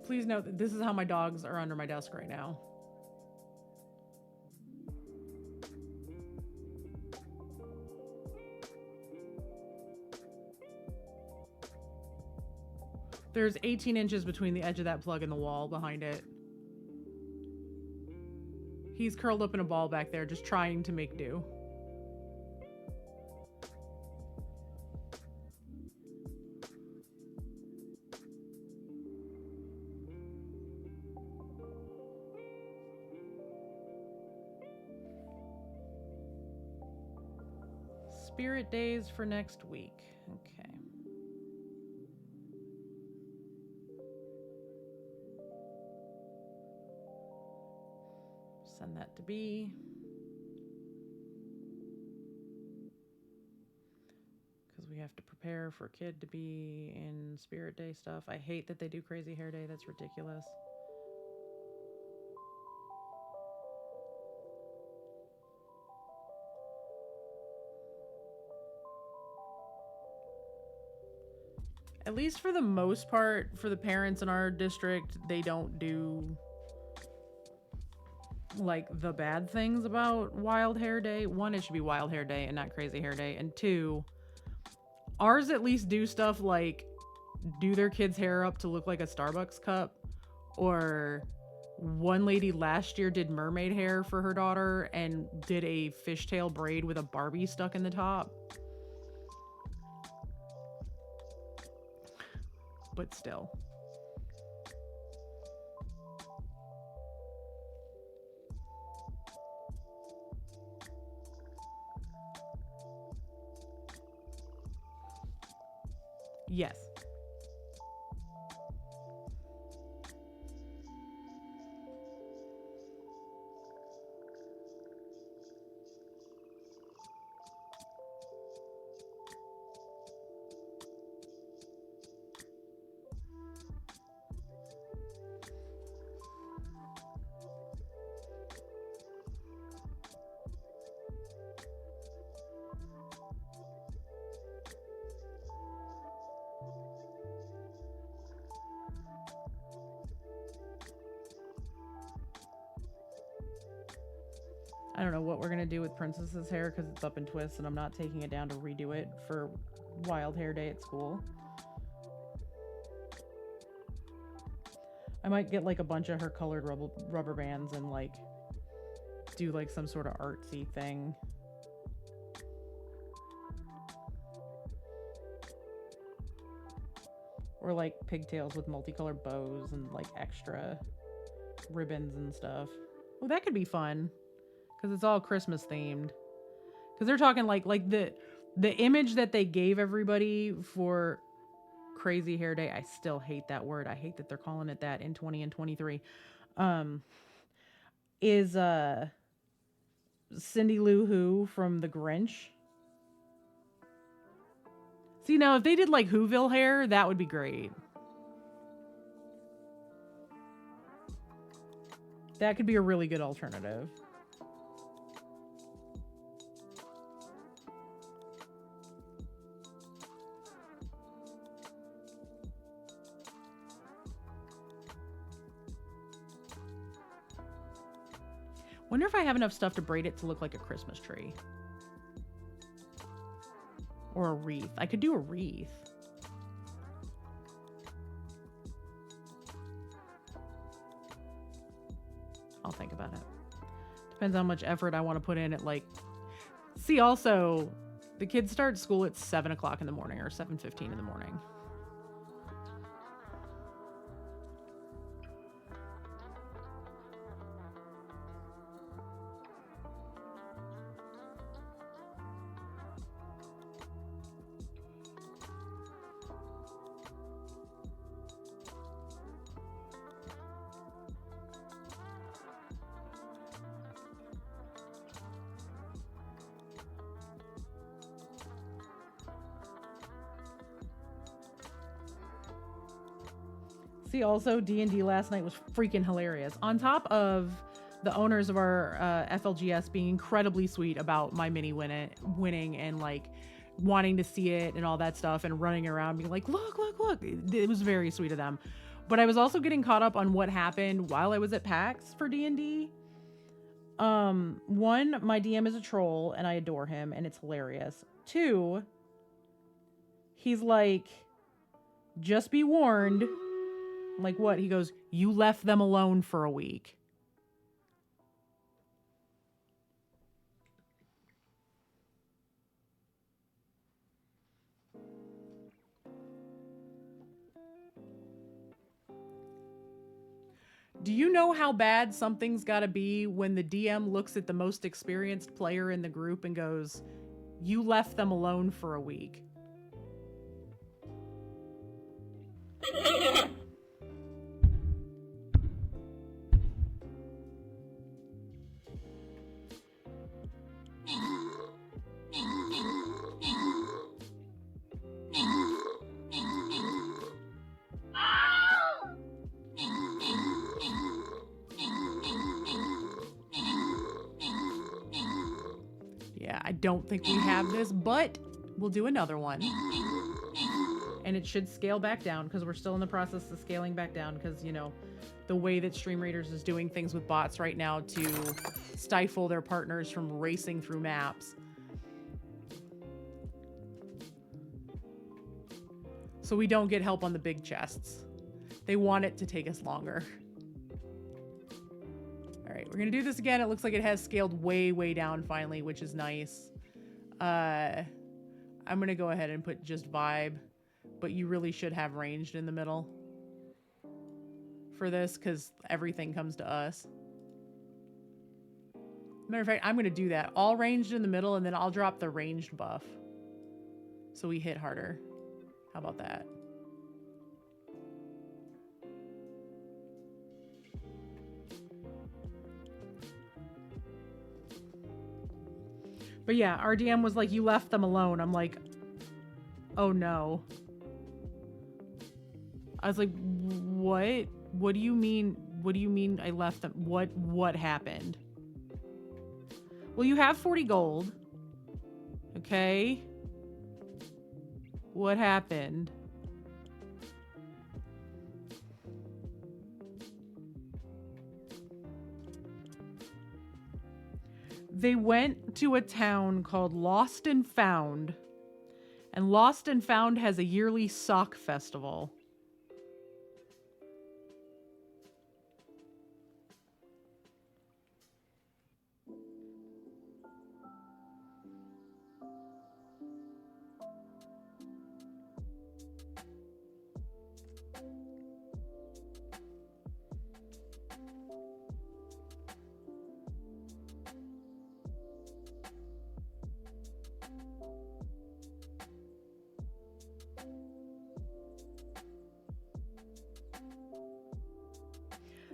Please note that this is how my dogs are under my desk right now. There's 18 inches between the edge of that plug and the wall behind it. He's curled up in a ball back there, just trying to make do. Spirit days for next week. Okay. Send that to B. Because we have to prepare for Kid to be in Spirit Day stuff. I hate that they do Crazy Hair Day. That's ridiculous. At least for the most part, for the parents in our district, they don't do like the bad things about Wild Hair Day. One, it should be Wild Hair Day and not Crazy Hair Day. And two, ours at least do stuff like do their kids' hair up to look like a Starbucks cup. Or one lady last year did mermaid hair for her daughter and did a fishtail braid with a Barbie stuck in the top. But still. Yes. I don't know what we're gonna do with Princess's hair because it's up in twists and I'm not taking it down to redo it for Wild Hair Day at school. I might get like a bunch of her colored rubber bands and like do like some sort of artsy thing. Or like pigtails with multicolored bows and like extra ribbons and stuff. Well, that could be fun. Because it's all Christmas themed. Because they're talking like the image that they gave everybody for Crazy Hair Day. I still hate that word. I hate that they're calling it that in 20 and 23. Is Cindy Lou Who from The Grinch. See, now if they did like Whoville hair, that would be great. That could be a really good alternative. Wonder if I have enough stuff to braid it to look like a Christmas tree. Or a wreath. I could do a wreath. I'll think about it. Depends how much effort I want to put in at like... See, also, the kids start school at 7 o'clock in the morning or 7:15 in the morning. See, also, D&D last night was freaking hilarious. On top of the owners of our FLGS being incredibly sweet about my mini winning and like wanting to see it and all that stuff and running around being like, look, look, look. It was very sweet of them. But I was also getting caught up on what happened while I was at PAX for D&D. One, my DM is a troll and I adore him and it's hilarious. Two, he's like, just be warned. I'm like, what? He goes, you left them alone for a week. Do you know how bad something's gotta be when the DM looks at the most experienced player in the group and goes, you left them alone for a week? Yeah, I don't think we have this, but we'll do another one. And it should scale back down because we're still in the process of scaling back down because, you know, the way that Stream Raiders is doing things with bots right now to stifle their partners from racing through maps. So we don't get help on the big chests. They want it to take us longer. All right, we're gonna do this again. It looks like it has scaled way, way down finally, which is nice. I'm gonna go ahead and put just vibe, but you really should have ranged in the middle for this because everything comes to us. Matter of fact, I'm gonna do that. All ranged in the middle, and then I'll drop the ranged buff so we hit harder. How about that? But yeah, RDM was like, you left them alone. I'm like, oh no. I was like, what? What do you mean? What do you mean I left them? What happened? Well, you have 40 gold. Okay. What happened? They went to a town called Lost and Found. And Lost and Found has a yearly sock festival.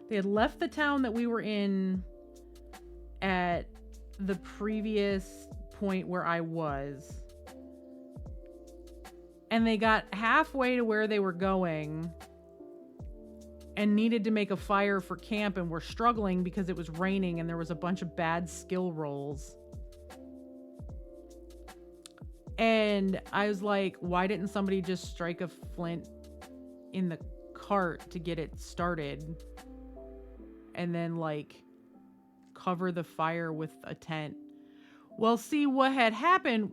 They had left the town that we were in at the previous point where I was. And they got halfway to where they were going and needed to make a fire for camp and were struggling because it was raining and there was a bunch of bad skill rolls. And I was like, why didn't somebody just strike a flint in the cart to get it started? And then like cover the fire with a tent. Well, see what had happened.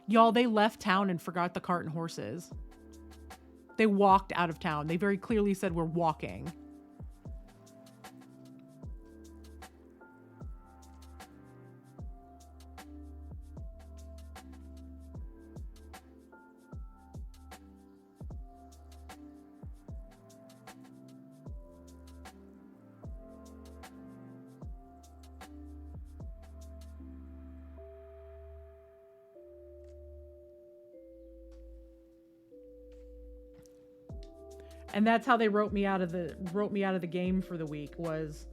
Y'all, they left town and forgot the cart and horses. They walked out of town. They very clearly said we're walking. And that's how they wrote me out of the game for the week was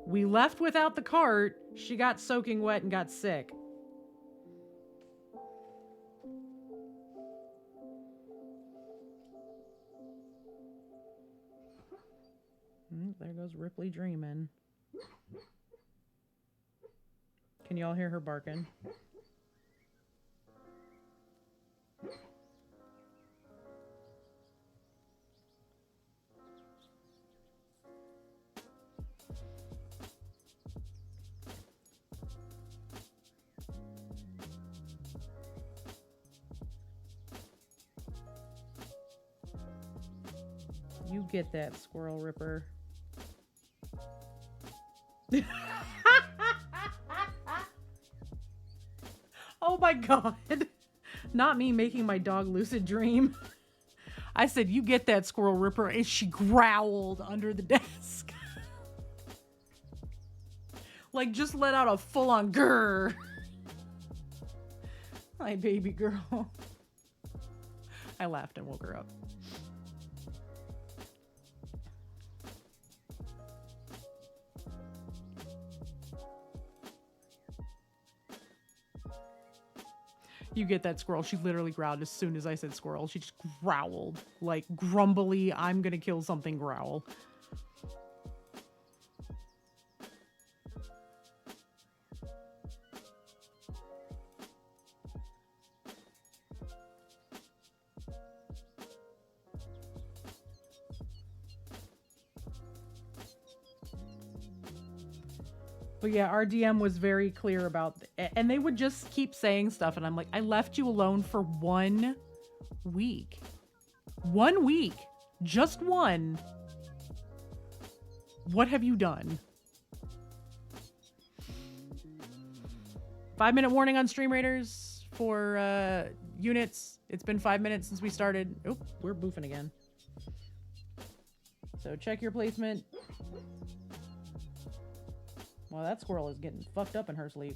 we left without the cart, she got soaking wet and got sick. There goes Ripley dreaming. Can y'all hear her barking? You get that, Squirrel Ripper. Oh my god. Not me making my dog lucid dream. I said, you get that, Squirrel Ripper, and she growled under the desk. Like, just let out a full-on grrr. My baby girl. I laughed and woke her up. You get that, Squirrel. She literally growled as soon as I said squirrel. She just growled. Like, grumbly, I'm gonna kill something growl. But yeah, our DM was very clear about, and they would just keep saying stuff, and I'm like, I left you alone for 1 week. 1 week. Just one. What have you done? 5-minute warning on Stream Raiders for units. It's been 5 minutes since we started. Oh, we're boofing again. So check your placement. Well, that squirrel is getting fucked up in her sleep.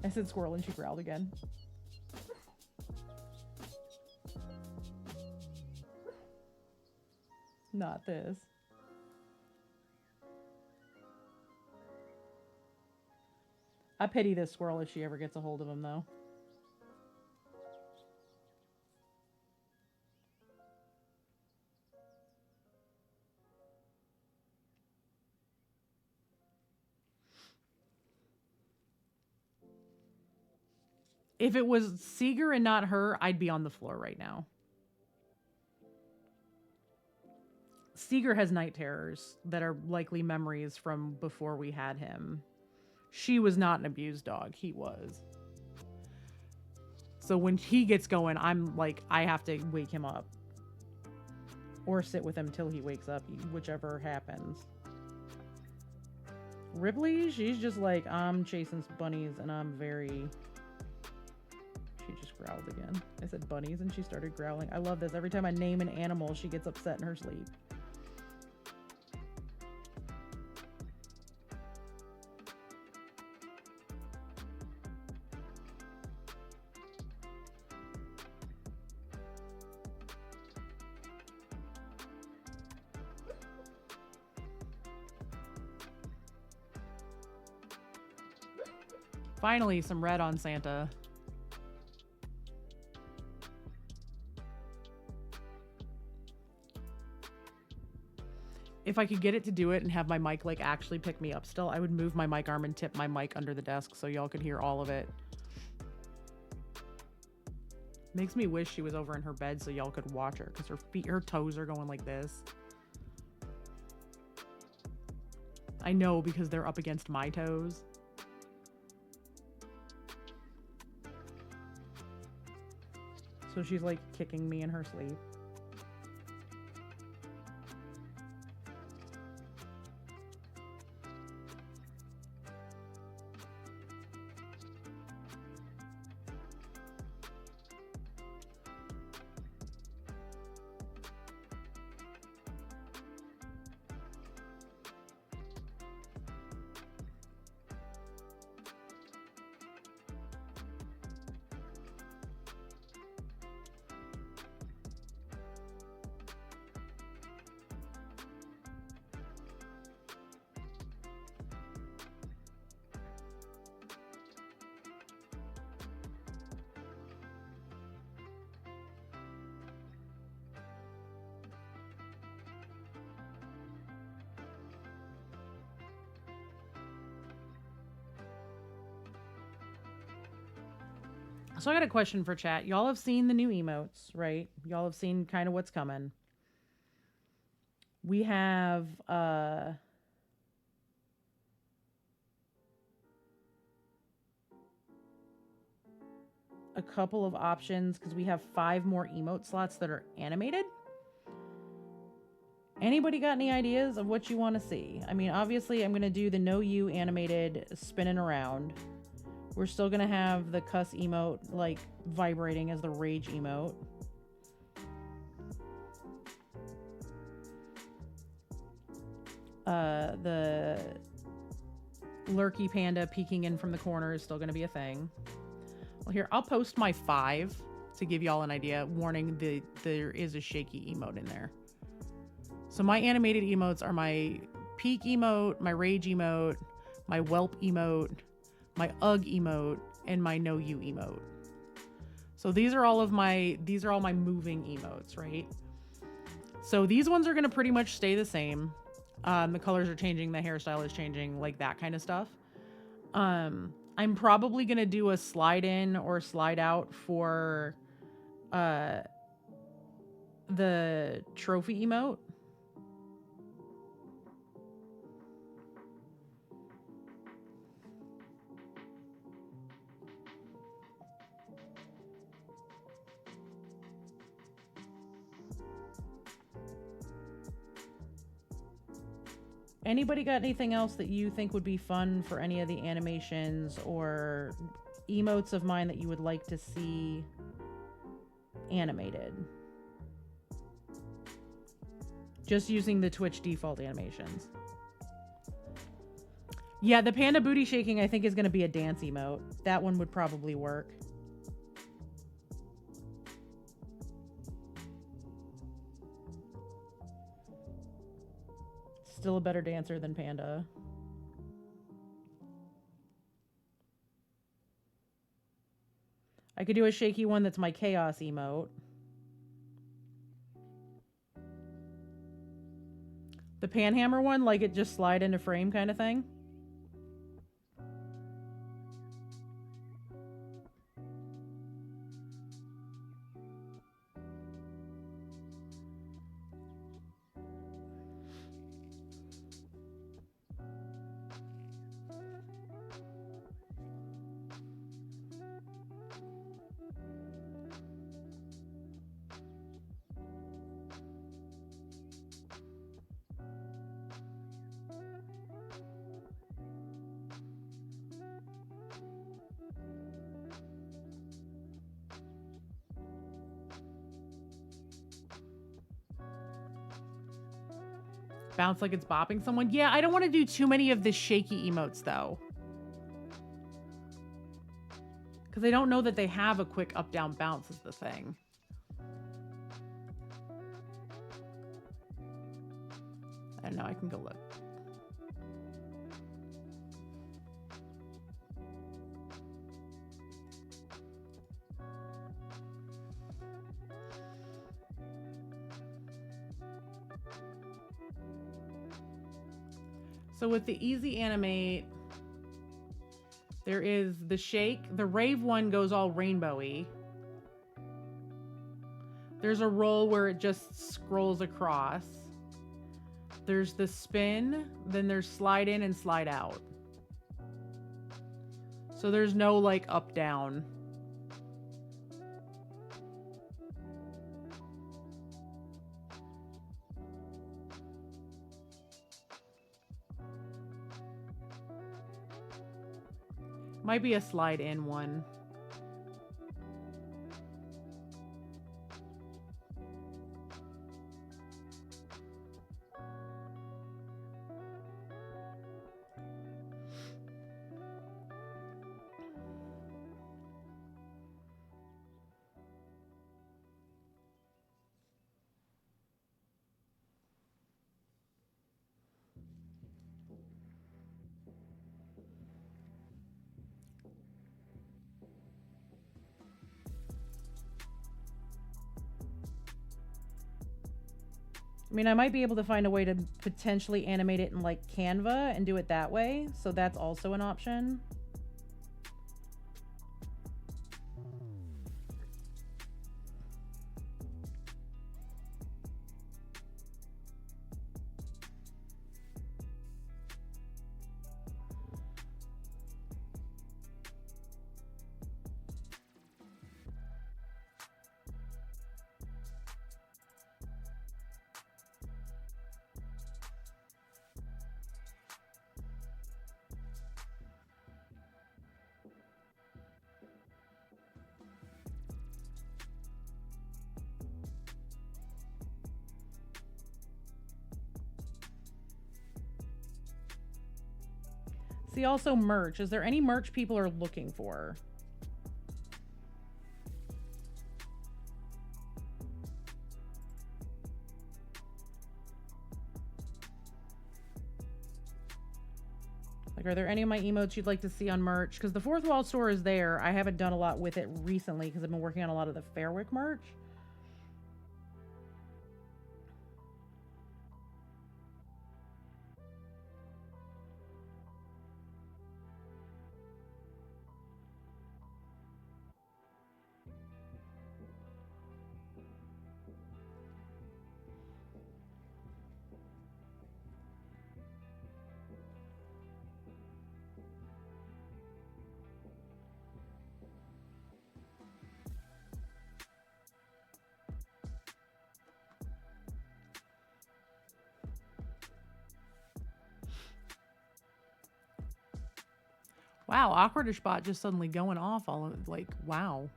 I said squirrel and she growled again. Not this. I pity this squirrel if she ever gets a hold of him, though. If it was Seeger and not her, I'd be on the floor right now. Seeger has night terrors that are likely memories from before we had him. She was not an abused dog. He was. So when he gets going, I'm like, I have to wake him up. Or sit with him till he wakes up, whichever happens. Ripley, she's just like, I'm chasing bunnies and I'm very... She just growled again. I said bunnies and she started growling. I love this. Every time I name an animal, she gets upset in her sleep. Finally, some red on Santa. If I could get it to do it and have my mic like actually pick me up still, I would move my mic arm and tip my mic under the desk so y'all could hear all of it. Makes me wish she was over in her bed so y'all could watch her because her toes are going like this. I know because they're up against my toes. So she's like kicking me in her sleep. So I got a question for chat. Y'all have seen the new emotes, right? Y'all have seen kind of what's coming. We have a couple of options because we have 5 more emote slots that are animated. Anybody got any ideas of what you want to see? I mean, obviously I'm going to do the no you animated spinning around. We're still going to have the cuss emote, like, vibrating as the rage emote. The lurky panda peeking in from the corner is still going to be a thing. Well, here, I'll post my 5 to give y'all an idea. Warning, there is a shaky emote in there. So my animated emotes are my peek emote, my rage emote, my whelp emote, my ugh emote, and my no you emote. So these are all my moving emotes, right? So these ones are going to pretty much stay the same. The colors are changing, the hairstyle is changing, like that kind of stuff. I'm probably going to do a slide in or slide out for the trophy emote. Anybody got anything else that you think would be fun for any of the animations or emotes of mine that you would like to see animated? Just using the Twitch default animations. Yeah, the panda booty shaking I think is going to be a dance emote. That one would probably work. Still a better dancer than Panda. I could do a shaky one that's my chaos emote. The panhammer one, like it just slide into frame kind of thing. Bounce like it's bopping someone. Yeah, I don't want to do too many of the shaky emotes, though. Because I don't know that they have a quick up-down bounce is the thing. I don't know. I can go look. So with the easy animate, there is the shake. The rave one goes all rainbowy. There's a roll where it just scrolls across. There's the spin. Then there's slide in and slide out. So there's no like up down. Might be a slide in one. I mean, I might be able to find a way to potentially animate it in like Canva and do it that way. So that's also an option. See, also merch. Is there any merch people are looking for? Like, are there any of my emotes you'd like to see on merch? Because the Fourth Wall store is there. I haven't done a lot with it recently because I've been working on a lot of the Fairwick merch. Wow, awkwardish bot just suddenly going off all of, like, wow.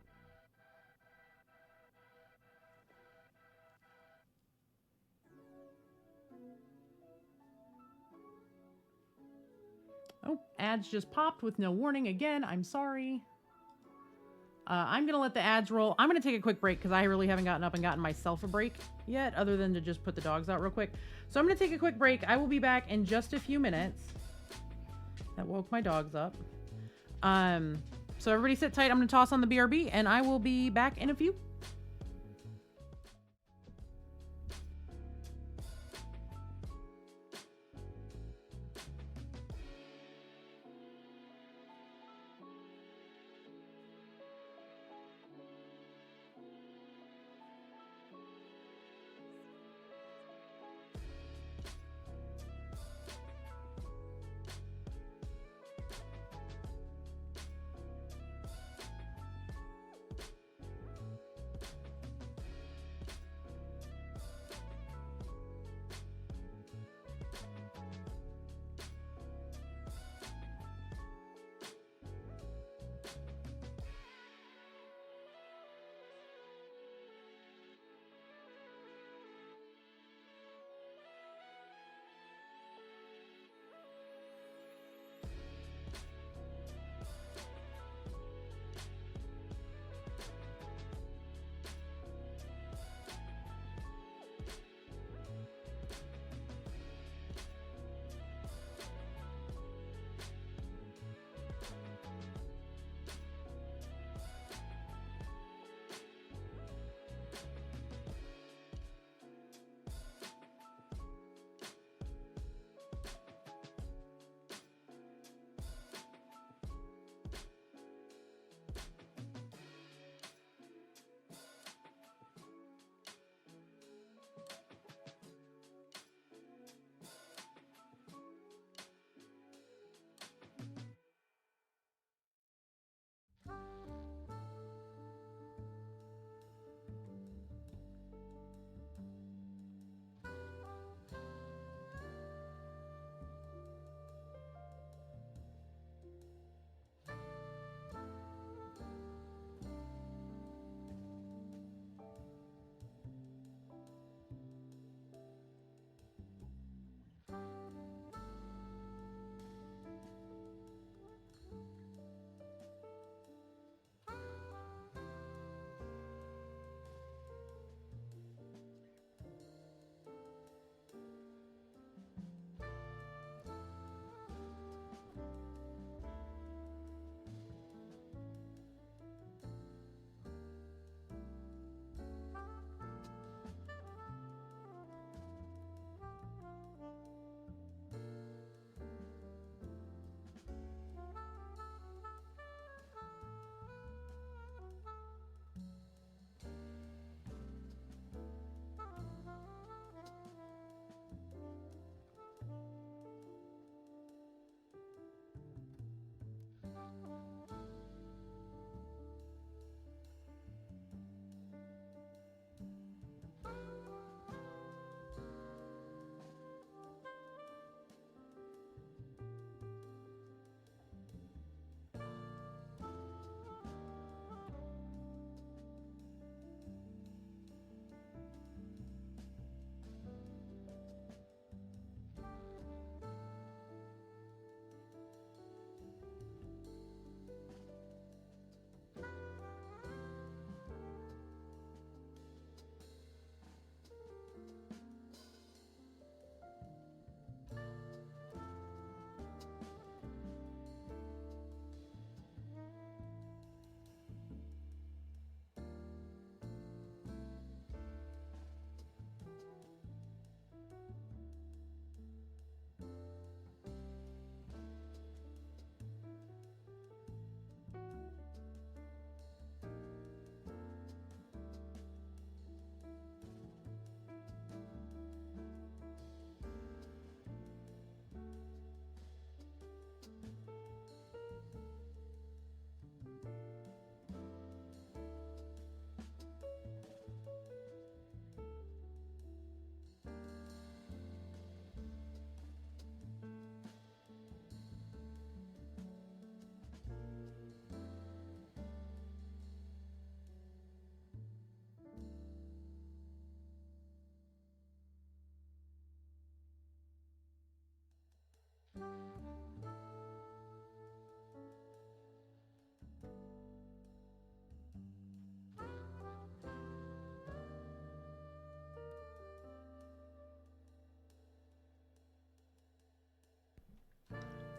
Oh, ads just popped with no warning again. I'm sorry. I'm going to let the ads roll. I'm going to take a quick break because I really haven't gotten up and gotten myself a break yet, other than to just put the dogs out real quick. So I'm going to take a quick break. I will be back in just a few minutes. That woke my dogs up. So everybody sit tight. I'm going to toss on the BRB, and I will be back in a few.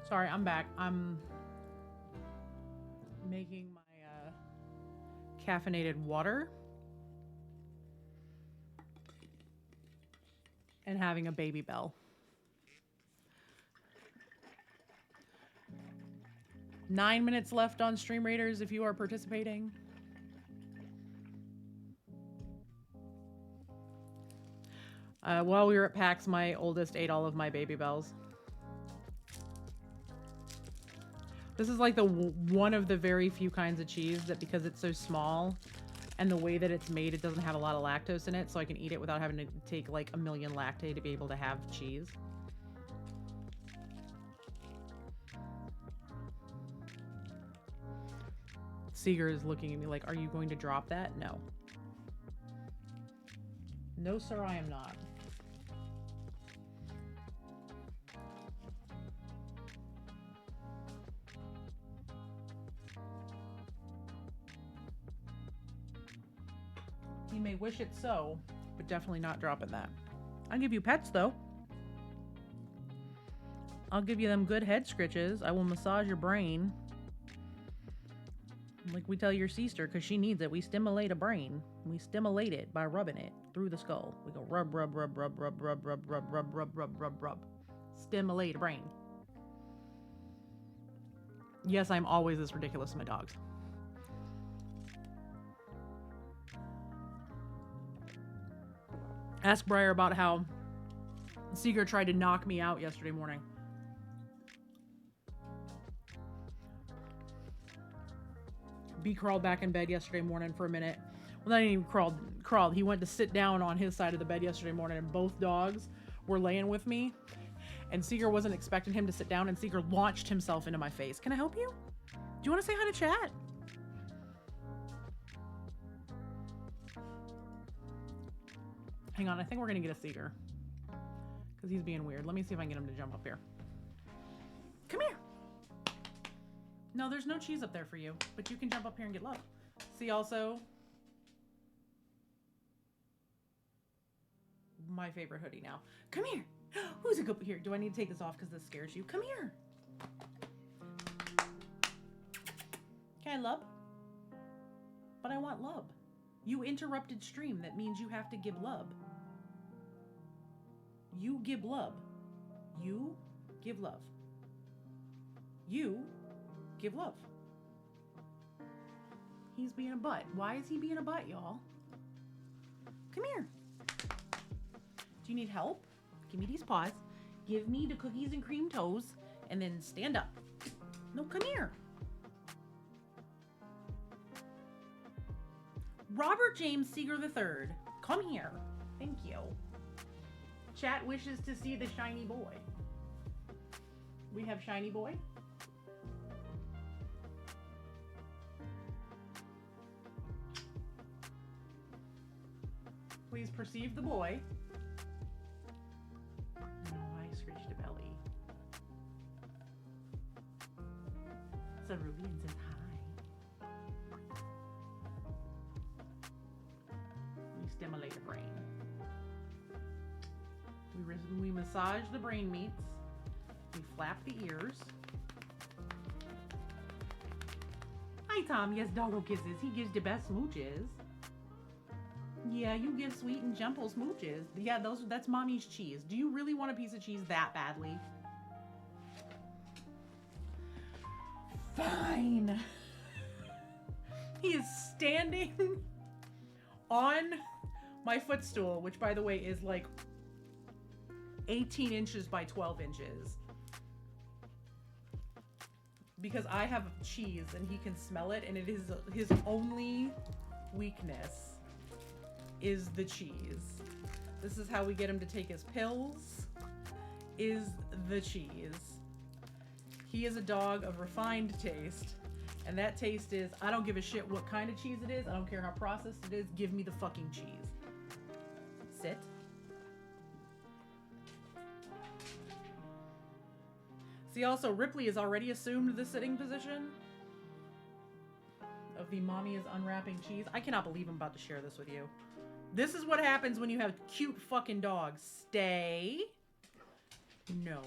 Sorry, I'm back. I'm making my caffeinated water and having a baby bell. 9 minutes left on Stream Raiders if you are participating. While we were at PAX, my oldest ate all of my baby bells. This is like one of the very few kinds of cheese that, because it's so small and the way that it's made, it doesn't have a lot of lactose in it, so I can eat it without having to take like 1 million lactate to be able to have cheese. Seeger is looking at me like, are you going to drop that? No. No, sir, I am not. You may wish it so, but definitely not dropping that. I'll give you pets, though. I'll give you them good head scritches. I will massage your brain. Like we tell your sister, because she needs it. We stimulate a brain. We stimulate it by rubbing it through the skull. We go rub, rub, rub, rub, rub, rub, rub, rub, rub, rub, rub, rub, rub. Stimulate a brain. Yes, I'm always this ridiculous to my dogs. Ask Briar about how Seeger tried to knock me out yesterday morning. B crawled back in bed yesterday morning for a minute. Well, not even crawled. He went to sit down on his side of the bed yesterday morning, and both dogs were laying with me. And Seeger wasn't expecting him to sit down, and Seeger launched himself into my face. Can I help you? Do you want to say hi to chat? Hang on, I think we're going to get a Seeger. Because he's being weird. Let me see if I can get him to jump up here. Come here. No, there's no cheese up there for you, but you can jump up here and get love. See also, my favorite hoodie now. Come here. Who's a good here? Do I need to take this off because this scares you? Come here. Can I love? But I want love. You interrupted stream. That means you have to give love. You give love. You give love. You give love. He's being a butt. Why is he being a butt, y'all? Come here. Do you need help? Give me these paws. Give me the cookies and cream toes, and then stand up. No, come here. Robert James Seeger III. Come here. Thank you. Chat wishes to see the shiny boy. We have shiny boy. Please perceive the boy. Oh, I scratched a belly. Cerulean says hi. We stimulate the brain. We massage the brain meats. We flap the ears. Hi, Tom. Yes, doggo kisses. He gives the best smooches. Yeah, you give sweet and gentle smooches. Yeah, that's mommy's cheese. Do you really want a piece of cheese that badly? Fine. He is standing on my footstool, which, by the way, is like 18 inches by 12 inches. Because I have cheese and he can smell it, and it is his only weakness is the cheese. This is how we get him to take his pills, is the cheese. He is a dog of refined taste, and that taste is, I don't give a shit what kind of cheese it is, I don't care how processed it is, give me the fucking cheese. Sit. See, also, Ripley has already assumed the sitting position of the mommy is unwrapping cheese. I cannot believe I'm about to share this with you. This is what happens when you have cute fucking dogs. Stay. No.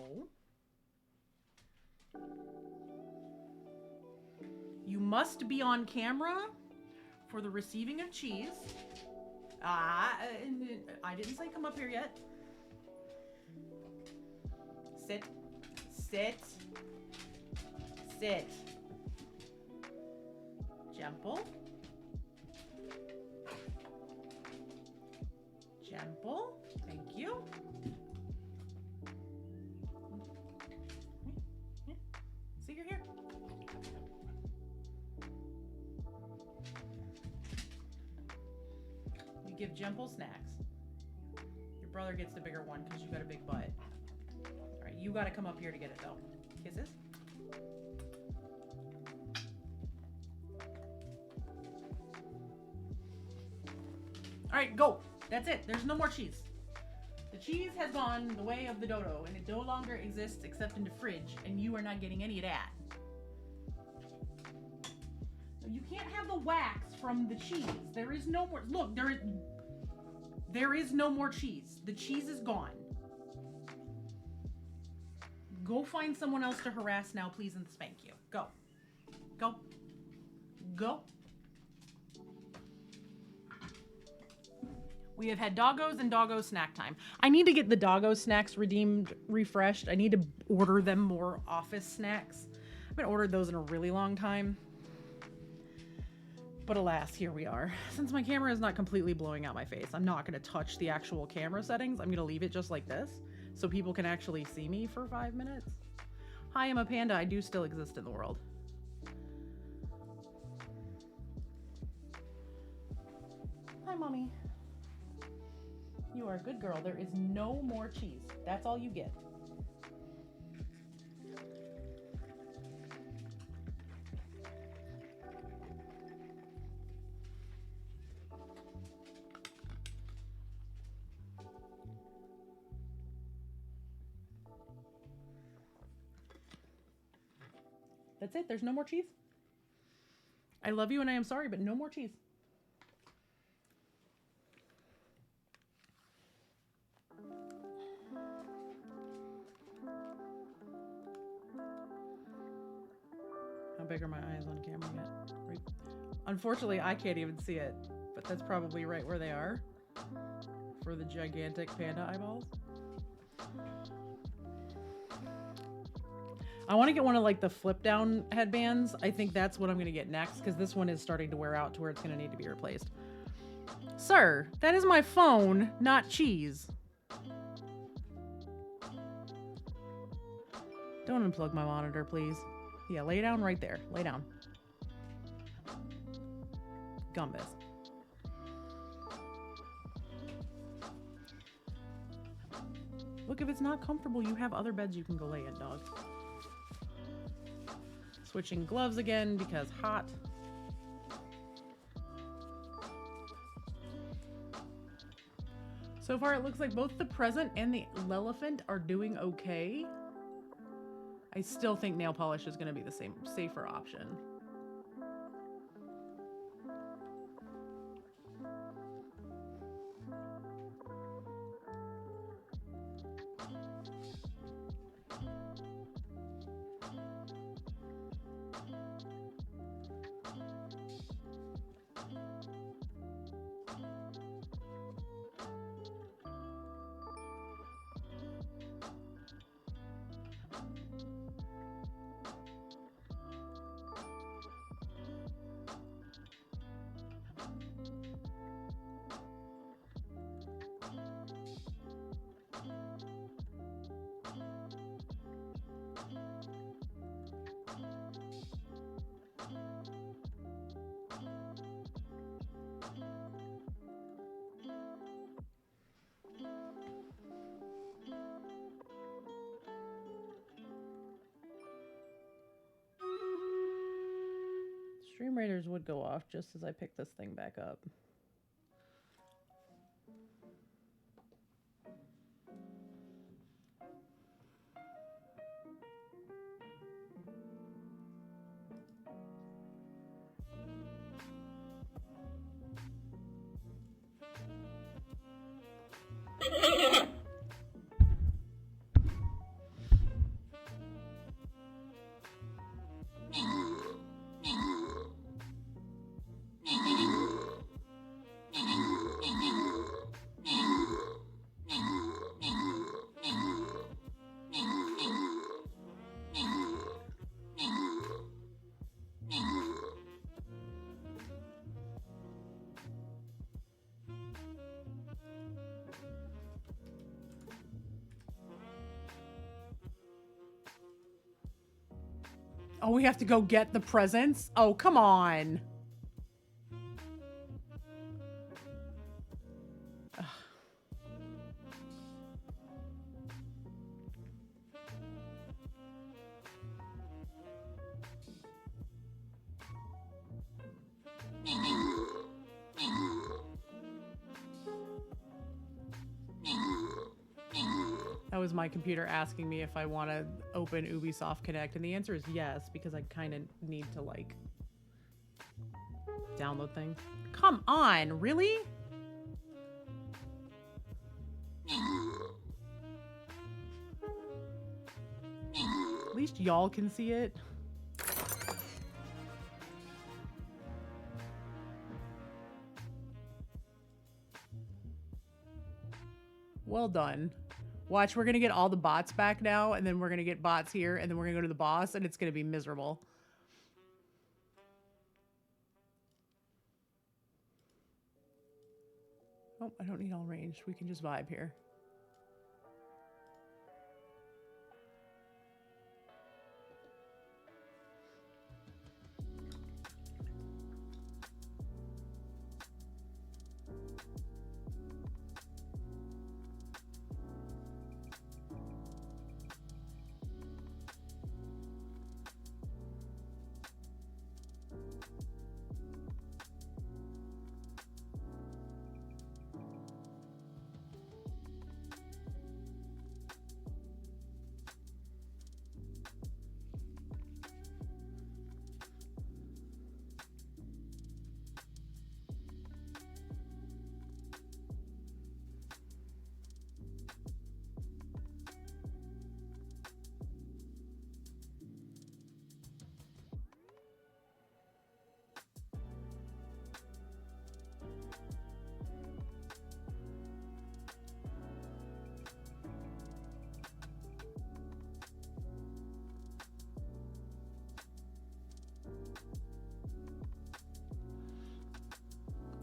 You must be on camera for the receiving of cheese. I didn't say come up here yet. Sit. Sit. Sit. Jumple. Jumple. Thank you. See, you're here. You give Jumple snacks. Your brother gets the bigger one because you got a big butt. All right, you got to come up here to get it though. Kisses. All right, go. That's it. There's no more cheese. The cheese has gone the way of the dodo, and it no longer exists except in the fridge, and you are not getting any of that. You can't have the wax from the cheese. There is no more. Look, there is no more cheese. The cheese is gone. Go find someone else to harass now, please, and spank you. Go. Go. Go. We have had doggos and doggo snack time. I need to get the doggo snacks redeemed, refreshed. I need to order them more office snacks. I haven't ordered those in a really long time. But alas, here we are. Since my camera is not completely blowing out my face, I'm not going to touch the actual camera settings. I'm going to leave it just like this so people can actually see me for 5 minutes. Hi, I'm a panda. I do still exist in the world. Hi, Mommy. You are a good girl. There is no more cheese. That's all you get. That's it. There's no more cheese. I love you and I am sorry, but no more cheese. How big are my eyes on camera yet? Right. Unfortunately, I can't even see it, but that's probably right where they are for the gigantic panda eyeballs. I want to get one of like the flip down headbands. I think that's what I'm going to get next because this one is starting to wear out to where it's going to need to be replaced. Sir, that is my phone, not cheese. Don't unplug my monitor, please. Yeah, lay down right there. Lay down. Gumbus. Look, if it's not comfortable, you have other beds you can go lay in, dog. Switching gloves again because hot. So far, it looks like both the present and the elephant are doing okay. I still think nail polish is going to be the safer option. Stream Raiders would go off just as I pick this thing back up. Oh, we have to go get the presents? Oh, come on. Ugh. That was my computer asking me if I want to open Ubisoft Connect, and the answer is yes, because I kind of need to, like, download things. Come on, really? At least y'all can see it. Well done. Watch, we're gonna get all the bots back now, and then we're gonna get bots here, and then we're gonna go to the boss, and it's gonna be miserable. Oh, I don't need all ranged. We can just vibe here.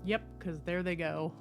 Yep, because there they go.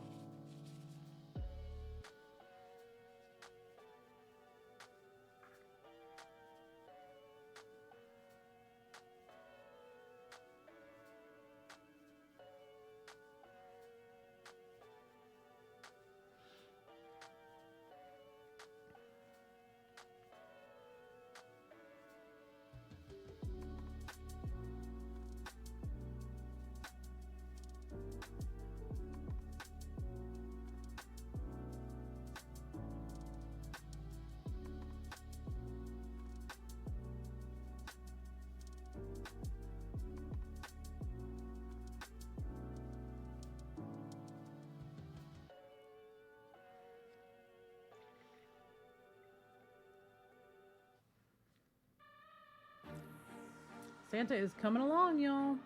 Santa is coming along, y'all.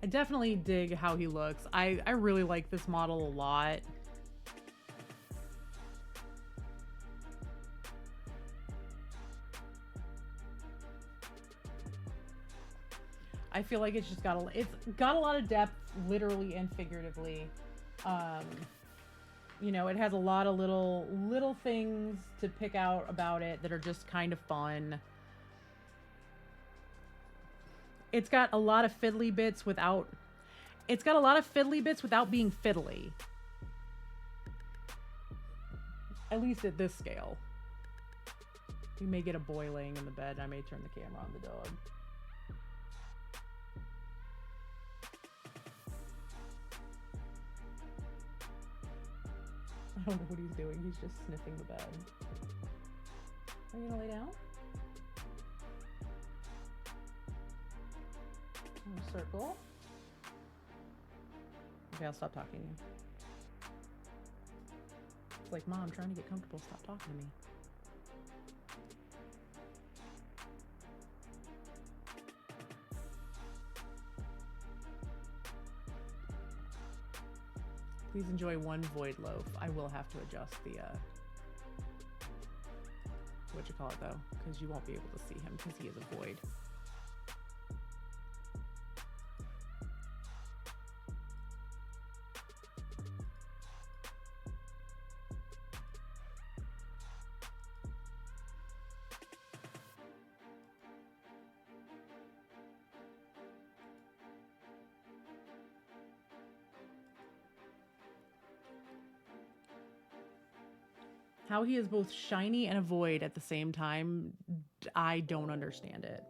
I definitely dig how he looks. I really like this model a lot. I feel like it's got a lot of depth, literally and figuratively. You know, it has a lot of little things to pick out about it that are just kind of fun. It's got a lot of fiddly bits without... It's got a lot of fiddly bits without being fiddly. At least at this scale. We may get a boy laying in the bed. I may turn the camera on the dog. I don't know what he's doing. He's just sniffing the bed. Are you gonna lay down? Circle. Okay, I'll stop talking to you. It's like, Mom, I'm trying to get comfortable. Stop talking to me. Please enjoy one void loaf. I will have to adjust the, what you call it though, because you won't be able to see him because he is a void. How he is both shiny and a void at the same time, I don't understand it.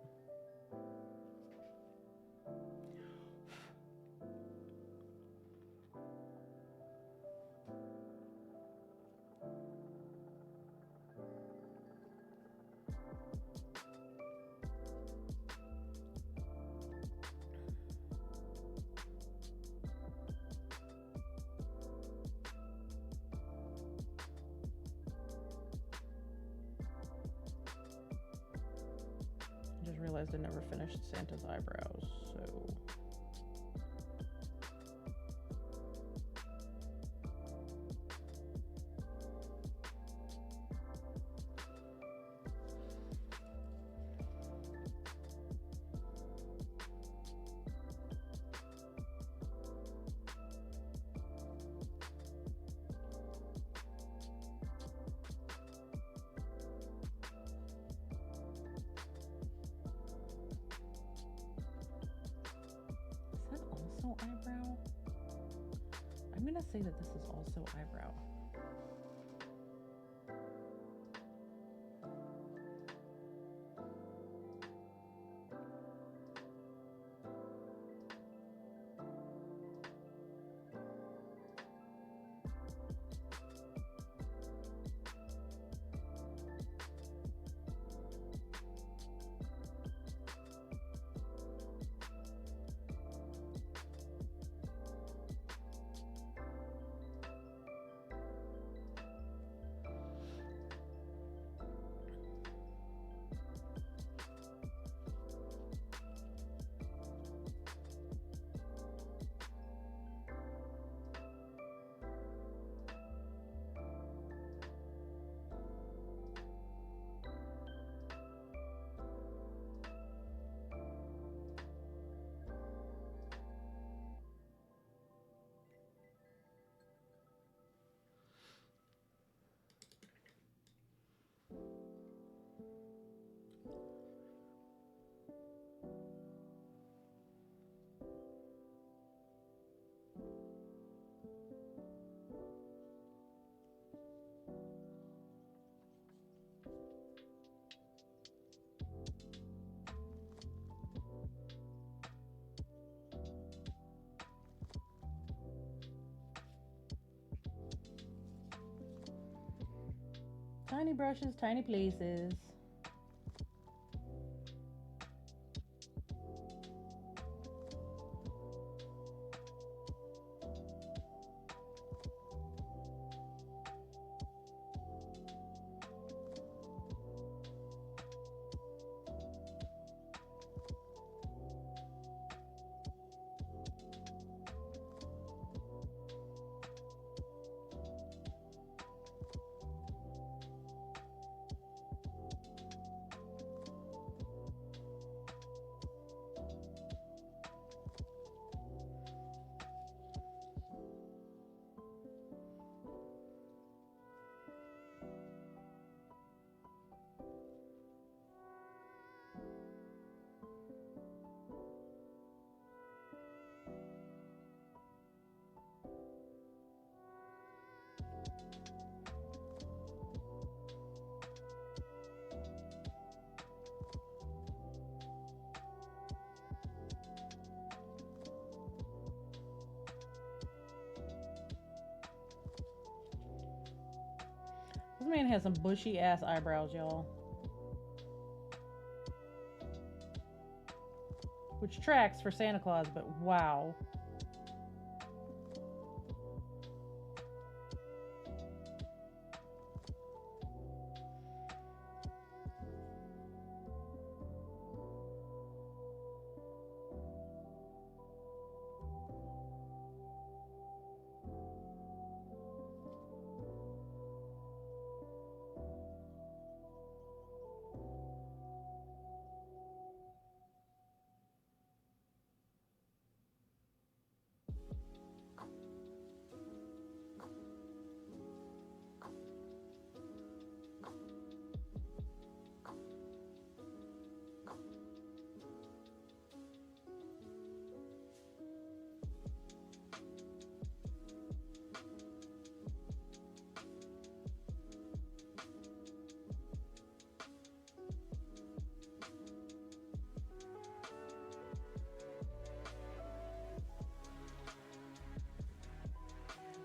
I just realized I never finished Santa's eyebrows, so... eyebrow? I'm gonna say that this is also eyebrow. Tiny brushes, tiny places. This man has some bushy ass eyebrows, y'all. Which tracks for Santa Claus, but wow.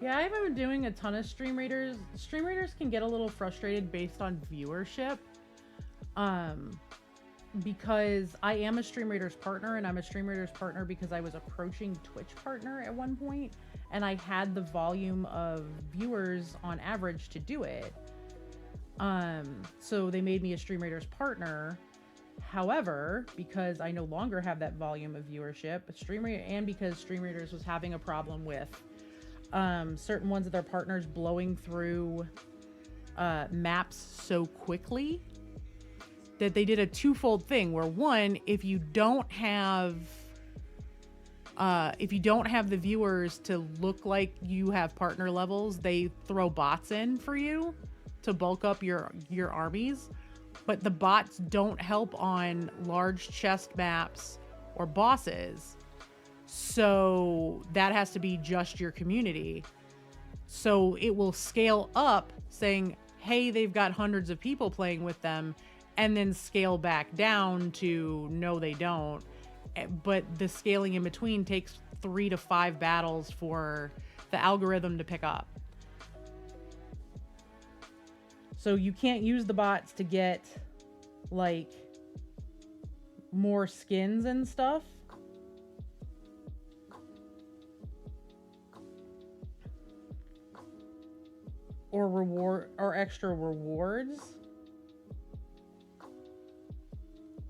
Yeah, I haven't been doing a ton of stream raiders. Stream raiders can get a little frustrated based on viewership. Because I am a Stream Raiders partner, and I'm a Stream Raiders partner because I was approaching Twitch partner at one point, and I had the volume of viewers on average to do it. So they made me a Stream Raiders partner. However, because I no longer have that volume of viewership, and because Stream Raiders was having a problem with certain ones of their partners blowing through maps so quickly, that they did a twofold thing where, one, if you don't have the viewers to look like you have partner levels, they throw bots in for you to bulk up your armies. But the bots don't help on large chest maps or bosses. So that has to be just your community. So it will scale up saying, hey, they've got hundreds of people playing with them, and then scale back down to no, they don't. But the scaling in between takes 3 to 5 battles for the algorithm to pick up. So you can't use the bots to get like more skins and stuff. Or extra rewards.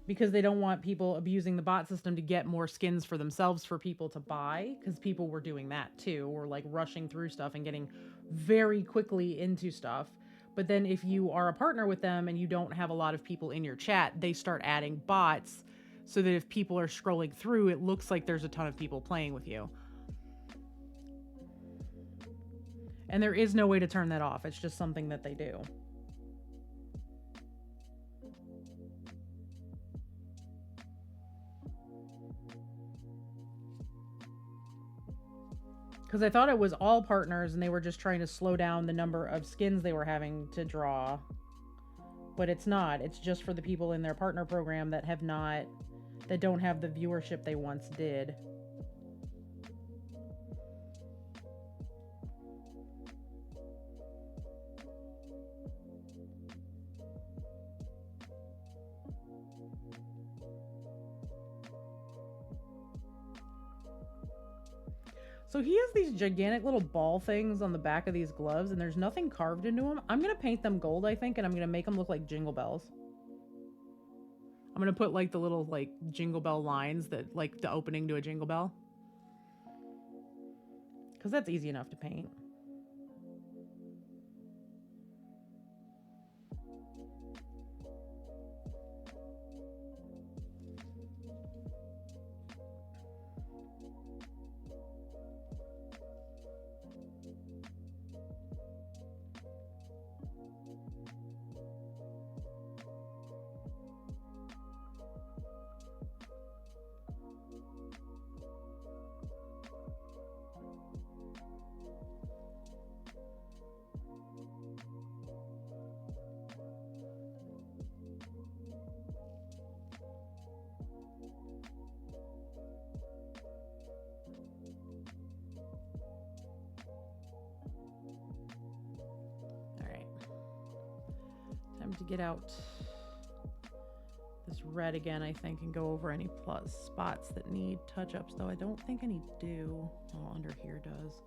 Because they don't want people abusing the bot system to get more skins for themselves for people to buy, because people were doing that too, or like rushing through stuff and getting very quickly into stuff. But then if you are a partner with them and you don't have a lot of people in your chat, they start adding bots so that if people are scrolling through, it looks like there's a ton of people playing with you. And there is no way to turn that off. It's just something that they do. Because I thought it was all partners and they were just trying to slow down the number of skins they were having to draw. But it's not. It's just for the people in their partner program that don't have the viewership they once did. So he has these gigantic little ball things on the back of these gloves, and there's nothing carved into them. I'm going to paint them gold, I think, and I'm going to make them look like jingle bells. I'm going to put like the little like jingle bell lines that like the opening to a jingle bell. Because that's easy enough to paint. To get out this red again, I think, and go over any plus spots that need touch-ups, though I don't think any do. Oh, under here does.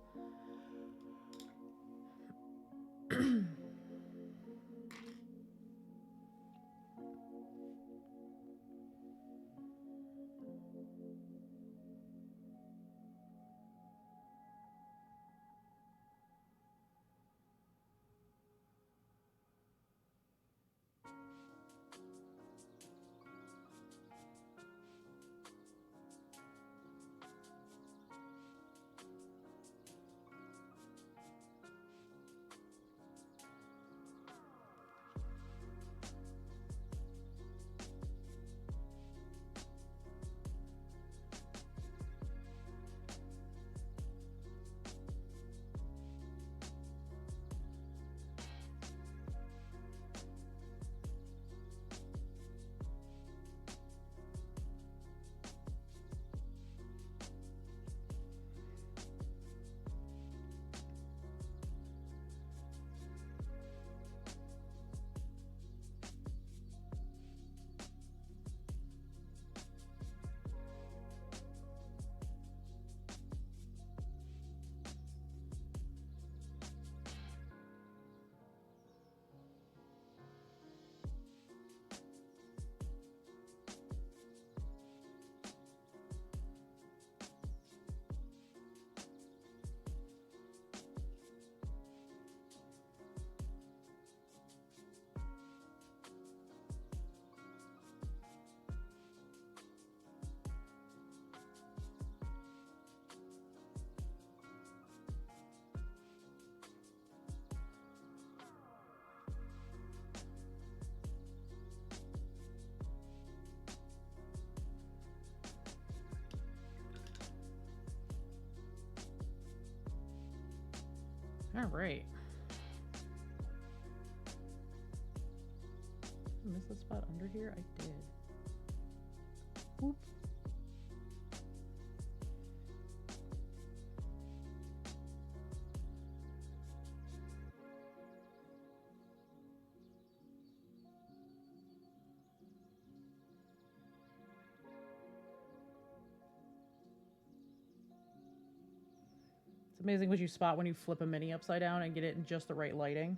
All right. Did I miss the spot under here? I did. Oop. It's amazing what you spot when you flip a mini upside down and get it in just the right lighting.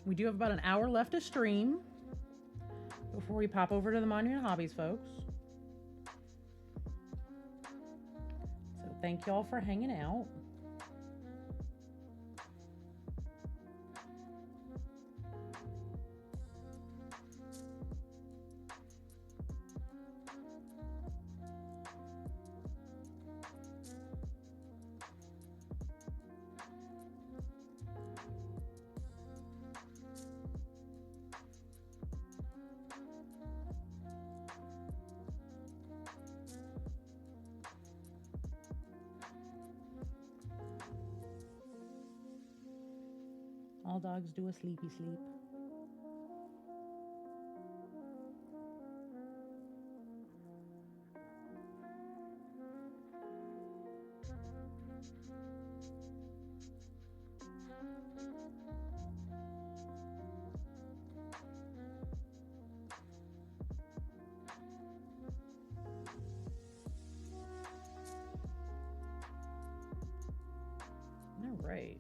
We do have about an hour left to stream before we pop over to the Monument Hobbies, folks. So thank y'all for hanging out. All dogs do a sleepy sleep. All right.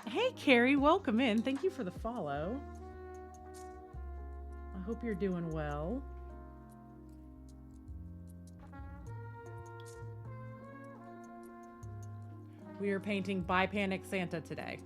Hey, Carrie, welcome in. Thank you for the follow. I hope you're doing well. We are painting By Panic Santa today.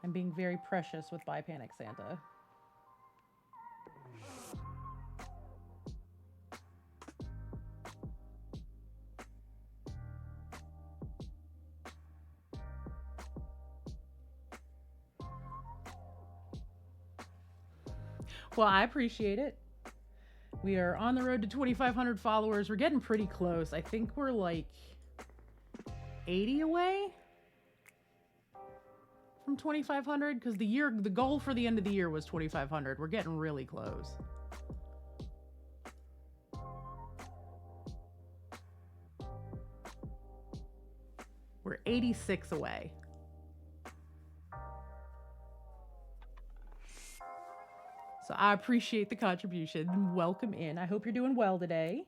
I'm being very precious with By Panic Santa. Well, I appreciate it. We are on the road to 2,500 followers. We're getting pretty close. I think we're like 80 away from 2,500 because the goal for the end of the year was 2,500. We're getting really close. We're 86 away. So I appreciate the contribution. Welcome in. I hope you're doing well today.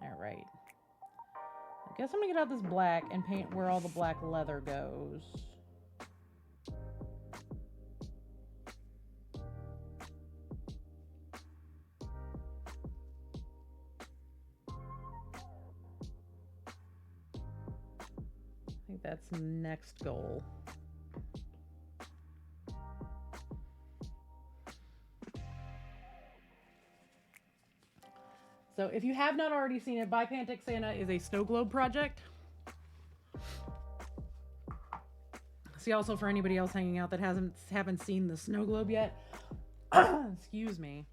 All right. I guess I'm gonna get out this black and paint where all the black leather goes. I think that's the next goal. So if you have not already seen it, By Panic Santa is a snow globe project. See, also for anybody else hanging out that haven't seen the snow globe yet, excuse me.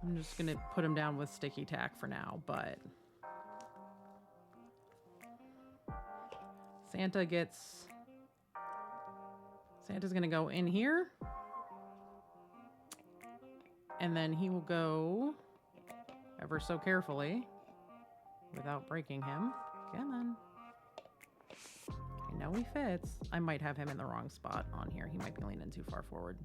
I'm just gonna put him down with sticky tack for now, but Santa's gonna go in here, and then he will go ever so carefully without breaking him. Come on. I know he fits. I might have him in the wrong spot on here. He might be leaning too far forward.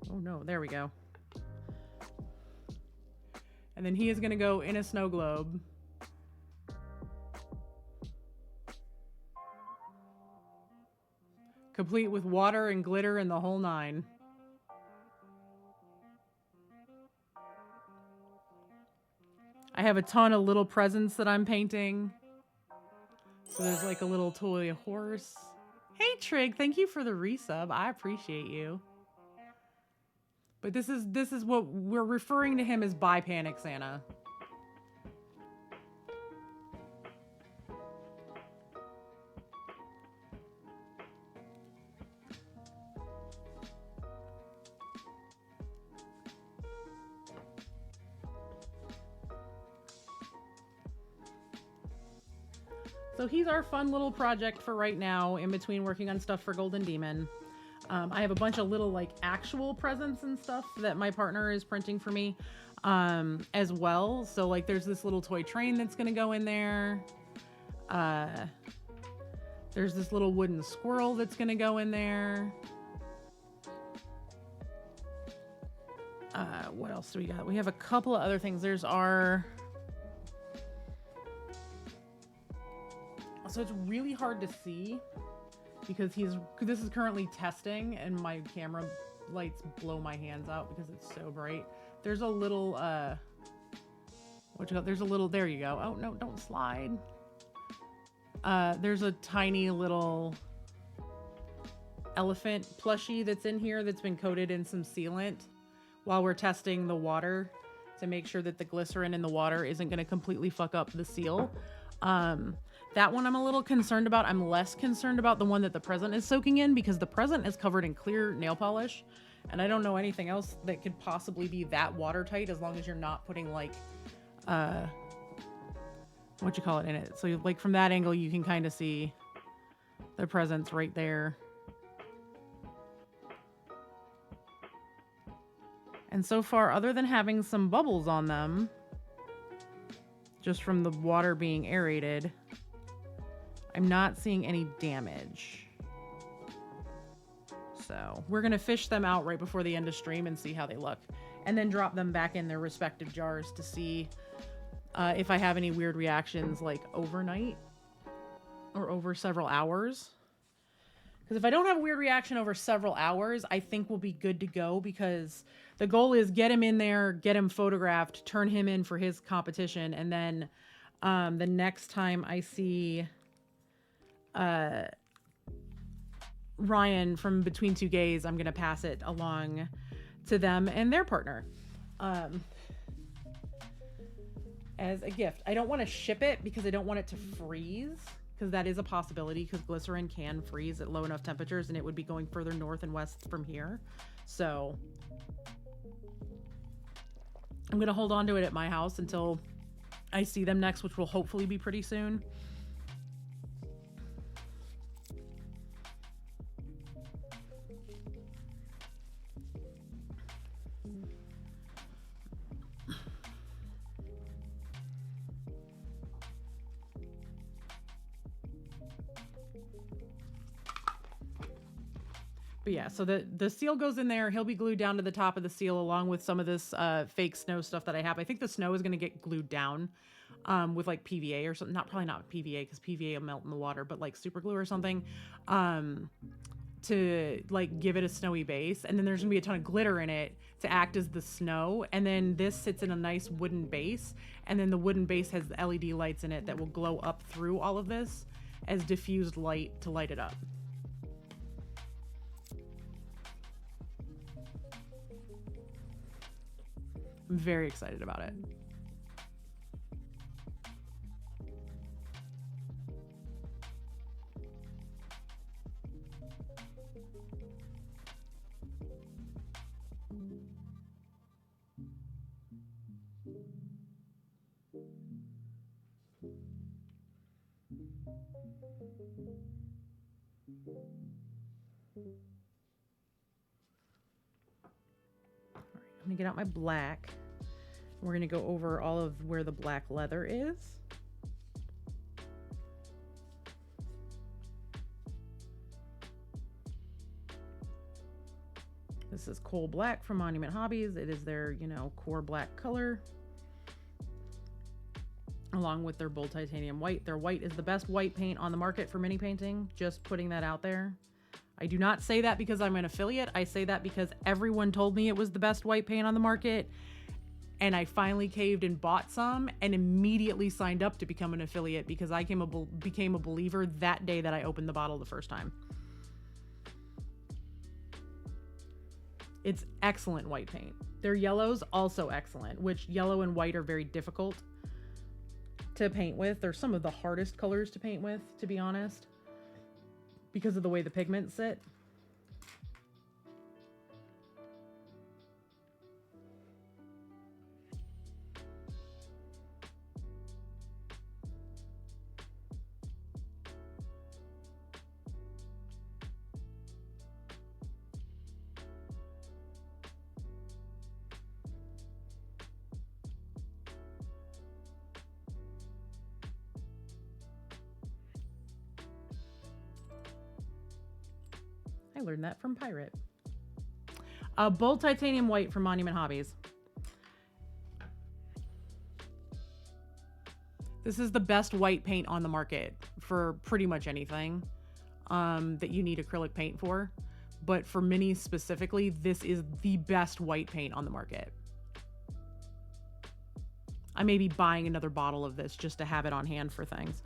Oh no, there we go. And then he is going to go in a snow globe. Complete with water and glitter and the whole nine. I have a ton of little presents that I'm painting. So there's like a little toy horse. Hey Trig, thank you for the resub. I appreciate you. But this is what we're referring to him as by Panic Santa. So he's our fun little project for right now, in between working on stuff for Golden Demon. I have a bunch of little like actual presents and stuff that my partner is printing for me as well. So like there's this little toy train that's gonna go in there. There's this little wooden squirrel that's gonna go in there. What else do we got? We have a couple of other things. There's our... So it's really hard to see because this is currently testing and my camera lights blow my hands out because it's so bright. There's a little, there's a little, there you go. Oh no, don't slide. There's a tiny little elephant plushie that's in here that's been coated in some sealant while we're testing the water to make sure that the glycerin in the water isn't going to completely fuck up the seal. That one I'm a little concerned about. I'm less concerned about the one that the present is soaking in because the present is covered in clear nail polish. And I don't know anything else that could possibly be that watertight as long as you're not putting like, what you call it in it. So like from that angle, you can kind of see the presents right there. And so far, other than having some bubbles on them, just from the water being aerated, I'm not seeing any damage. So we're going to fish them out right before the end of stream and see how they look. And then drop them back in their respective jars to see if I have any weird reactions like overnight or over several hours. Because if I don't have a weird reaction over several hours, I think we'll be good to go, because the goal is get him in there, get him photographed, turn him in for his competition, and then the next time I see Ryan from Between Two Gays, I'm going to pass it along to them and their partner as a gift. I don't want to ship it because I don't want it to freeze, because that is a possibility, because glycerin can freeze at low enough temperatures and it would be going further north and west from here. So I'm going to hold on to it at my house until I see them next, which will hopefully be pretty soon. But yeah, so the seal goes in there. He'll be glued down to the top of the seal along with some of this fake snow stuff that I have. I think the snow is going to get glued down with like PVA or something. Probably not PVA, because PVA will melt in the water, but like super glue or something to like give it a snowy base. And then there's going to be a ton of glitter in it to act as the snow. And then this sits in a nice wooden base. And then the wooden base has LED lights in it that will glow up through all of this as diffused light to light it up. I'm very excited about it. I'm gonna get out my black. We're gonna go over all of where the black leather is. This is coal black from Monument Hobbies. It is their, you know, core black color, along with their bold titanium white. Their white is the best white paint on the market for mini painting. Just putting that out there. I do not say that because I'm an affiliate. I say that because everyone told me it was the best white paint on the market. And I finally caved and bought some and immediately signed up to become an affiliate because I became a believer that day that I opened the bottle the first time. It's excellent white paint. Their yellows also excellent, which yellow and white are very difficult to paint with. They're some of the hardest colors to paint with, to be honest, because of the way the pigments sit. I learned that from Pirate. Bold titanium white from Monument Hobbies. This is the best white paint on the market for pretty much anything that you need acrylic paint for. But for minis specifically, this is the best white paint on the market. I may be buying another bottle of this just to have it on hand for things.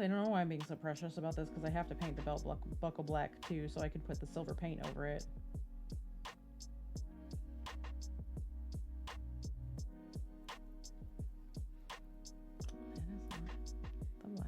I don't know why I'm being so precious about this because I have to paint the belt buckle black too, so I can put the silver paint over it. That is not the black.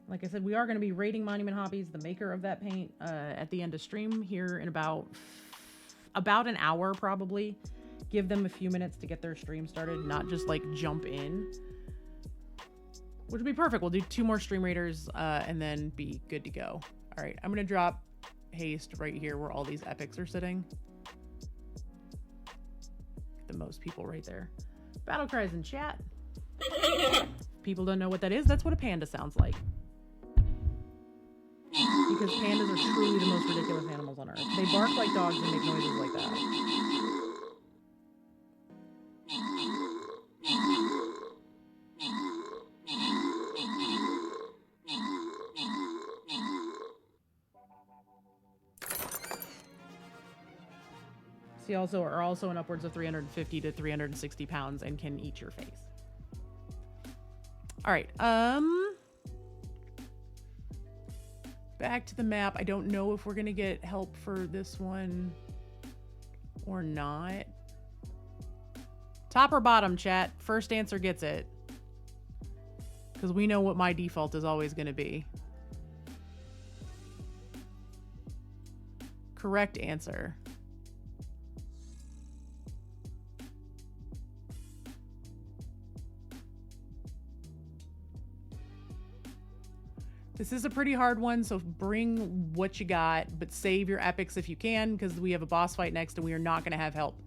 Like I said, we are going to be rating Monument Hobbies, the maker of that paint, at the end of stream here in about an hour, probably. Give them a few minutes to get their stream started, not just like jump in, which would be perfect. We'll do 2 more stream raiders and then be good to go. All right, I'm going to drop haste right here where all these epics are sitting. The most people right there. Battle cries in chat. If people don't know what that is, that's what a panda sounds like. Because pandas are truly the most ridiculous animals on earth. They bark like dogs and make noises like that. She also are also in upwards of 350 to 360 pounds and can eat your face. All right. Back to the map. I don't know if we're gonna get help for this one or not. Top or bottom, chat? First answer gets it. Because we know what my default is always gonna be. Correct answer. This is a pretty hard one, so bring what you got, but save your epics if you can, because we have a boss fight next and we are not going to have help.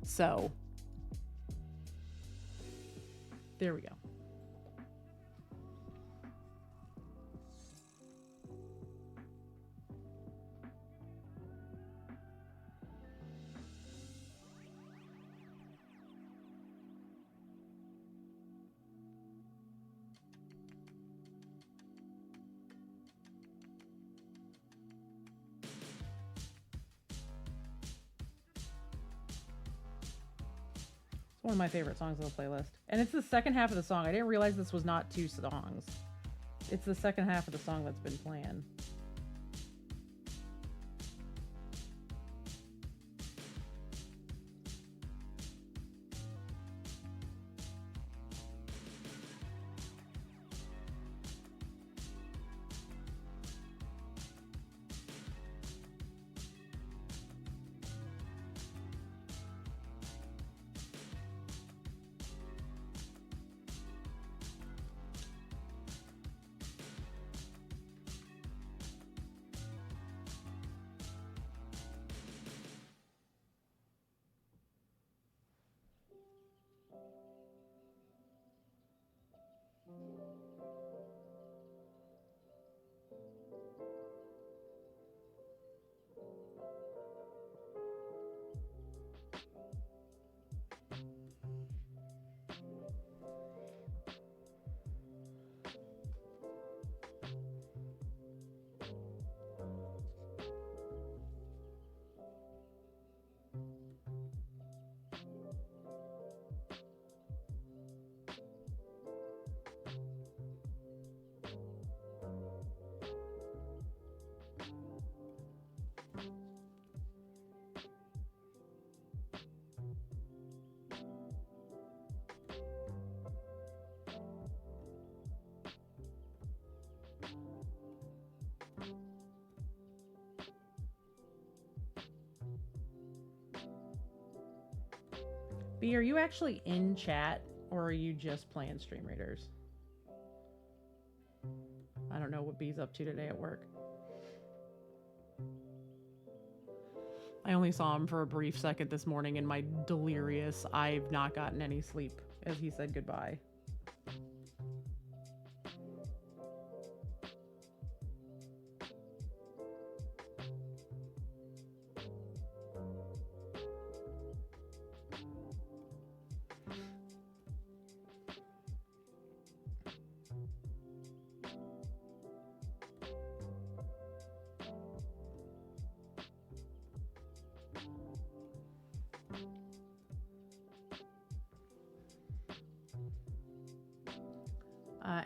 So, there we go. It's one of my favorite songs on the playlist. And it's the second half of the song. I didn't realize this was not 2 songs. It's the second half of the song that's been playing. B, are you actually in chat or are you just playing Stream Raiders? I don't know what B's up to today at work. I only saw him for a brief second this morning in my delirious, I've not gotten any sleep, as he said goodbye.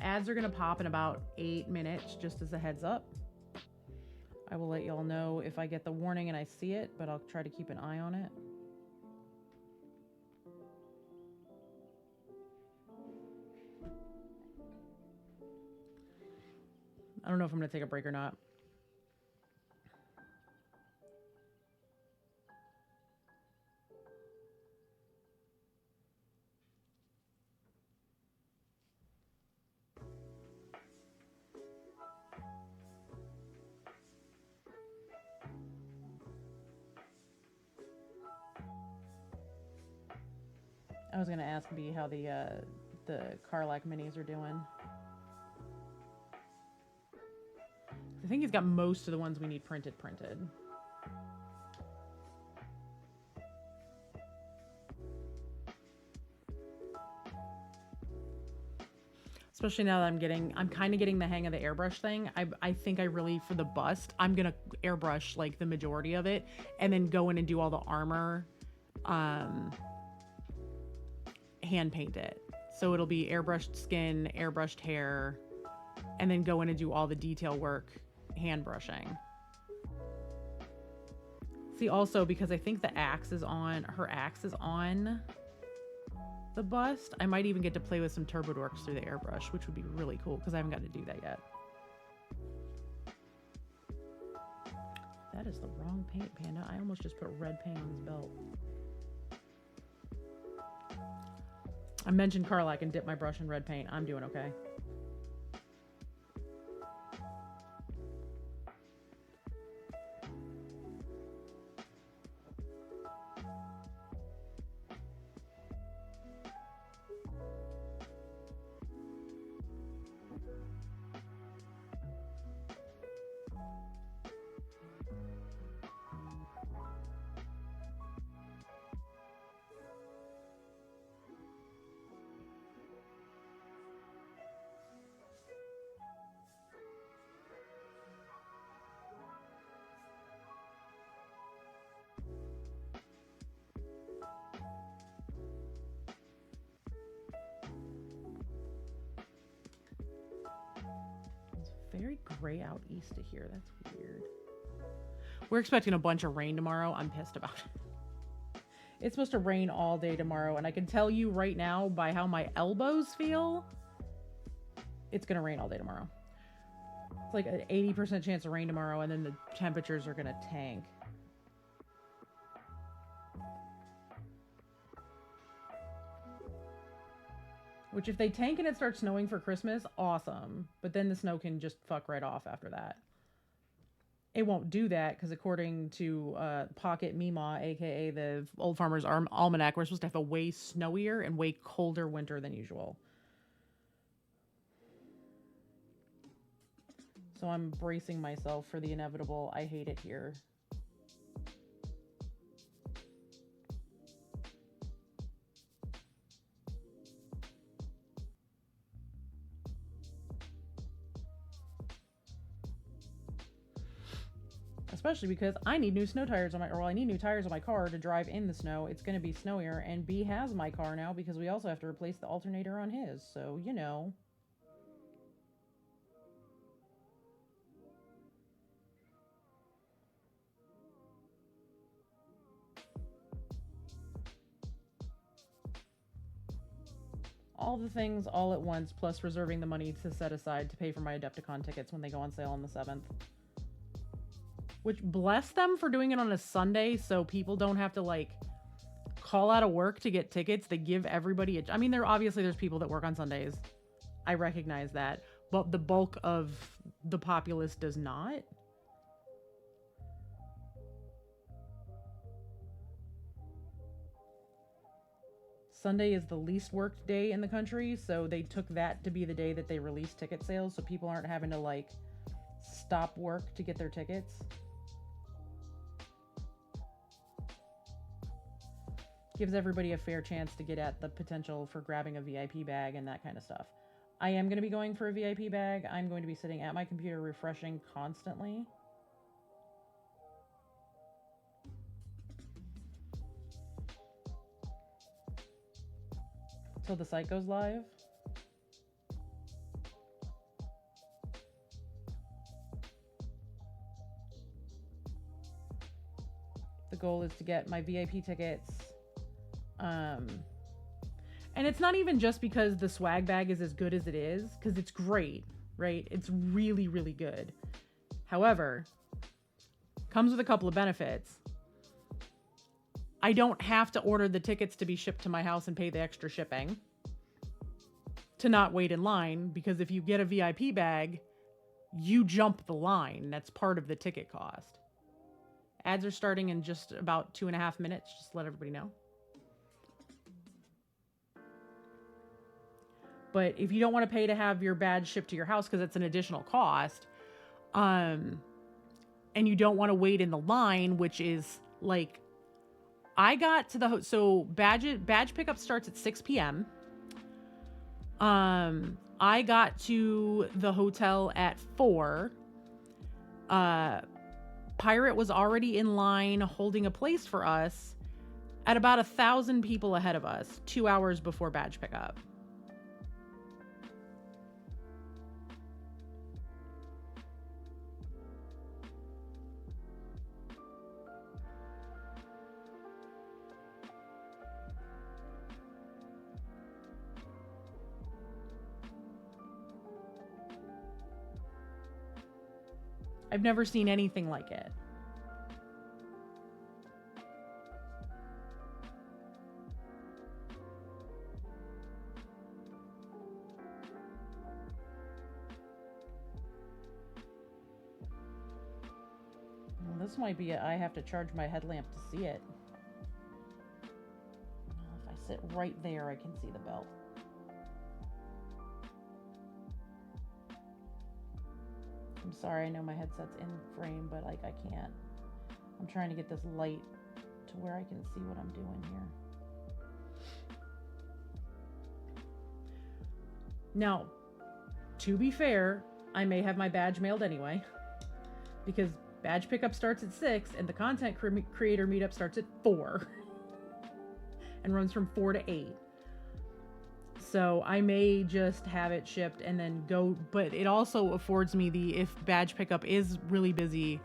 Ads are going to pop in about 8 minutes, just as a heads up. I will let y'all know if I get the warning and I see it, but I'll try to keep an eye on it. I don't know if I'm going to take a break or not. I was going to ask B how the Carlac minis are doing. I think he's got most of the ones we need printed. Especially now that I'm kind of getting the hang of the airbrush thing. I think I really, for the bust, I'm going to airbrush like the majority of it and then go in and do all the armor hand paint it. So it'll be airbrushed skin, airbrushed hair, and then go in and do all the detail work hand brushing. See, also, because I think her axe is on the bust, I might even get to play with some turbo dorks through the airbrush, which would be really cool because I haven't got to do that yet. That is the wrong paint, Panda. I almost just put red paint on his belt. I mentioned Carla, I can dip my brush in red paint. I'm doing okay. Very gray out east of here. That's weird. We're expecting a bunch of rain tomorrow. I'm pissed about it. It's supposed to rain all day tomorrow, and I can tell you right now by how my elbows feel, it's going to rain all day tomorrow. It's like an 80% chance of rain tomorrow, and then the temperatures are going to tank. Which, if they tank and it starts snowing for Christmas, awesome. But then the snow can just fuck right off after that. It won't do that because according to Pocket Mima, aka the Old Farmer's Almanac, we're supposed to have a way snowier and way colder winter than usual. So I'm bracing myself for the inevitable. I hate it here. Especially because I need new snow tires on my, or I need new tires on my car to drive in the snow. It's going to be snowier, and B has my car now because we also have to replace the alternator on his. So, you know. All the things all at once, plus reserving the money to set aside to pay for my Adepticon tickets when they go on sale on the 7th. Which, bless them for doing it on a Sunday so people don't have to, like, call out of work to get tickets. They give everybody I mean, there's people that work on Sundays. I recognize that. But the bulk of the populace does not. Sunday is the least worked day in the country, so they took that to be the day that they released ticket sales so people aren't having to, like, stop work to get their tickets. Gives everybody a fair chance to get at the potential for grabbing a VIP bag and that kind of stuff. I am going to be going for a VIP bag. I'm going to be sitting at my computer refreshing constantly. Till the site goes live. The goal is to get my VIP tickets. And it's not even just because the swag bag is as good as it is, because it's great, right? It's really, really good. However, comes with a couple of benefits. I don't have to order the tickets to be shipped to my house and pay the extra shipping to not wait in line, because if you get a VIP bag, you jump the line. That's part of the ticket cost. Ads are starting in just about 2.5 minutes, just to let everybody know. But if you don't want to pay to have your badge shipped to your house because it's an additional cost, and you don't want to wait in the line, which is like, I got to the so badge pickup starts at 6 p.m. I got to the hotel at 4. Pirate was already in line holding a place for us at about 1,000 people ahead of us, 2 hours before badge pickup. I've never seen anything like it. Well, this might be it. I have to charge my headlamp to see it. If I sit right there, I can see the belt. I'm sorry, I know my headset's in frame, but like I can't. I'm trying to get this light to where I can see what I'm doing here. Now, to be fair, I may have my badge mailed anyway, because badge pickup starts at 6 and the content creator meetup starts at 4 and runs from 4 to 8. So I may just have it shipped and then go, but it also affords me if badge pickup is really busy,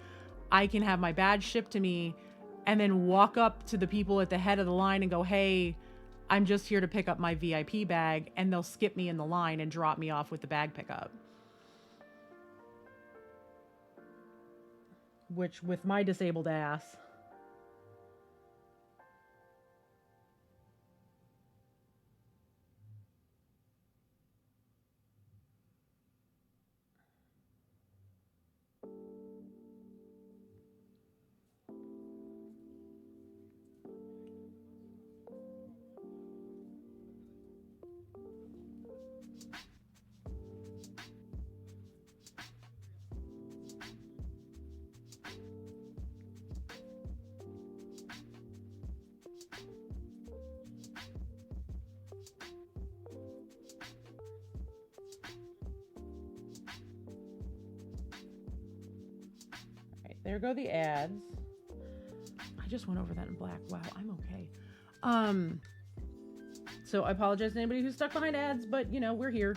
I can have my badge shipped to me and then walk up to the people at the head of the line and go, hey, I'm just here to pick up my VIP bag, and they'll skip me in the line and drop me off with the bag pickup. Which, with my disabled ass, there go the ads. I just went over that in black. Wow, I'm okay. So I apologize to anybody who's stuck behind ads, but you know, we're here.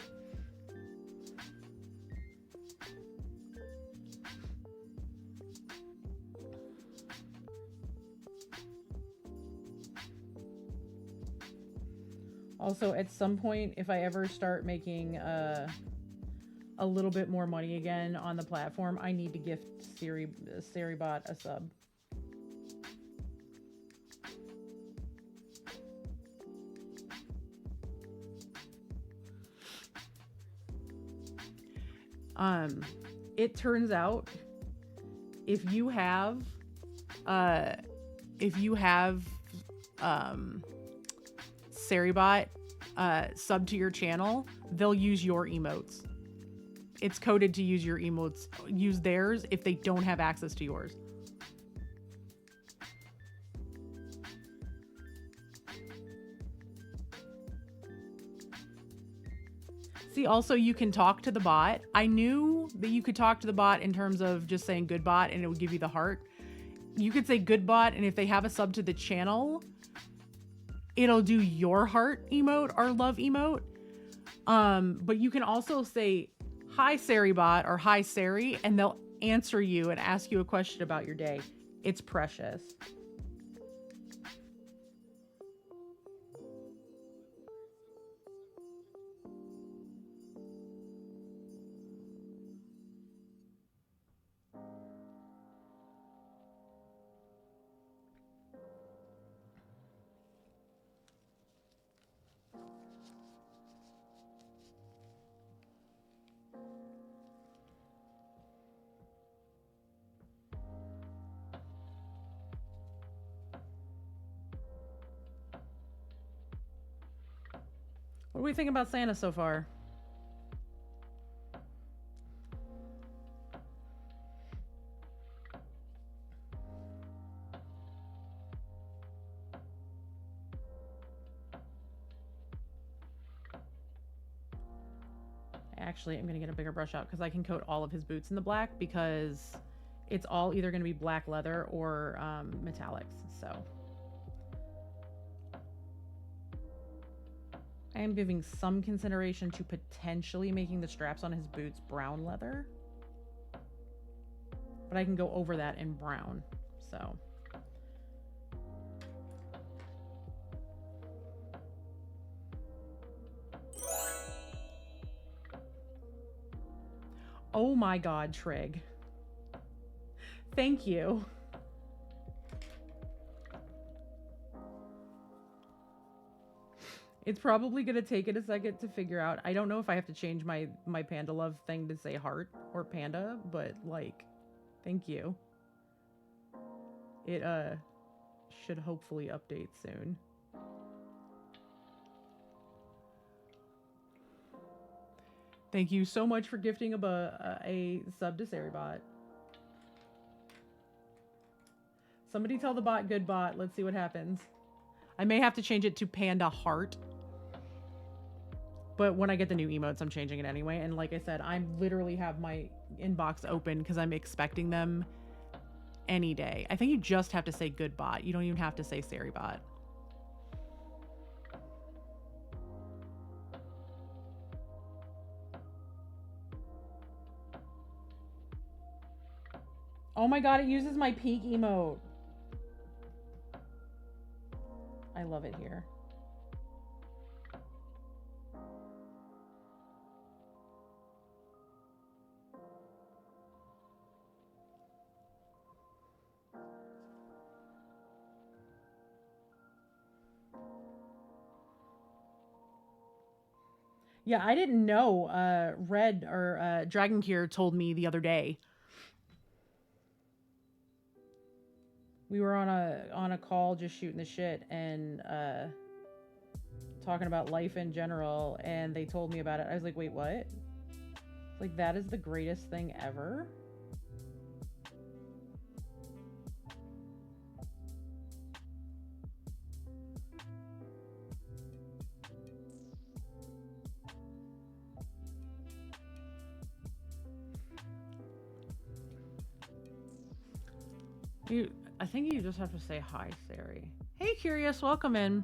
Also, at some point, if I ever start making a little bit more money again on the platform, I need to gift Seribot a sub. It turns out if you have Seribot sub to your channel, they'll use your emotes. It's coded to use your emotes, use theirs if they don't have access to yours. See, also you can talk to the bot. I knew that you could talk to the bot in terms of just saying good bot and it would give you the heart. You could say good bot, and if they have a sub to the channel, it'll do your heart emote or love emote. But you can also say hi Seribot or hi Seri, and they'll answer you and ask you a question about your day. It's precious. What do we think about Santa so far? Actually, I'm going to get a bigger brush out because I can coat all of his boots in the black, because it's all either going to be black leather or metallics. So am giving some consideration to potentially making the straps on his boots brown leather. But I can go over that in brown, so. Oh my God, Trig. Thank you. It's probably going to take it a second to figure out. I don't know if I have to change my Panda Love thing to say heart or panda, but like, thank you. It should hopefully update soon. Thank you so much for gifting a sub to Saribot. Somebody tell the bot good bot. Let's see what happens. I may have to change it to Panda Heart. But when I get the new emotes, I'm changing it anyway. And like I said, I literally have my inbox open because I'm expecting them any day. I think you just have to say good bot. You don't even have to say Saribot. Oh my God, it uses my peak emote. I love it here. Yeah, I didn't know. Red or Dragon Gear told me the other day. We were on a call just shooting the shit and talking about life in general, and they told me about it. I was like, wait, what? Like, that is the greatest thing ever? I think you just have to say hi, Sari. Hey, Curious, welcome in.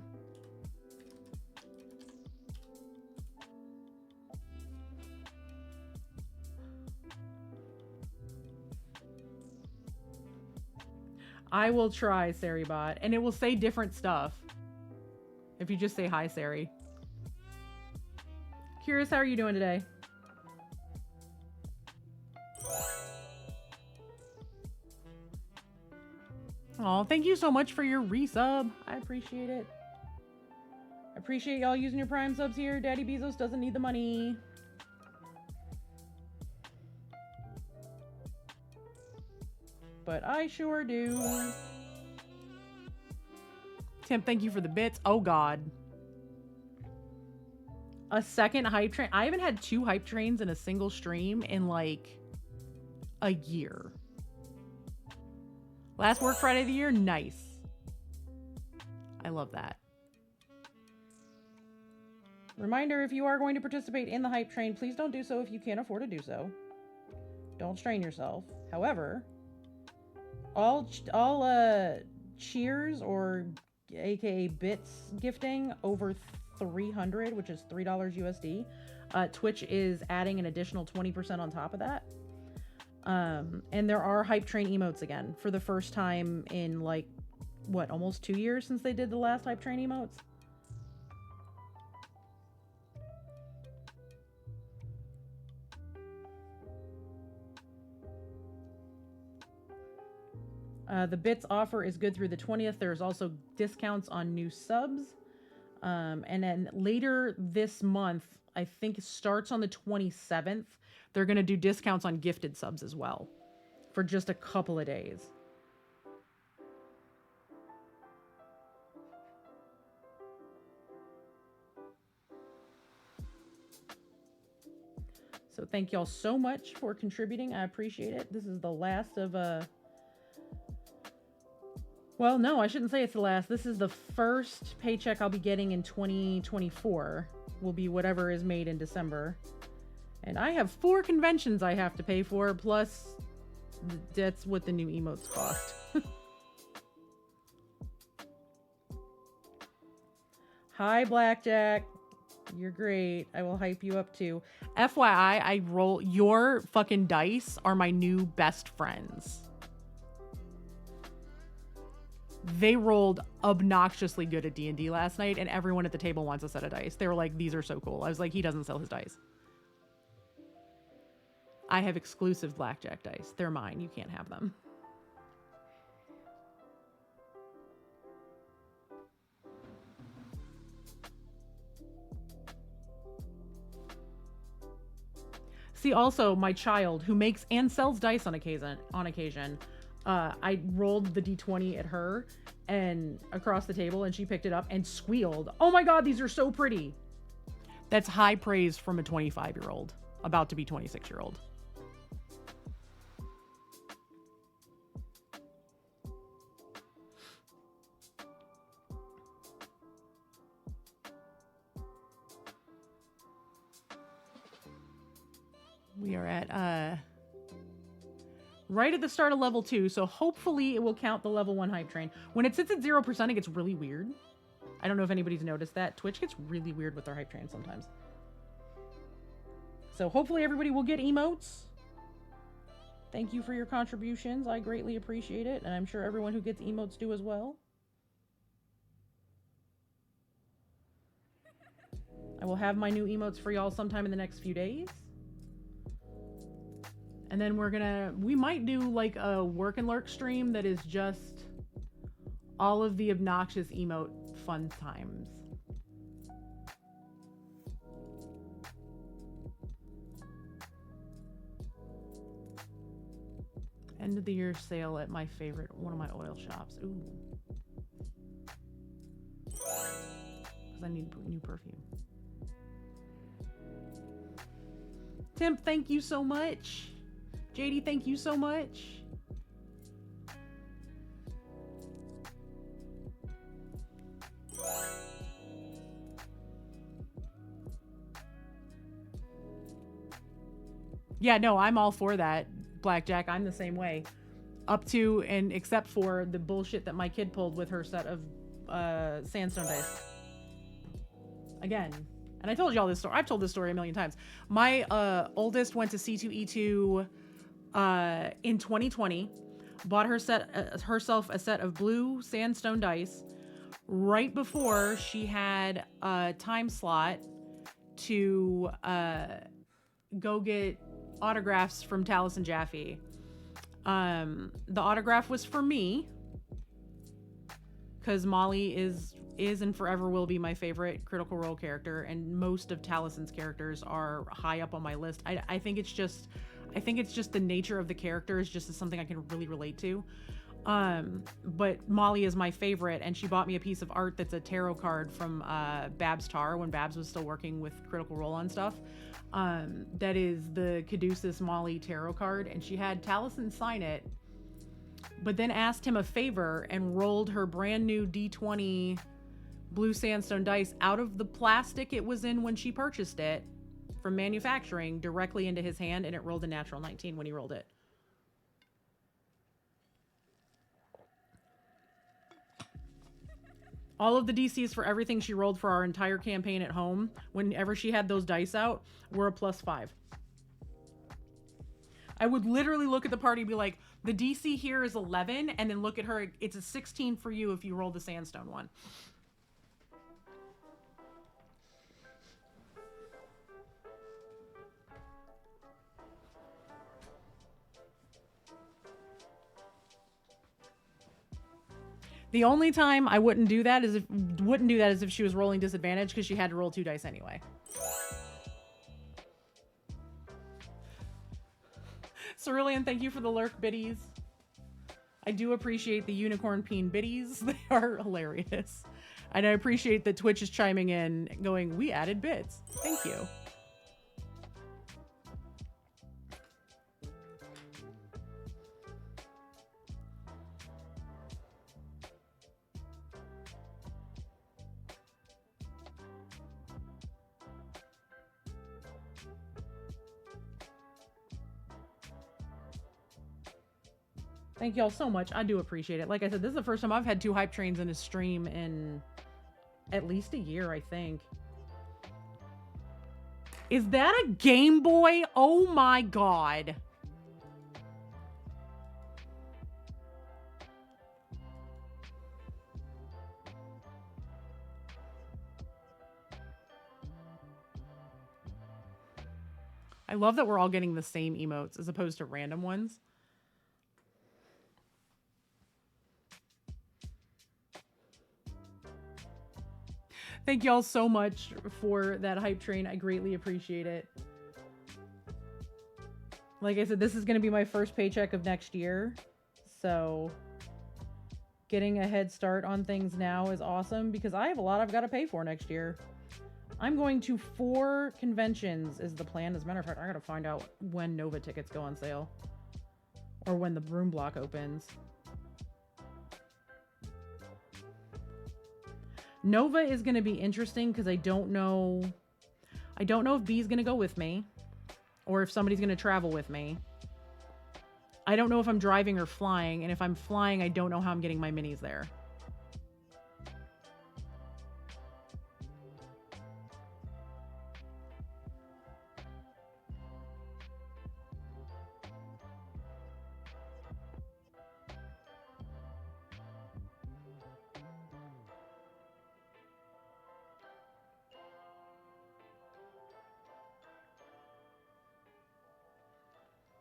I will try, Saribot, and it will say different stuff if you just say hi, Sari. Curious, how are you doing today? Oh, thank you so much for your resub. I appreciate it. I appreciate y'all using your Prime subs here. Daddy Bezos doesn't need the money. But I sure do. Tim, thank you for the bits. Oh, God. A second hype train. I haven't had 2 hype trains in a single stream in, like, a year. Last work Friday of the year? Nice. I love that. Reminder, if you are going to participate in the hype train, please don't do so if you can't afford to do so. Don't strain yourself. However, all cheers or aka bits gifting over 300, which is $3 USD, Twitch is adding an additional 20% on top of that. And there are hype train emotes again for the first time in, like, what, almost 2 years since they did the last hype train emotes. The bits offer is good through the 20th. There's also discounts on new subs. And then later this month, I think it starts on the 27th, they're going to do discounts on gifted subs as well for just a couple of days. So thank y'all so much for contributing. I appreciate it. This is the last of well, no, I shouldn't say it's the last. This is the first paycheck I'll be getting in 2024. Will be whatever is made in December. And I have 4 conventions I have to pay for, plus that's what the new emotes cost. Hi, Blackjack. You're great. I will hype you up too. FYI, I roll your fucking dice are my new best friends. They rolled obnoxiously good at D&D last night, and everyone at the table wants a set of dice. They were like, these are so cool. I was like, he doesn't sell his dice. I have exclusive blackjack dice. They're mine. You can't have them. See, also, my child, who makes and sells dice on occasion, I rolled the D20 at her and across the table, and she picked it up and squealed. Oh my God, these are so pretty. That's high praise from a 25-year-old, about to be 26-year-old. We are at right at the start of level 2, so hopefully it will count the level 1 hype train. When it sits at 0%, it gets really weird. I don't know if anybody's noticed that. Twitch gets really weird with their hype train sometimes. So hopefully everybody will get emotes. Thank you for your contributions. I greatly appreciate it, and I'm sure everyone who gets emotes do as well. I will have my new emotes for y'all sometime in the next few days. And then we might do like a work and lurk stream that is just all of the obnoxious emote fun times. End of the year sale at my favorite, one of my oil shops. Ooh. Because I need new perfume. Tim, thank you so much. JD, thank you so much. Yeah, no, I'm all for that, Blackjack. I'm the same way. Up to and except for the bullshit that my kid pulled with her set of sandstone dice. Again. And I told y'all this story. I've told this story a million times. My oldest went to C2E2 in 2020, bought herself a set of blue sandstone dice right before she had a time slot to go get autographs from Taliesin and Jaffe. The autograph was for me because Molly is and forever will be my favorite Critical Role character, and most of Taliesin's characters are high up on my list. I think it's just the nature of the character is just something I can really relate to. But Molly is my favorite, and she bought me a piece of art that's a tarot card from Babs Tar when Babs was still working with Critical Role on stuff. That is the Caduceus Molly tarot card, and she had Taliesin sign it, but then asked him a favor and rolled her brand new D20 blue sandstone dice out of the plastic it was in when she purchased it from manufacturing directly into his hand, and it rolled a natural 19 when he rolled it. All of the DCs for everything she rolled for our entire campaign at home, whenever she had those dice out, were a +5. I would literally look at the party and be like, the DC here is 11, and then look at her, it's a 16 for you if you roll the sandstone one. The only time I wouldn't do that is if she was rolling disadvantage, because she had to roll 2 dice anyway. Cerulean, thank you for the lurk biddies. I do appreciate the unicorn peen biddies. They are hilarious. And I appreciate that Twitch is chiming in, going, we added bits. Thank you. Thank y'all so much. I do appreciate it. Like I said, this is the first time I've had 2 hype trains in a stream in at least a year, I think. Is that a Game Boy? Oh my god. I love that we're all getting the same emotes as opposed to random ones. Thank y'all so much for that hype train. I greatly appreciate it. Like I said, this is going to be my first paycheck of next year. So getting a head start on things now is awesome because I have a lot I've got to pay for next year. I'm going to 4 conventions is the plan. As a matter of fact, I got to find out when Nova tickets go on sale. Or when the room block opens. Nova is going to be interesting because I don't know if B's going to go with me or if somebody's going to travel with me. I don't know if I'm driving or flying, and if I'm flying, I don't know how I'm getting my minis there.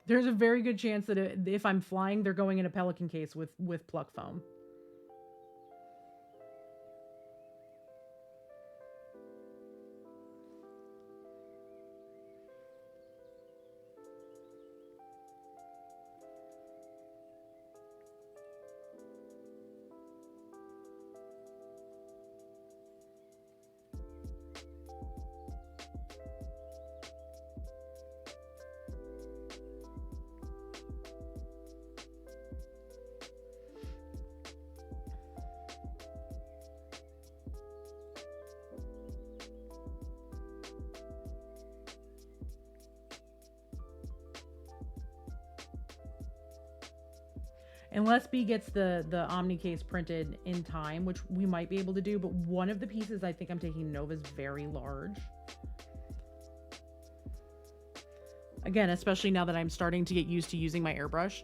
There's a very good chance that if I'm flying, they're going in a Pelican case with pluck foam. Unless B gets the Omni case printed in time, which we might be able to do, but one of the pieces I think I'm taking Nova is very large. Again, especially now that I'm starting to get used to using my airbrush.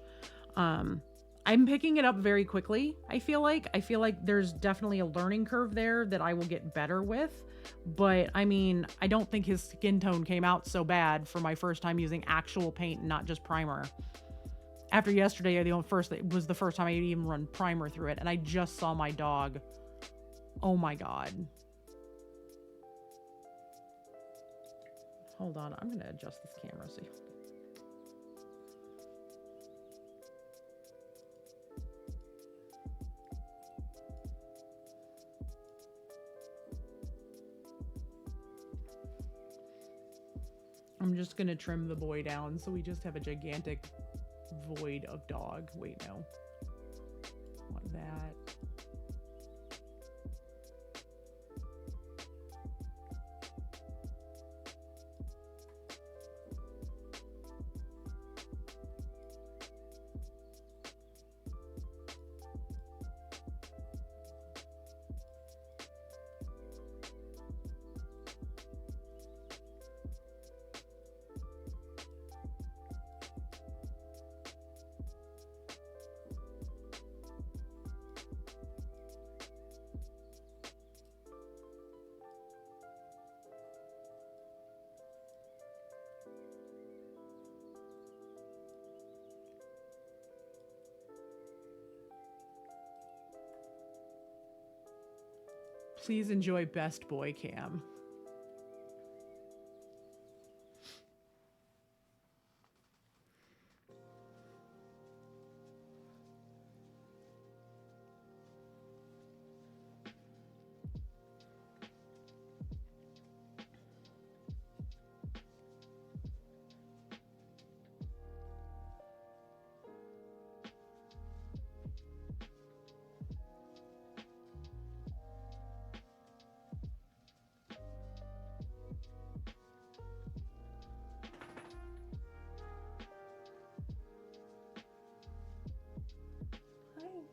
I'm picking it up very quickly, I feel like. I feel like there's definitely a learning curve there that I will get better with. But, I mean, I don't think his skin tone came out so bad for my first time using actual paint and not just primer. After yesterday, it was the first time I had even run primer through it, and I just saw my dog. Oh my god. Hold on, I'm gonna adjust this camera so I'm just gonna trim the boy down so we just have a gigantic void of dog. Wait, no. Like that. Please enjoy Best Boy Cam.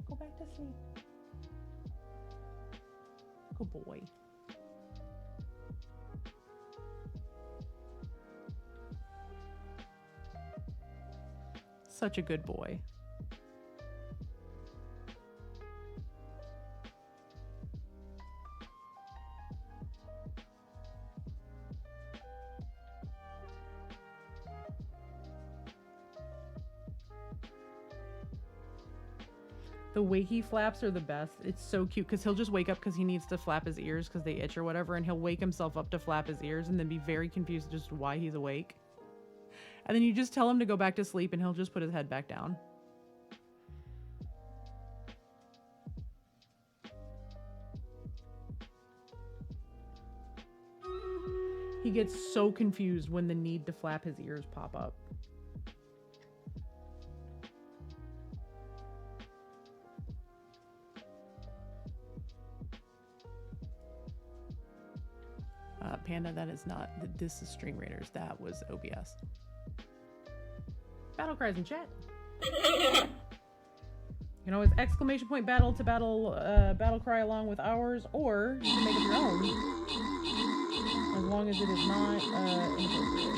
Go back to sleep. Good boy. such a good boy. The wakey flaps are the best. It's so cute because he'll just wake up because he needs to flap his ears because they itch or whatever, and he'll wake himself up to flap his ears and then be very confused as to why he's awake. And then you just tell him to go back to sleep and he'll just put his head back down. He gets so confused when the need to flap his ears pop up. Panda, that is not, this is Stream Raiders. That was OBS. Battle cries in chat. You can always exclamation point battle to battle cry along with ours, or you can make up your own. As long as it is not inappropriate.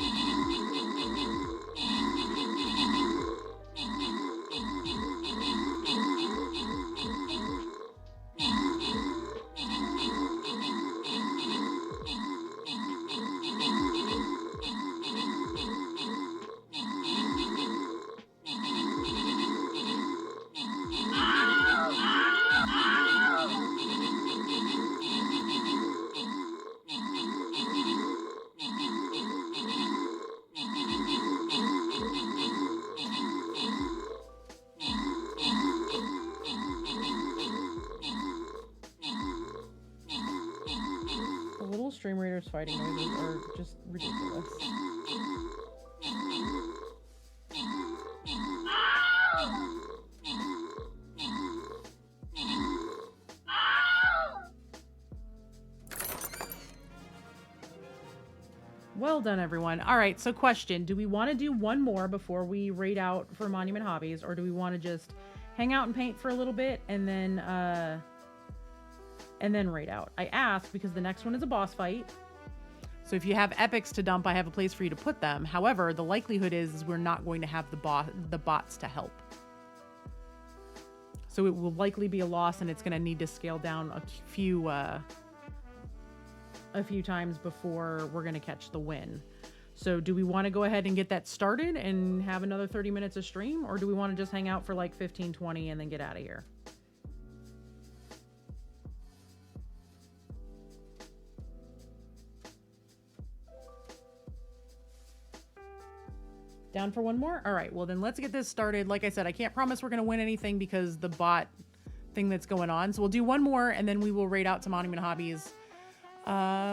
Stream Raiders fighting noises are just ridiculous. Well done, everyone. All right, so question. Do we want to do one more before we raid out for Monument Hobbies, or do we want to just hang out and paint for a little bit and then raid out? I ask because the next one is a boss fight. So if you have epics to dump, I have a place for you to put them. However, the likelihood is we're not going to have the bots to help. So it will likely be a loss, and it's going to need to scale down a few times before we're going to catch the win. So do we want to go ahead and get that started and have another 30 minutes of stream, or do we want to just hang out for like 15, 20 and then get out of here? Down for one more? All right, well then let's get this started. Like I said, I can't promise we're going to win anything because the bot thing that's going on. So we'll do one more and then we will raid out to Monument Hobbies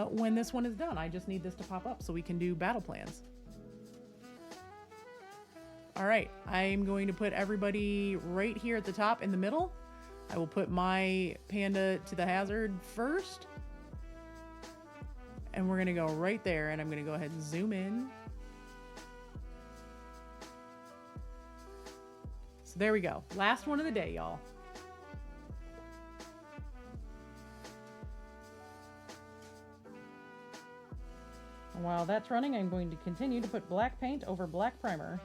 when this one is done. I just need this to pop up so we can do battle plans. All right, I'm going to put everybody right here at the top in the middle. I will put my panda to the hazard first. And we're going to go right there, and I'm going to go ahead and zoom in. So there we go. Last one of the day, y'all. While that's running, I'm going to continue to put black paint over black primer.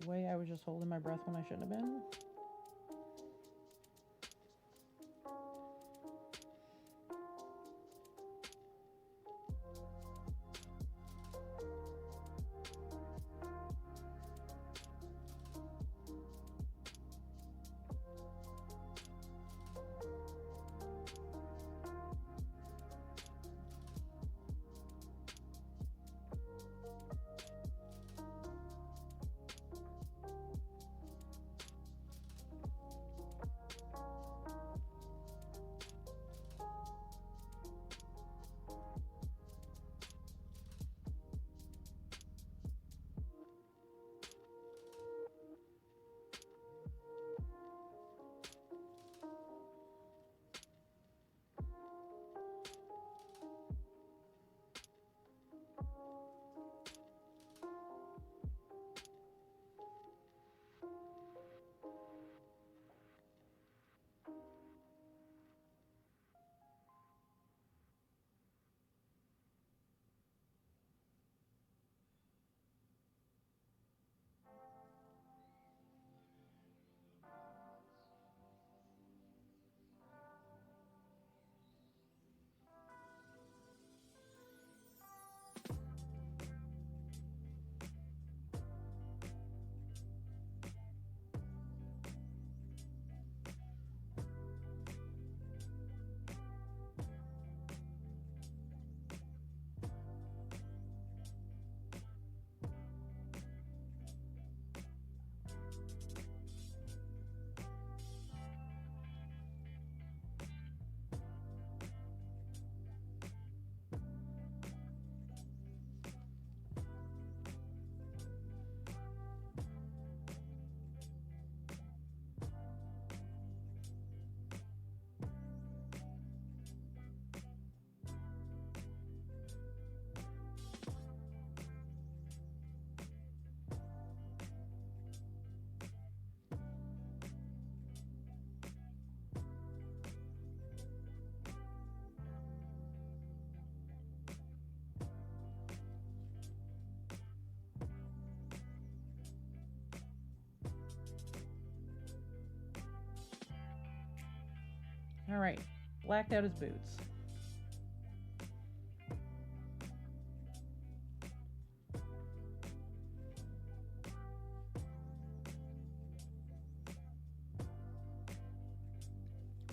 the way I was just holding my breath when I shouldn't have been. All right, blacked out his boots.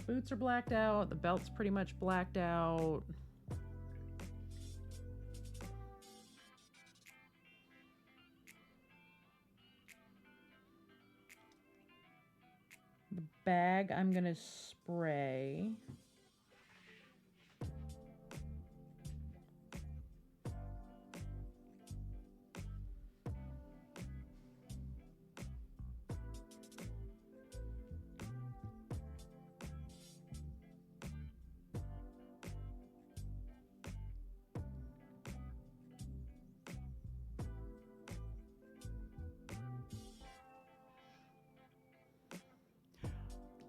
Boots are blacked out. The belt's pretty much blacked out. The bag I'm gonna spray.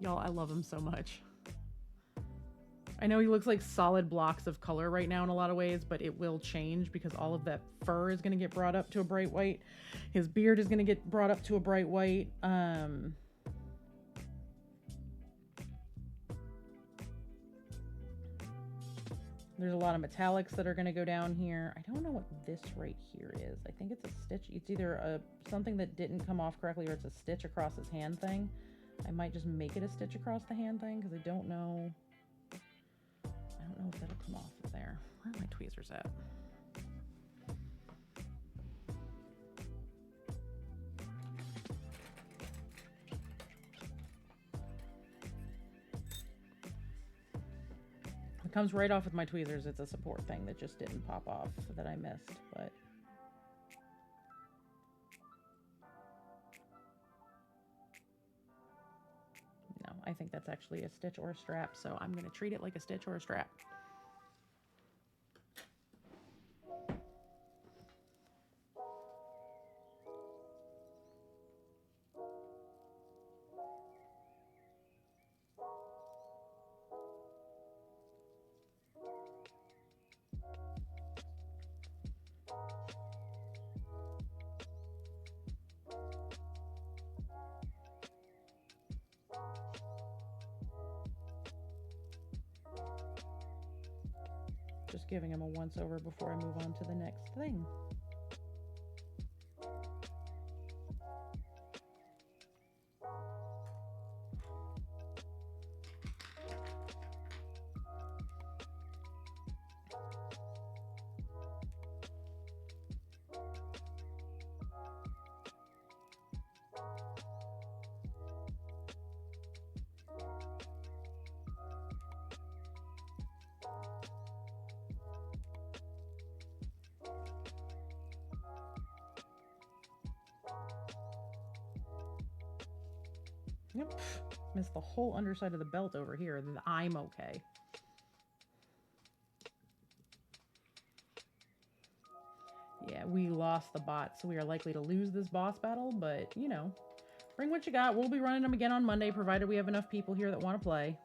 Y'all, I love him so much. I know he looks like solid blocks of color right now in a lot of ways, but it will change because all of that fur is going to get brought up to a bright white. His beard is going to get brought up to a bright white. There's a lot of metallics that are going to go down here. I don't know what this right here is. I think it's a stitch. It's either something that didn't come off correctly or it's a stitch across his hand thing. I might just make it a stitch across the hand thing because I don't know if that'll come off of there. Where are my tweezers at? It comes right off with my tweezers. It's a support thing that just didn't pop off that I missed, but no, I think that's actually a stitch or a strap, so I'm going to treat it like a stitch or a strap. Just giving him a once over before I move on to the next thing. Yep, missed the whole underside of the belt over here. I'm okay. Yeah, we lost the bot, so we are likely to lose this boss battle, but, you know, bring what you got. We'll be running them again on Monday, provided we have enough people here that want to play.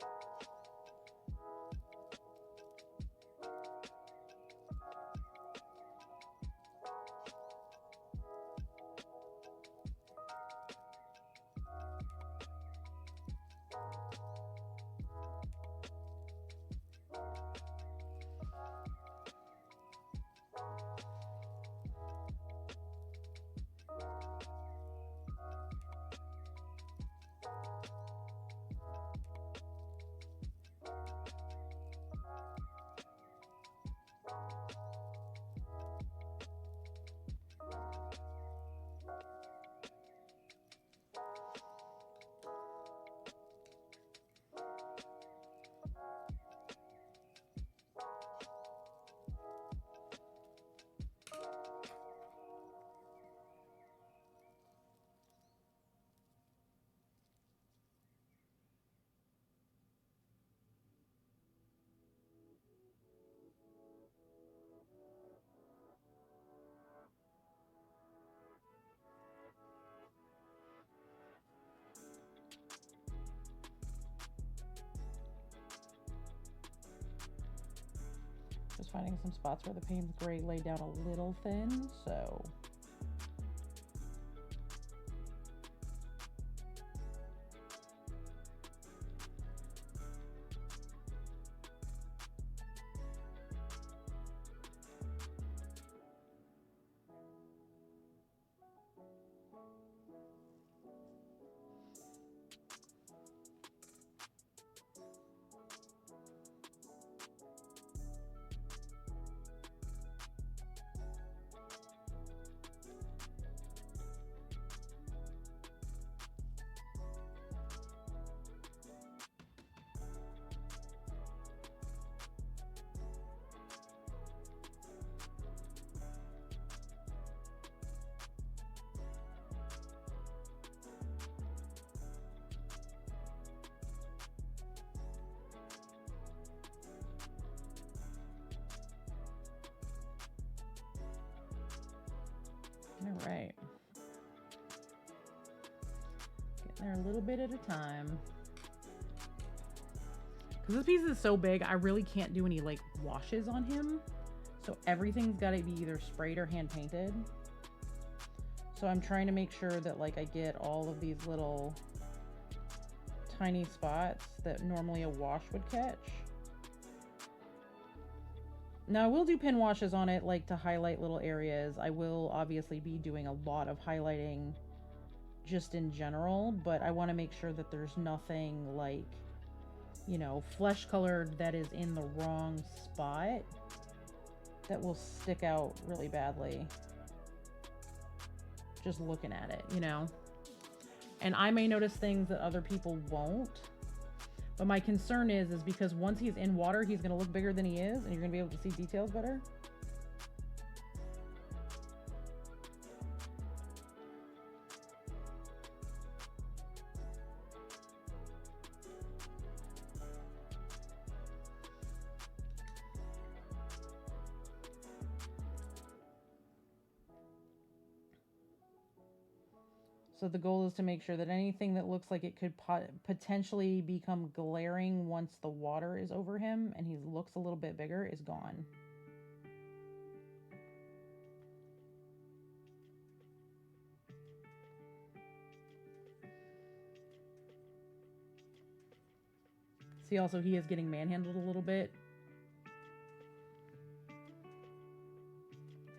Just finding some spots where the Payne's Gray laid down a little thin, so... All right. Getting there a little bit at a time. Because this piece is so big, I really can't do any, like, washes on him. So everything's got to be either sprayed or hand painted. So I'm trying to make sure that, like, I get all of these little tiny spots that normally a wash would catch. Now, I will do pin washes on it, like, to highlight little areas. I will obviously be doing a lot of highlighting just in general, but I want to make sure that there's nothing, like, you know, flesh colored that is in the wrong spot that will stick out really badly just looking at it, you know? And I may notice things that other people won't. But my concern is because once he's in water, he's going to look bigger than he is, and you're going to be able to see details better. So the goal is to make sure that anything that looks like it could potentially become glaring once the water is over him and he looks a little bit bigger is gone. See, also he is getting manhandled a little bit.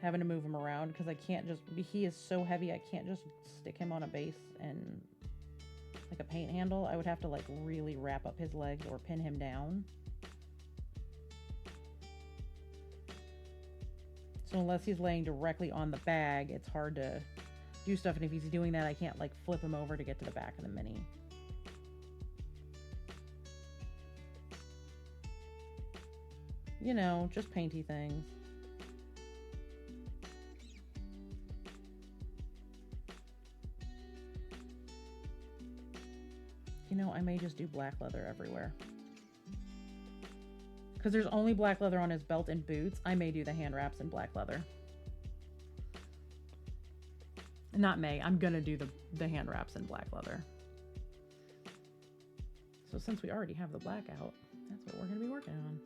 having to move him around because I can't just, he is so heavy, I can't just stick him on a base and like a paint handle. I would have to like really wrap up his legs or pin him down. So unless he's laying directly on the bag, it's hard to do stuff. And if he's doing that, I can't like flip him over to get to the back of the mini. You know, just painty things. You know, I may just do black leather everywhere. Because there's only black leather on his belt and boots. I may do the hand wraps in black leather. Not may. I'm going to do the hand wraps in black leather. So since we already have the black out, that's what we're going to be working on.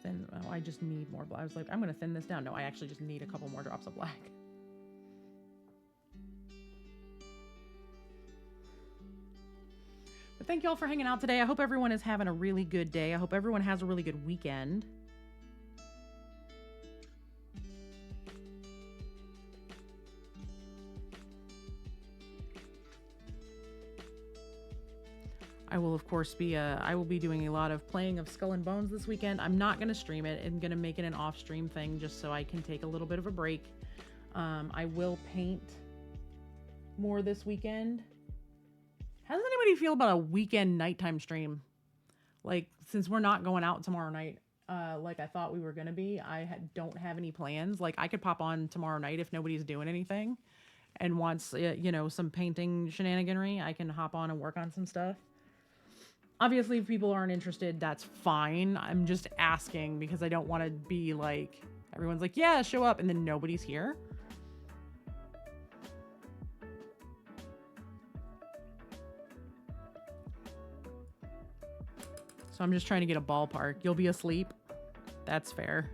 Thin. Oh, I just need more black. I was like, I'm going to thin this down. No, I actually just need a couple more drops of black. But thank you all for hanging out today. I hope everyone is having a really good day. I hope everyone has a really good weekend. I will, of course, I will be doing a lot of playing of Skull and Bones this weekend. I'm not going to stream it. I'm going to make it an off-stream thing just so I can take a little bit of a break. I will paint more this weekend. How does anybody feel about a weekend nighttime stream? Like, since we're not going out tomorrow night, like I thought we were going to be, don't have any plans. Like, I could pop on tomorrow night if nobody's doing anything and wants, you know, some painting shenaniganry. I can hop on and work on some stuff. Obviously, if people aren't interested, that's fine. I'm just asking because I don't want to be like, everyone's like, yeah, show up, and then nobody's here. So I'm just trying to get a ballpark. You'll be asleep. That's fair.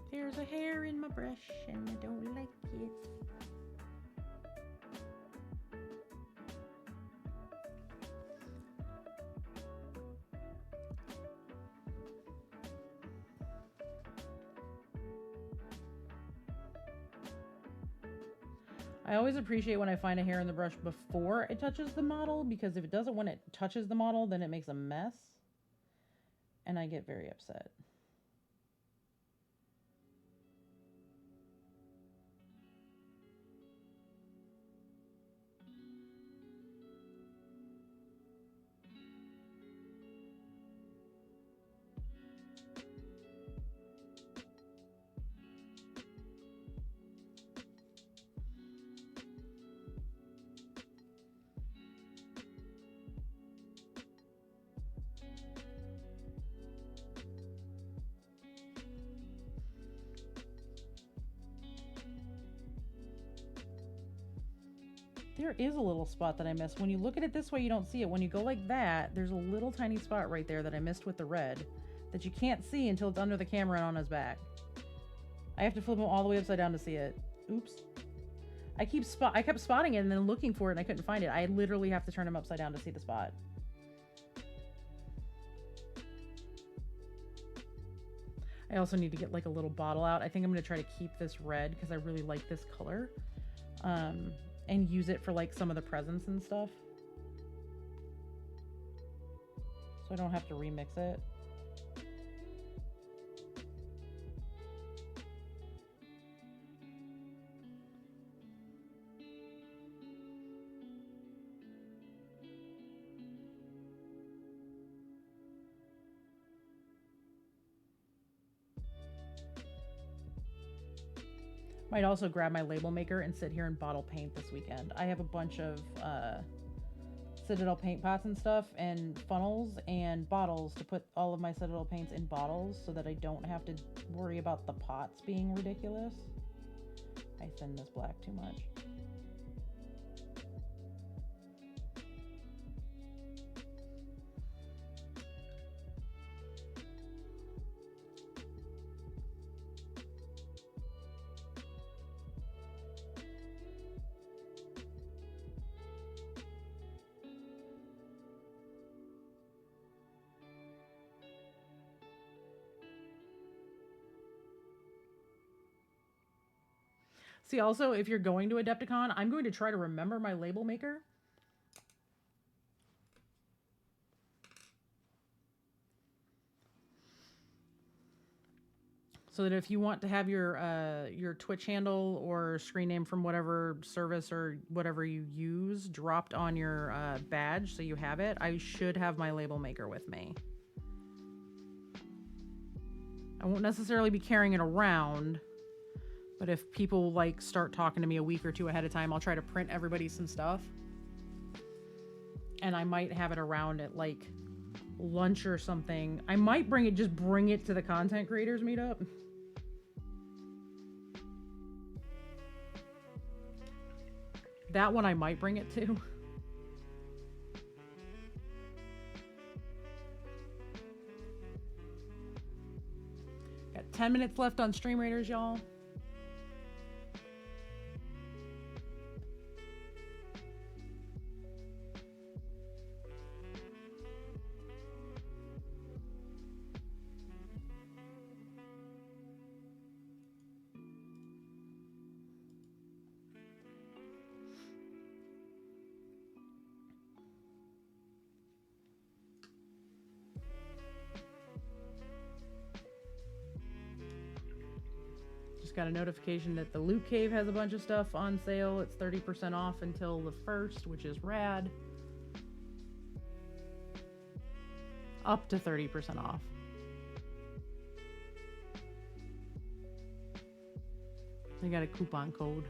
There's a hair in my brush and I don't like it. I always appreciate when I find a hair in the brush before it touches the model, because if it doesn't when it touches the model, then it makes a mess. And I get very upset. There is a little spot that I missed. When you look at it this way, you don't see it. When you go like that, there's a little tiny spot right there that I missed with the red that you can't see until it's under the camera and on his back. I have to flip him all the way upside down to see it. Oops. I kept spotting it and then looking for it and I couldn't find it. I literally have to turn him upside down to see the spot. I also need to get like a little bottle out. I think I'm going to try to keep this red because I really like this color. And use it for like some of the presents and stuff. So I don't have to remix it. Might also grab my label maker and sit here and bottle paint this weekend. I have a bunch of Citadel paint pots and stuff and funnels and bottles to put all of my Citadel paints in bottles so that I don't have to worry about the pots being ridiculous. I thinned this black too much. See, also, if you're going to Adepticon, I'm going to try to remember my label maker. So that if you want to have your Twitch handle or screen name from whatever service or whatever you use dropped on your badge so you have it, I should have my label maker with me. I won't necessarily be carrying it around, but if people like start talking to me a week or two ahead of time, I'll try to print everybody some stuff. And I might have it around at like lunch or something. I might bring it to the content creators meetup. That one I might bring it to. Got 10 minutes left on Stream Raiders, y'all. Got a notification that the Loot Cave has a bunch of stuff on sale. It's 30% off until the 1st, which is rad. Up to 30% off. They got a coupon code.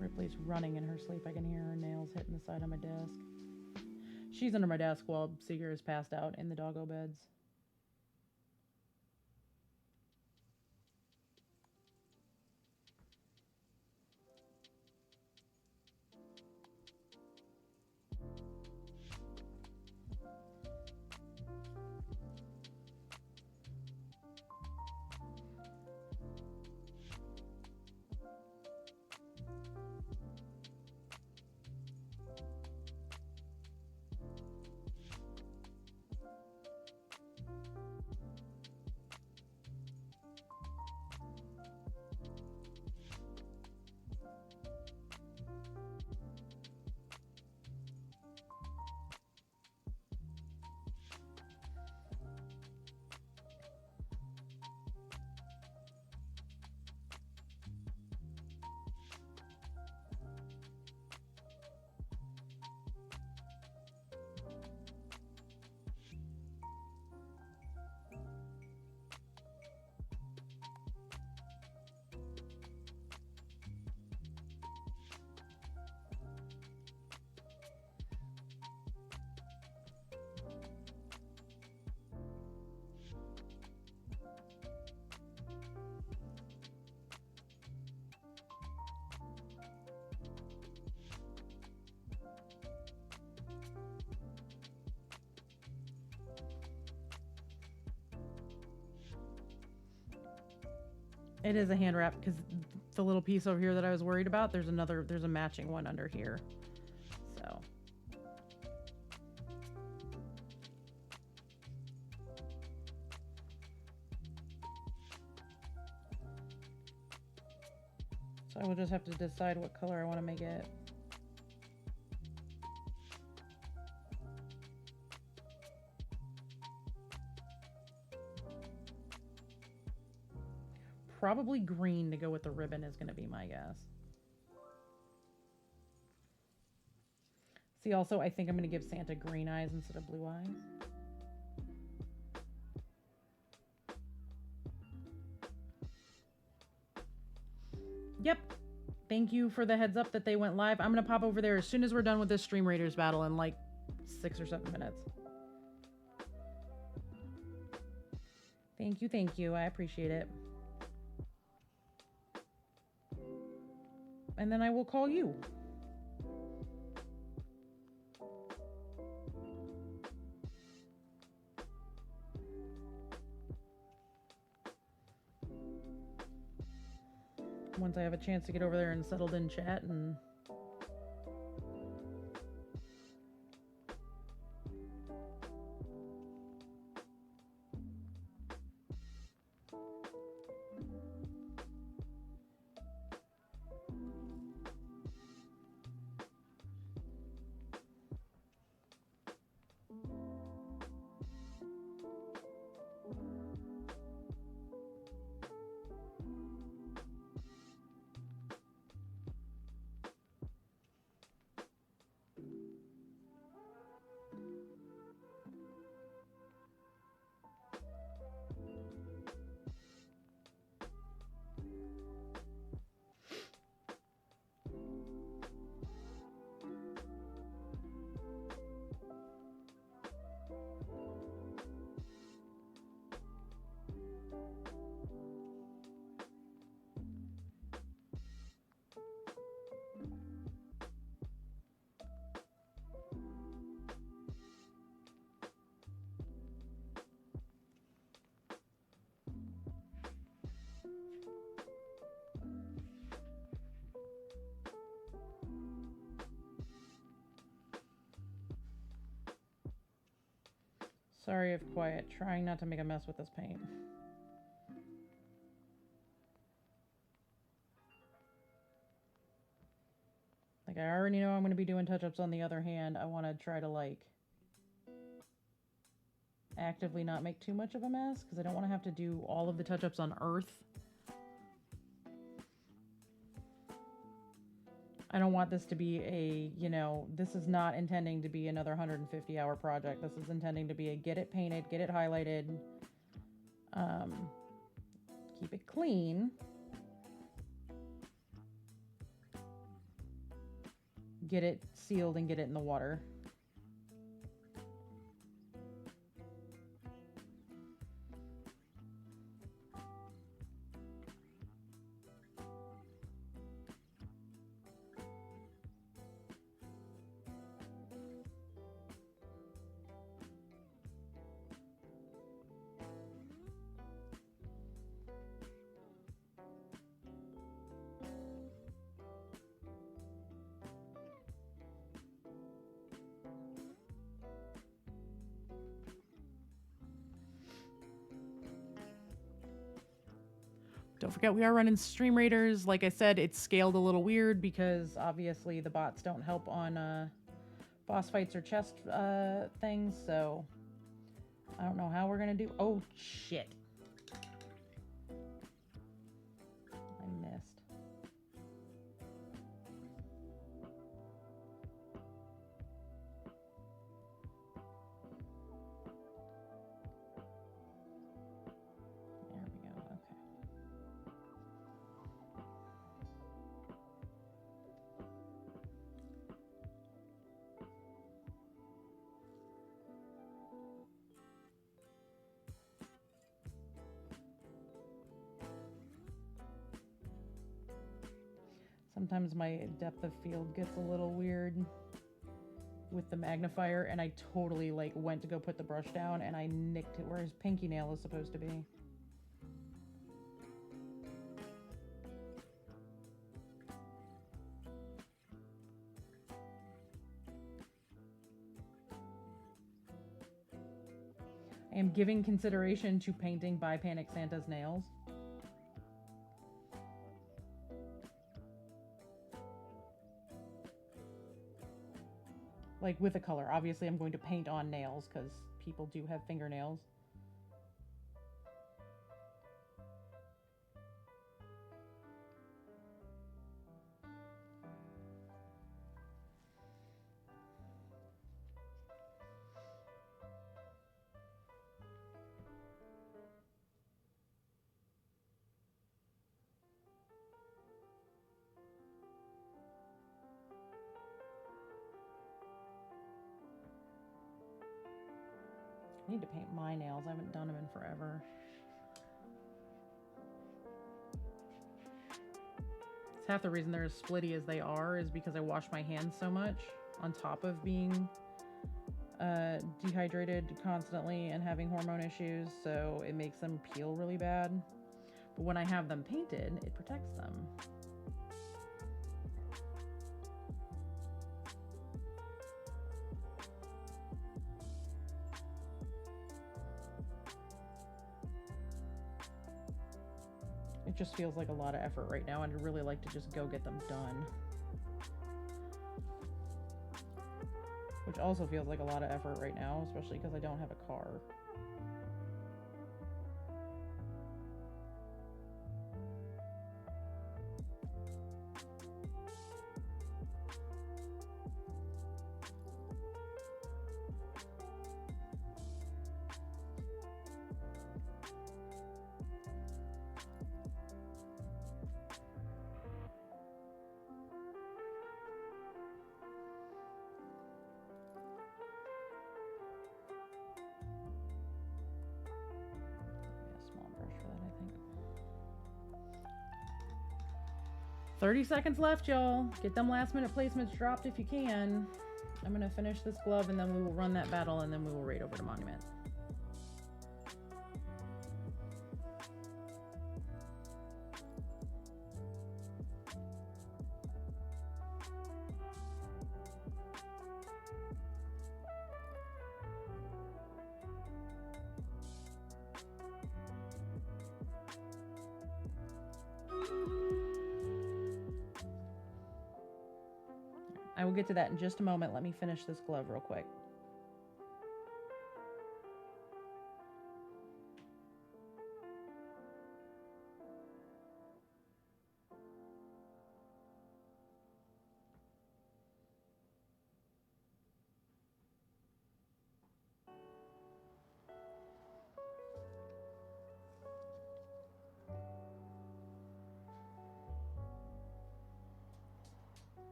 Ripley's running in her sleep. I can hear her nails hitting the side of my desk. She's under my desk while Seeger is passed out in the doggo beds. It is a hand wrap because the little piece over here that I was worried about, there's a matching one under here. So. So I will just have to decide what color I want to make it. Probably green to go with the ribbon is going to be my guess. See, also, I think I'm going to give Santa green eyes instead of blue eyes. Yep. Thank you for the heads up that they went live. I'm going to pop over there as soon as we're done with this Stream Raiders battle in like 6 or 7 minutes. Thank you, thank you. I appreciate it. And then I will call you. Once I have a chance to get over there and settled in chat and... Sorry if quiet, trying not to make a mess with this paint. Like, I already know I'm going to be doing touch-ups on the other hand. I want to try to, like, actively not make too much of a mess, because I don't want to have to do all of the touch-ups on Earth. I don't want this to be a, you know, this is not intending to be another 150-hour project. This is intending to be a get it painted, get it highlighted, keep it clean, get it sealed, and get it in the water. Don't forget, we are running Stream Raiders. Like I said, it's scaled a little weird because obviously the bots don't help on boss fights or chest things, so I don't know how we're gonna do. Oh, shit. I missed. There we go, okay. Sometimes my depth of field gets a little weird with the magnifier, and I totally like went to go put the brush down and I nicked it where his pinky nail is supposed to be. am giving consideration to painting by Panic Santa's nails. Like with a color. Obviously, I'm going to paint on nails because people do have fingernails. I need to paint my nails. I haven't done them in forever. It's half the reason they're as splitty as they are is because I wash my hands so much on top of being dehydrated constantly and having hormone issues, so it makes them peel really bad. But when I have them painted, it protects them. It just feels like a lot of effort right now, and I'd really like to just go get them done. Which also feels like a lot of effort right now, especially because I don't have a car. Small brush for that, I think. 30 seconds left, y'all. Get them last minute placements dropped if you can. I'm gonna finish this glove and then we will run that battle and then we will raid over to Monument. I will get to that in just a moment. Let me finish this glove real quick.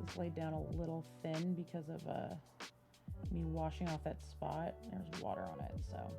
This laid down a little thin because of me washing off that spot. There's water on it, so.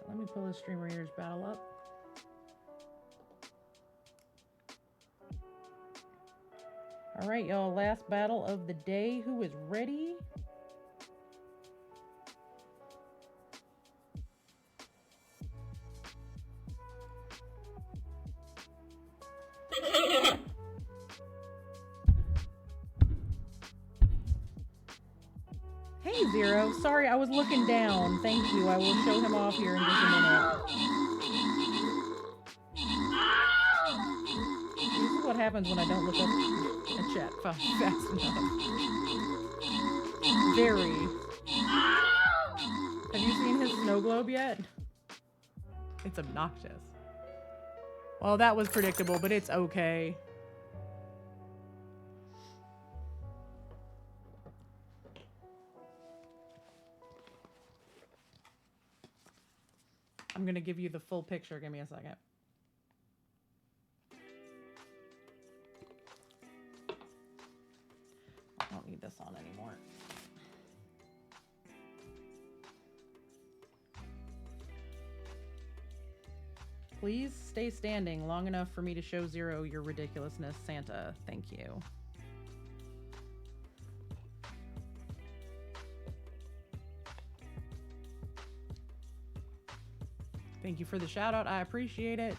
Let me pull the Streamer Eaters battle up. All right, y'all, last battle of the day. Who is ready? Hey, Zero. Sorry, I was looking down. Thank you. I will show him off here in just a minute. This is what happens when I don't look up a chat fast enough. Very. Have you seen his snow globe yet? It's obnoxious. Well, that was predictable, but it's okay. I'm going to give you the full picture. Give me a second. I don't need this on anymore. Please stay standing long enough for me to show Zero your ridiculousness, Santa. Thank you. Thank you for the shout out. I appreciate it.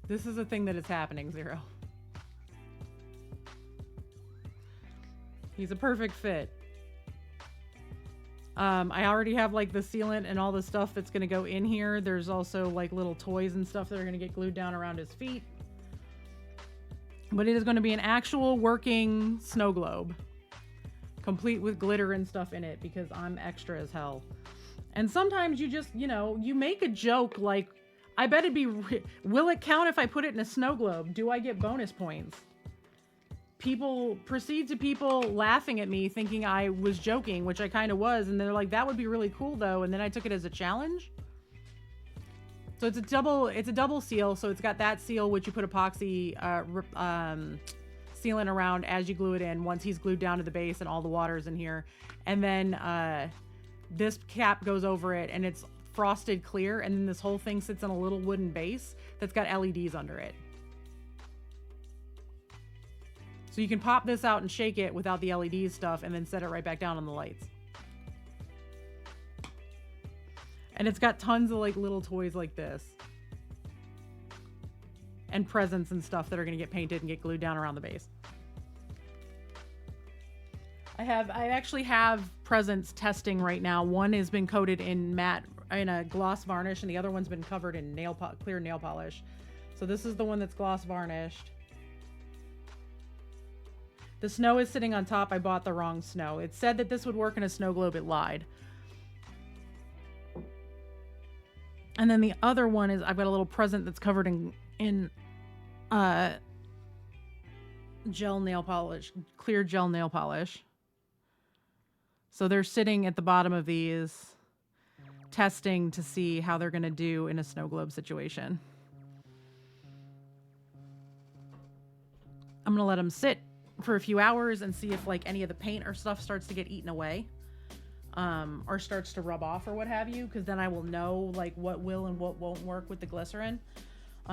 This is a thing that is happening, Zero. He's a perfect fit. I already have like the sealant and all the stuff that's going to go in here. There's also like little toys and stuff that are going to get glued down around his feet. But it is going to be an actual working snow globe, complete with glitter and stuff in it, because I'm extra as hell. And sometimes you just, you know, you make a joke like, I bet it'd be, will it count if I put it in a snow globe? Do I get bonus points? People laughing at me thinking I was joking, which I kind of was. And they're like, that would be really cool though. And then I took it as a challenge. So it's a double seal. So it's got that seal, which you put epoxy sealant around as you glue it in, once he's glued down to the base and all the water's in here. And then this cap goes over it and it's frosted clear. And then this whole thing sits on a little wooden base that's got LEDs under it. So you can pop this out and shake it without the LED stuff and then set it right back down on the lights. And it's got tons of like little toys like this. And presents and stuff that are going to get painted and get glued down around the base. I actually have presents testing right now. One has been coated in a gloss varnish, and the other one's been covered in clear nail polish. So this is the one that's gloss varnished. The snow is sitting on top. I bought the wrong snow. It said that this would work in a snow globe. It lied. And then the other one is I've got a little present that's covered in gel nail polish, clear gel nail polish. So they're sitting at the bottom of these, testing to see how they're going to do in a snow globe situation. I'm going to let them sit for a few hours and see if like any of the paint or stuff starts to get eaten away, or starts to rub off or what have you, because then I will know like what will and what won't work with the glycerin,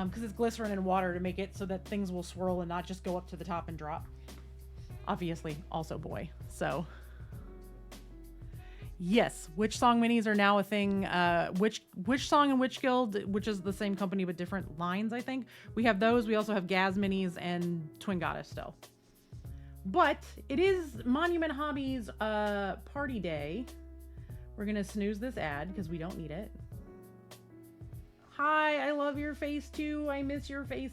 because it's glycerin and water to make it so that things will swirl and not just go up to the top and drop. Obviously also boy. So yes, Witch Song minis are now a thing. Witch Song and Witch Guild, which is the same company but different lines, I think. We have those. We also have Gaz minis and Twin Goddess still. But it is Monument Hobbies party day. We're going to snooze this ad because we don't need it. Hi, I love your face too. I miss your face.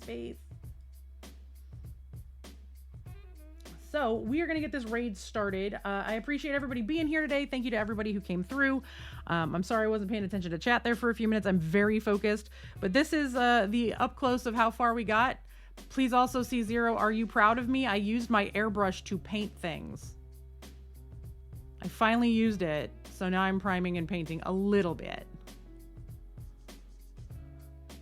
So we are going to get this raid started. I appreciate everybody being here today. Thank you to everybody who came through. I'm sorry I wasn't paying attention to chat there for a few minutes. I'm very focused. But this is the up close of how far we got. Please also see Zero. Are you proud of me? I used my airbrush to paint things. I finally used it. So now I'm priming and painting a little bit.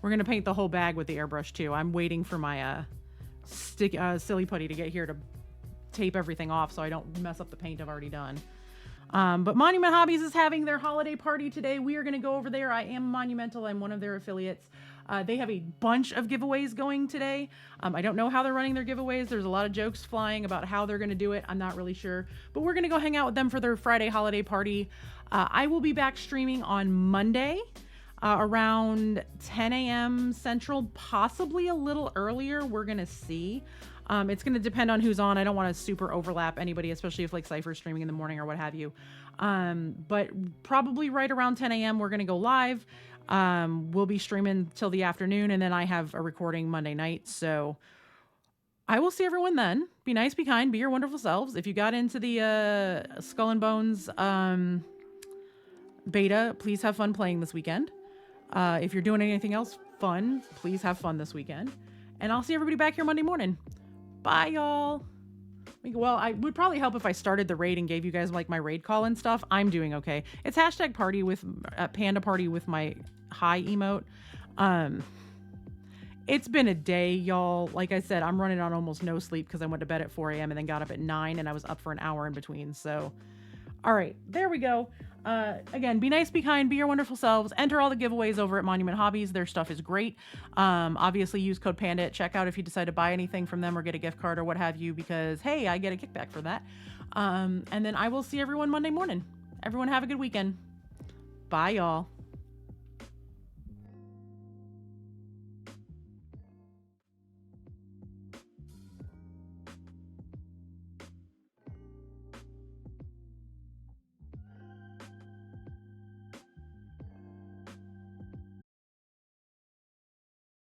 We're going to paint the whole bag with the airbrush too. I'm waiting for my silly putty to get here to tape everything off so I don't mess up the paint I've already done. But Monument Hobbies is having their holiday party today. We are going to go over there. I am Monumental. I'm one of their affiliates. They have a bunch of giveaways going today. I don't know how they're running their giveaways. There's a lot of jokes flying about how they're going to do it. I'm not really sure, but we're going to go hang out with them for their Friday holiday party. I will be back streaming on Monday around 10 a.m. Central, possibly a little earlier. We're going to see. It's going to depend on who's on. I don't want to super overlap anybody, especially if like Cypher's streaming in the morning or what have you. But probably right around 10 a.m. we're going to go live. We'll be streaming till the afternoon, and then I have a recording Monday night. So I will see everyone then. Be nice, be kind, be your wonderful selves. If you got into the Skull and Bones beta, please have fun playing this weekend. If you're doing anything else fun, please have fun this weekend. And I'll see everybody back here Monday morning. Bye, y'all. Well, I would probably help if I started the raid and gave you guys like my raid call and stuff. I'm doing okay. It's hashtag party with panda party with my hi emote. It's been a day, y'all. Like I said, I'm running on almost no sleep because I went to bed at 4 a.m. and then got up at 9 and I was up for an hour in between. So, all right, there we go. Again, be nice, be kind, be your wonderful selves. Enter all the giveaways over at Monument Hobbies. Their stuff is great. Obviously, use code PANDA at checkout if you decide to buy anything from them or get a gift card or what have you, because, hey, I get a kickback for that. And then I will see everyone Monday morning. Everyone have a good weekend. Bye, y'all.